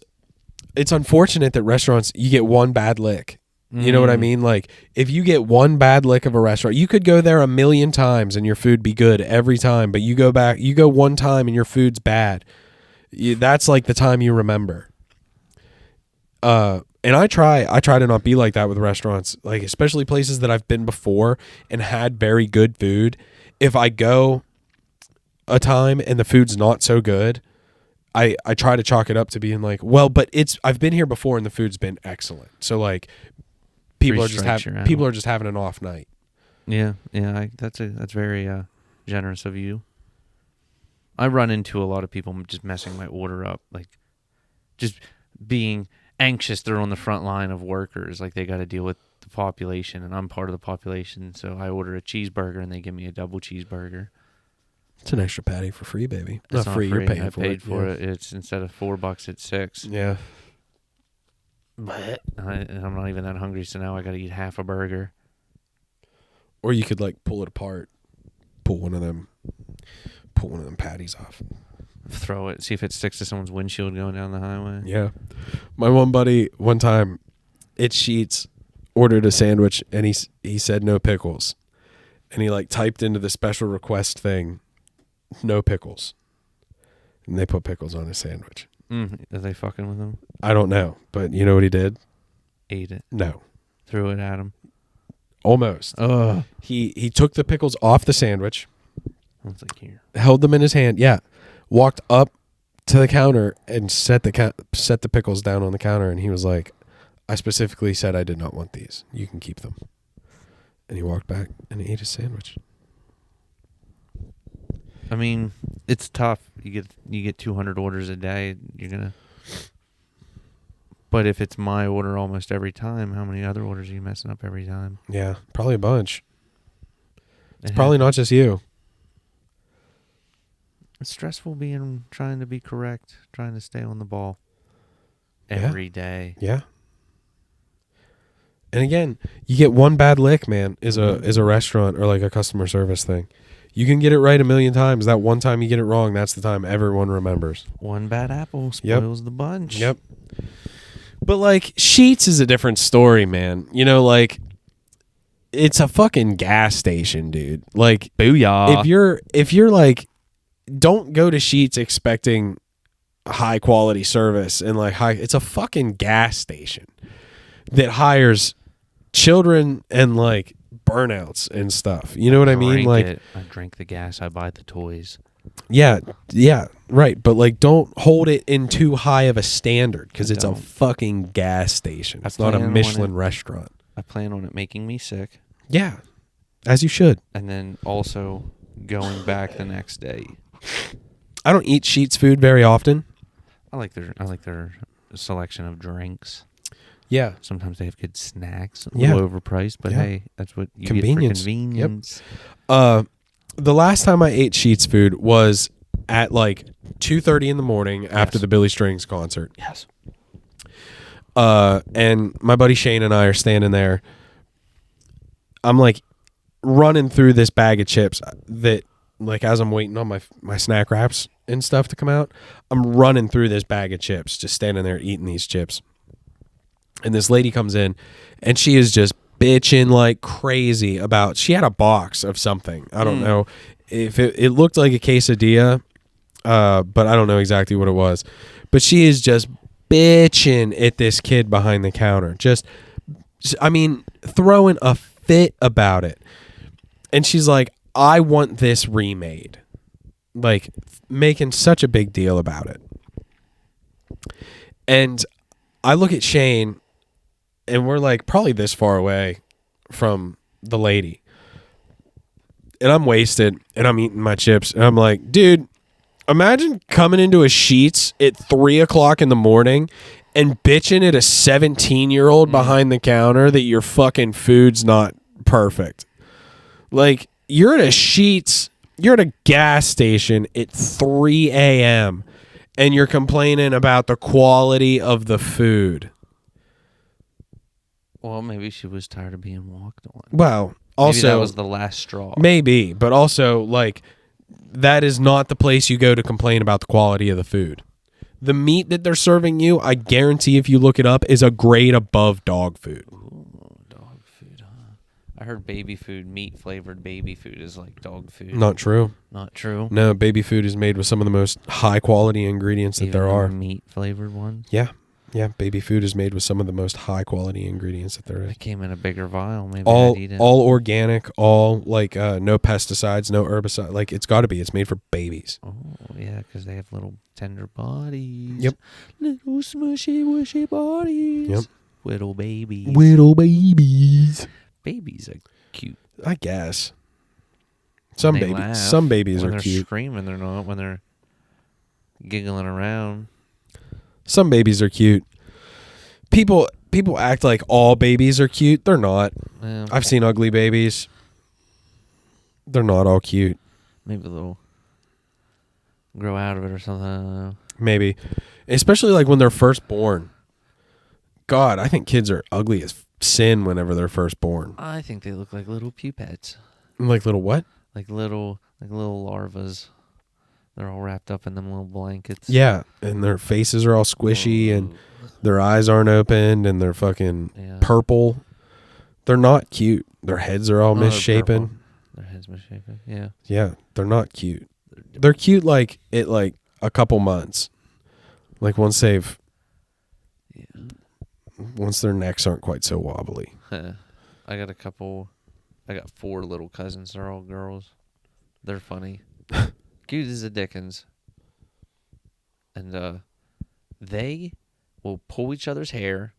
it's unfortunate that restaurants, you get one bad lick. You know what I mean? Like, if you get one bad lick of a restaurant, you could go there 1,000,000 times and your food be good every time, but you go one time and your food's bad. That's like the time you remember. And I try to not be like that with restaurants, like especially places that I've been before and had very good food. If I go a time and the food's not so good, I try to chalk it up to being like, well, but I've been here before and the food's been excellent. So like people are just having an off night. Yeah. That's very generous of you. I run into a lot of people just messing my order up, like just being anxious. They're on the front line of workers, like they got to deal with the population, and I'm part of the population. So I order a cheeseburger, and they give me a double cheeseburger. It's an extra patty for free, baby. It's not free. You're paying I for paid it. for it. It's instead of $4, it's $6. Yeah. But I'm not even that hungry, so now I got to eat half a burger. Or you could like pull it apart, pull one of them patties off. Throw it, see if it sticks to someone's windshield going down the highway. Yeah. My one buddy, one time, at Sheetz, ordered a sandwich, and he said no pickles. And he like typed into the special request thing, no pickles. And they put pickles on his sandwich. Are they fucking with him? I don't know, but you know what he did? Ate it. No. Threw it at him. Almost. Ugh. He took the pickles off the sandwich. It's like here. Held them in his hand. Yeah. Walked up to the counter and set the pickles down on the counter, and he was like, I specifically said I did not want these. You can keep them. And he walked back and he ate his sandwich. I mean, it's tough. You get 200 orders a day. You're gonna. But if it's my order almost every time, how many other orders are you messing up every time? Yeah, probably a bunch. It's probably not just you. It's stressful trying to be correct, trying to stay on the ball every day. Yeah. And again, you get one bad lick, man, is a restaurant or like a customer service thing. You can get it right 1,000,000 times. That one time you get it wrong, that's the time everyone remembers. One bad apple spoils the bunch. Yep. But like Sheetz is a different story, man. You know, like it's a fucking gas station, dude. Like booyah. If you're like, don't go to Sheetz expecting high quality service and like it's a fucking gas station that hires children and like burnouts and stuff. You know what I mean? Like I drink the gas, I buy the toys. Yeah, right. But like, don't hold it in too high of a standard because it's a fucking gas station. It's not a Michelin restaurant. I plan on it making me sick. Yeah, as you should. And then also going back the next day. I don't eat Sheetz food very often. I like their selection of drinks. Yeah. Sometimes they have good snacks, a little overpriced, but hey, that's what you get for convenience. Yep. The last time I ate Sheetz food was at like 2:30 in the morning after the Billy Strings concert. Yes. And my buddy Shane and I are standing there. I'm like running through this bag of chips that, like, as I'm waiting on my snack wraps and stuff to come out, I'm running through this bag of chips, just standing there eating these chips. And this lady comes in, and she is just bitching like crazy about, she had a box of something. I don't know if it looked like a quesadilla, but I don't know exactly what it was. But she is just bitching at this kid behind the counter. I mean, throwing a fit about it. And she's like, I want this remade. Like, making such a big deal about it. And I look at Shane, and we're like probably this far away from the lady. And I'm wasted, and I'm eating my chips. And I'm like, dude, imagine coming into a Sheetz at 3:00 in the morning and bitching at a 17-year-old behind the counter that your fucking food's not perfect. Like, you're at a gas station at 3 a.m. and you're complaining about the quality of the food. Well, maybe she was tired of being walked on. Well, also, maybe that was the last straw. Maybe, but also, like, that is not the place you go to complain about the quality of the food. The meat that they're serving you, I guarantee if you look it up, is a grade above dog food. Ooh, dog food, huh? I heard baby food, meat-flavored baby food is like dog food. Not true. Not true? No, baby food is made with some of the most high-quality ingredients that there are. Meat-flavored ones? Yeah. Yeah, baby food is made with some of the most high-quality ingredients that there is. It came in a bigger vial. Maybe all I'd eat it. all organic, all like no pesticides, no herbicide. Like, it's got to be. It's made for babies. Oh, yeah, because they have little tender bodies. Yep. Little smushy, wushy bodies. Yep. Little babies. Little babies. Babies are cute. I guess. Some They babies. laugh. Some babies When are they're cute. screaming, they're not. When they're giggling around. Some babies are cute. People act like all babies are cute. They're not. I've seen ugly babies. They're not all cute. Maybe they'll grow out of it or something. I don't know. Maybe. Especially like when they're first born. God, I think kids are ugly as sin whenever they're first born. I think they look like little pupettes. Like little what? Like little larvas. They're all wrapped up in them little blankets. Yeah, and their faces are all squishy and their eyes aren't opened and they're fucking purple. They're not cute. Their heads are all misshapen. Their heads misshapen. Yeah. Yeah, they're not cute. They're cute like at like a couple months. Like once their necks aren't quite so wobbly. I got 4 little cousins. They're all girls. They're funny. Cute as a Dickens. And they will pull each other's hair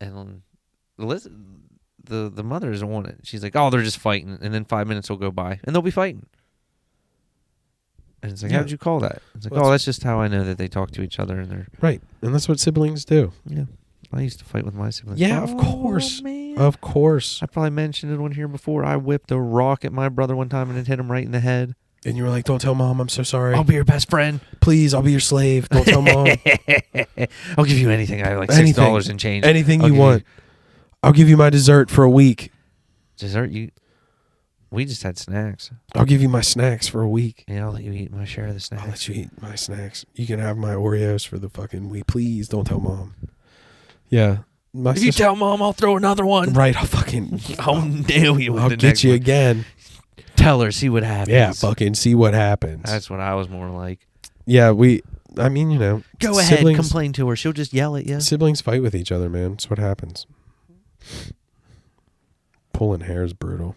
and the mother doesn't want it. She's like, oh, they're just fighting. And then 5 minutes will go by and they'll be fighting. And it's like, how'd you call that? It's like, that's just how I know that they talk to each other and they're... Right. And that's what siblings do. Yeah. I used to fight with my siblings. Yeah, of course. Man. Of course. I probably mentioned it on here before. I whipped a rock at my brother one time and it hit him right in the head. And you were like, don't tell mom, I'm so sorry. I'll be your best friend. Please, I'll be your slave. Don't tell mom. I'll give you anything. I have like $6 in change. Anything you want. I'll give you my dessert for a week. Dessert? We just had snacks. I'll give you my snacks for a week. Yeah, I'll let you eat my share of the snacks. I'll let you eat my snacks. You can have my Oreos for the fucking week. Please don't tell mom. Yeah. If you tell mom, I'll throw another one. Right, I'll nail you with I'll the get next you one. again. Tell her, see what happens. Yeah, fucking see what happens. That's what I was more like. Yeah, I mean, you know. Go ahead, complain to her. She'll just yell at you. Siblings fight with each other, man. That's what happens. Pulling hair is brutal.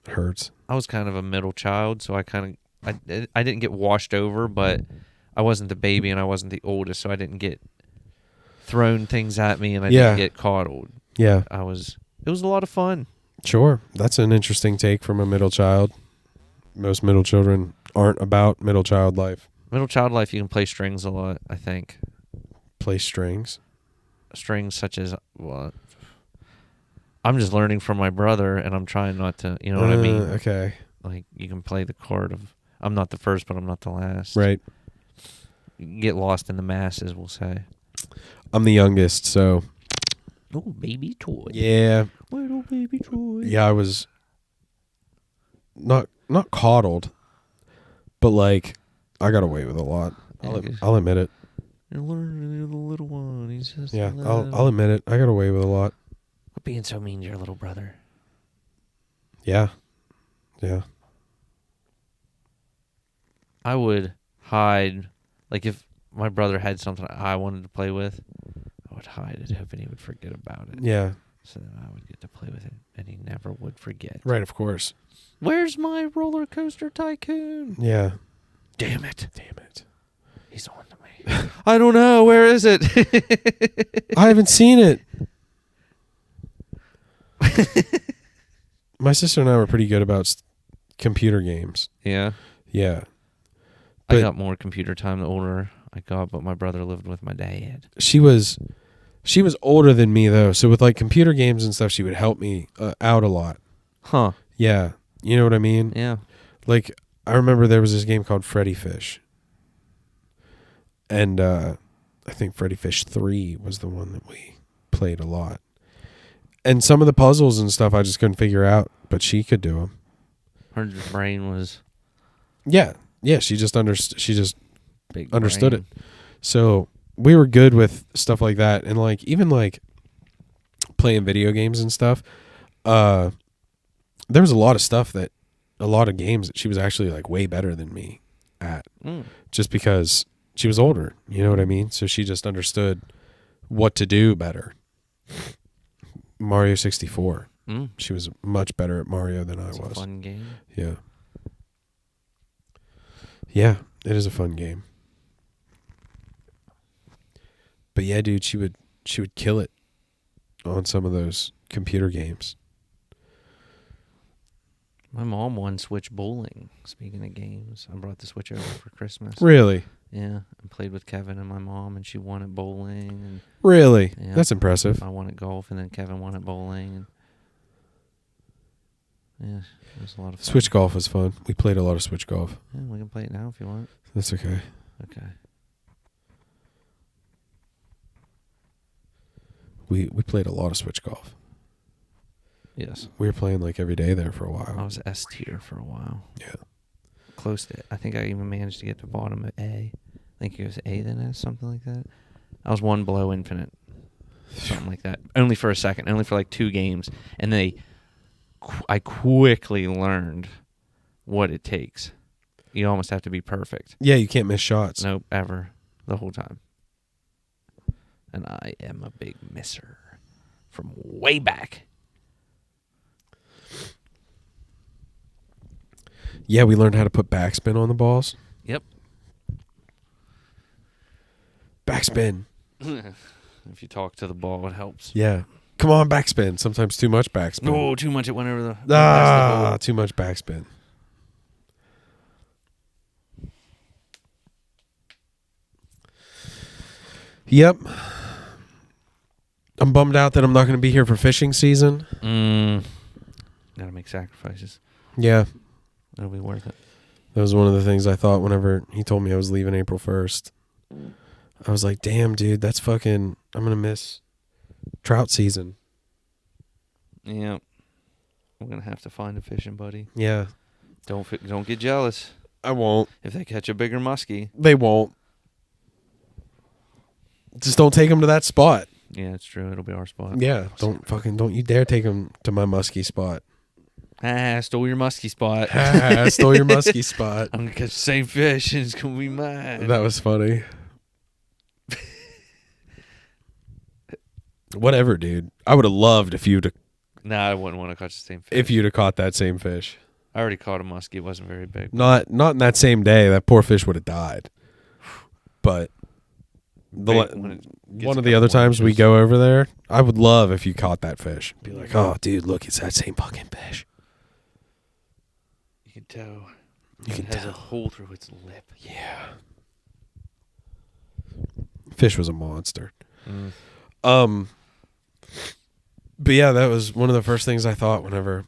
Hurts. I was kind of a middle child, so I didn't get washed over, but I wasn't the baby and I wasn't the oldest, so I didn't get thrown things at me and I didn't get coddled. Yeah. It was a lot of fun. Sure. That's an interesting take from a middle child. Most middle children aren't about middle child life. Middle child life, you can play strings a lot, I think. Play strings? Strings such as what? I'm just learning from my brother and I'm trying not to, you know what I mean? Okay. Like you can play the chord of I'm not the first, but I'm not the last. Right. You can get lost in the masses, we'll say. I'm the youngest, so. Oh, baby toy. Yeah. Little baby toy. Yeah, I was not coddled, but like I got away with a lot. I'll admit it. You're learning the little one. He's just I'll admit it. I got away with a lot. Quit being so mean to your little brother. Yeah. Yeah. I would hide, like if my brother had something I wanted to play with, I would hide it, hoping he would forget about it. Yeah. So that I would get to play with it, and he never would forget. Right, of course. Where's my roller coaster tycoon? Yeah. Damn it. He's on to me. I don't know. Where is it? I haven't seen it. My sister and I were pretty good about computer games. Yeah. Yeah. I got more computer time the older my God, but my brother lived with my dad. She was older than me though, so with like computer games and stuff, she would help me out a lot. Huh. Yeah, you know what I mean? Yeah. Like I remember there was this game called Freddy Fish, and I think Freddy Fish 3 was the one that we played a lot. And some of the puzzles and stuff I just couldn't figure out, but she could do them. Her brain was Yeah, she just big. understood brain. it. So we were good with stuff like that, and like even like playing video games and stuff. There was a lot of games that she was actually like way better than me at, just because she was older. You know what I mean? So she just understood what to do better. Mario 64. She was much better at Mario than I was. A fun game. Yeah. Yeah, it is a fun game. But yeah, dude, she would kill it on some of those computer games. My mom won Switch bowling. Speaking of games, I brought the Switch over for Christmas. Really? Yeah, I played with Kevin and my mom, and she won at bowling. And Really? yeah, That's impressive. I won at golf, and then Kevin won at bowling. And yeah, it was a lot of fun. Switch golf was fun. We played a lot of Switch golf. Yeah, we can play it now if you want. That's okay. Okay. We played a lot of Switch golf. Yes. We were playing like every day there for a while. I was S tier for a while. Yeah. Close to it. I think I even managed to get to the bottom of A. I think it was A then S, something like that. I was one below infinite. Something like that. Only for a second. Only for like 2 games. And I quickly learned what it takes. You almost have to be perfect. Yeah, you can't miss shots. Nope, ever. The whole time. And I am a big misser. From way back. Yeah, we learned how to put backspin on the balls. Yep. Backspin. If you talk to the ball, it helps. Yeah. Come on, backspin. Sometimes too much backspin. No, too much. It went over the... Too much backspin. Yep. I'm bummed out that I'm not going to be here for fishing season. Gotta make sacrifices. Yeah. It'll be worth it. That was one of the things I thought whenever he told me I was leaving April 1st. I was like, damn, dude, that's fucking... I'm going to miss trout season. Yeah. We're going to have to find a fishing buddy. Yeah. Don't get jealous. I won't. If they catch a bigger muskie. They won't. Just don't take them to that spot. Yeah, it's true. It'll be our spot. Yeah. Don't you dare take them to my muskie spot. Stole your muskie spot. Stole your muskie spot. I'm going to catch the same fish and it's going to be mine. That was funny. Whatever, dude. I would have loved if you'd Nah, I wouldn't want to catch the same fish. if you'd have caught that same fish. I already caught a muskie. It wasn't very big. Not in that same day. That poor fish would have died. But one of the other times we go over there, I would love if you caught that fish. Be like, oh, dude, look, it's that same fucking fish. You can tell. You can it has tell. a hole through its lip. Yeah. Fish was a monster. But yeah, that was one of the first things I thought whenever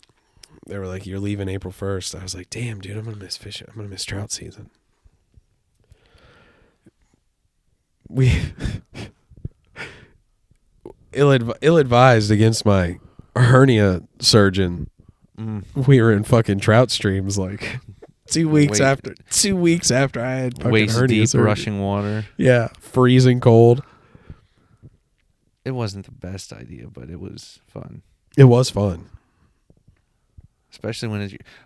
they were like, you're leaving April 1st. I was like, damn, dude, I'm going to miss fishing. I'm going to miss trout season. We ill-advised against my hernia surgeon. We were in fucking trout streams like 2 weeks after I had fucking waist hernia deep surgery. rushing water. Yeah, freezing cold. It wasn't the best idea, but it was fun. It was fun. Especially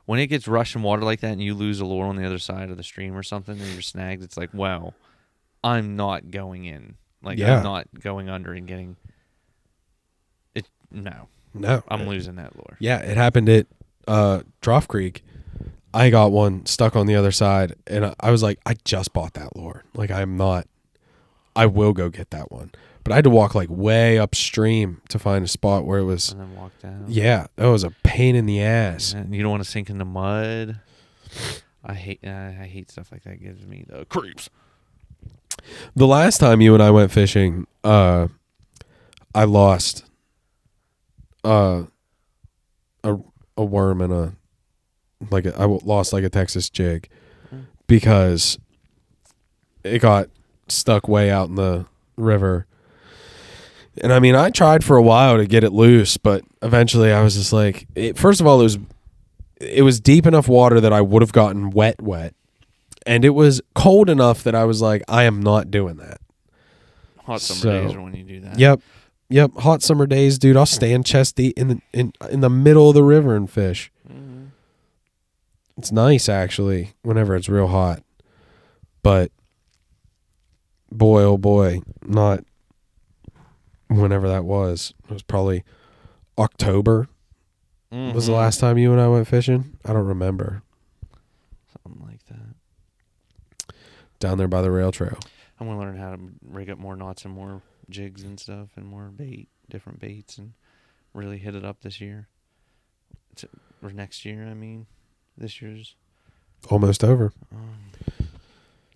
when it gets rushing water like that and you lose a lure on the other side of the stream or something and you're snagged, it's like, wow, I'm not going in. Like, Yeah. I'm not going under and getting it. No. I'm losing that lure. Yeah, it happened at Trough Creek. I got one stuck on the other side, and I was like, I just bought that lure. Like, I will go get that one. But I had to walk like way upstream to find a spot where it was. And then walk down. Yeah, that was a pain in the ass. And you don't want to sink in the mud. I hate stuff like that. It gives me the creeps. The last time you and I went fishing, I lost a worm and I lost like a Texas jig because it got stuck way out in the river. And I mean, I tried for a while to get it loose, but eventually I was just like, first of all, it was deep enough water that I would have gotten wet. And it was cold enough that I was like, I am not doing that. Hot summer days are when you do that. Yep. Hot summer days, dude. I'll stand chest deep in the middle of the river and fish. Mm-hmm. It's nice actually, whenever it's real hot. But boy, oh boy, not whenever that was. It was probably October. Mm-hmm. Was the last time you and I went fishing? I don't remember. Something like that. Down there by the rail trail. I'm gonna learn how to rig up more knots and more jigs and stuff and more different baits, and really hit it up this year. Or next year, I mean. This year's Almost over.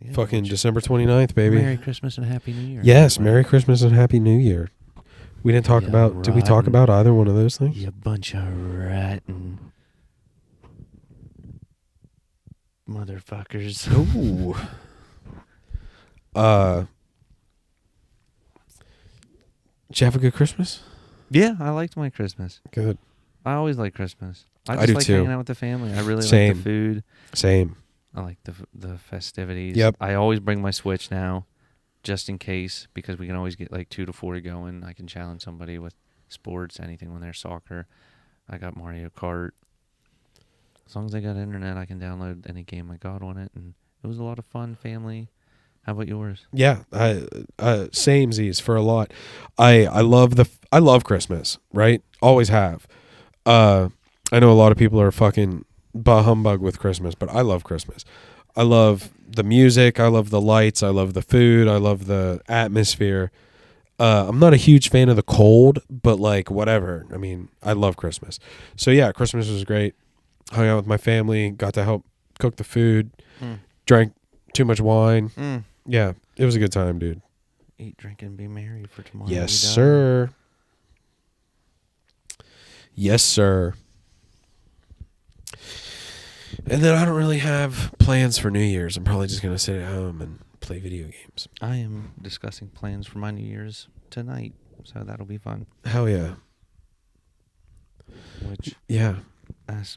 Yeah, fucking December 29th, baby. Merry Christmas and Happy New Year. Yes, Merry Christmas and Happy New Year. We didn't talk about... Did we talk about either one of those things? You bunch of rotten motherfuckers. Ooh. Did you have a good Christmas? Yeah, I liked my Christmas. Good. I always like Christmas. I do just like too. hanging out with the family. I really Same. like the food. Same. I like the festivities. Yep. I always bring my Switch now, just in case, because we can always get like 2 to 4 going. I can challenge somebody with sports, anything when they're soccer. I got Mario Kart. As long as I got internet, I can download any game I got on it, and it was a lot of fun, family. How about yours? Yeah, samesies for a lot. I love Christmas, right? Always have. I know a lot of people are fucking bah humbug with Christmas, but I love Christmas. I love the music. I love the lights. I love the food. I love the atmosphere. I'm not a huge fan of the cold, but like whatever. I mean, I love Christmas. So yeah, Christmas was great. Hung out with my family. Got to help cook the food. Drank too much wine. Yeah, it was a good time, dude. Eat, drink, and be merry, for tomorrow. Yes, sir. Yes, sir. And then I don't really have plans for New Year's. I'm probably just going to sit at home and play video games. I am discussing plans for my New Year's tonight, so that'll be fun. Hell yeah. Which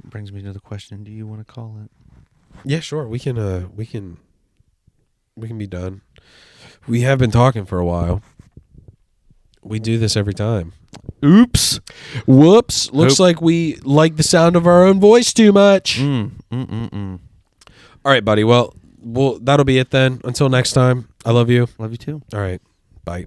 brings me to the question, do you want to call it? Yeah, sure. We can be done. We have been talking for a while. We do this every time. Oops. Whoops. Looks like we like the sound of our own voice too much. All right, buddy. Well, that'll be it then. Until next time, I love you. Love you too. All right. Bye.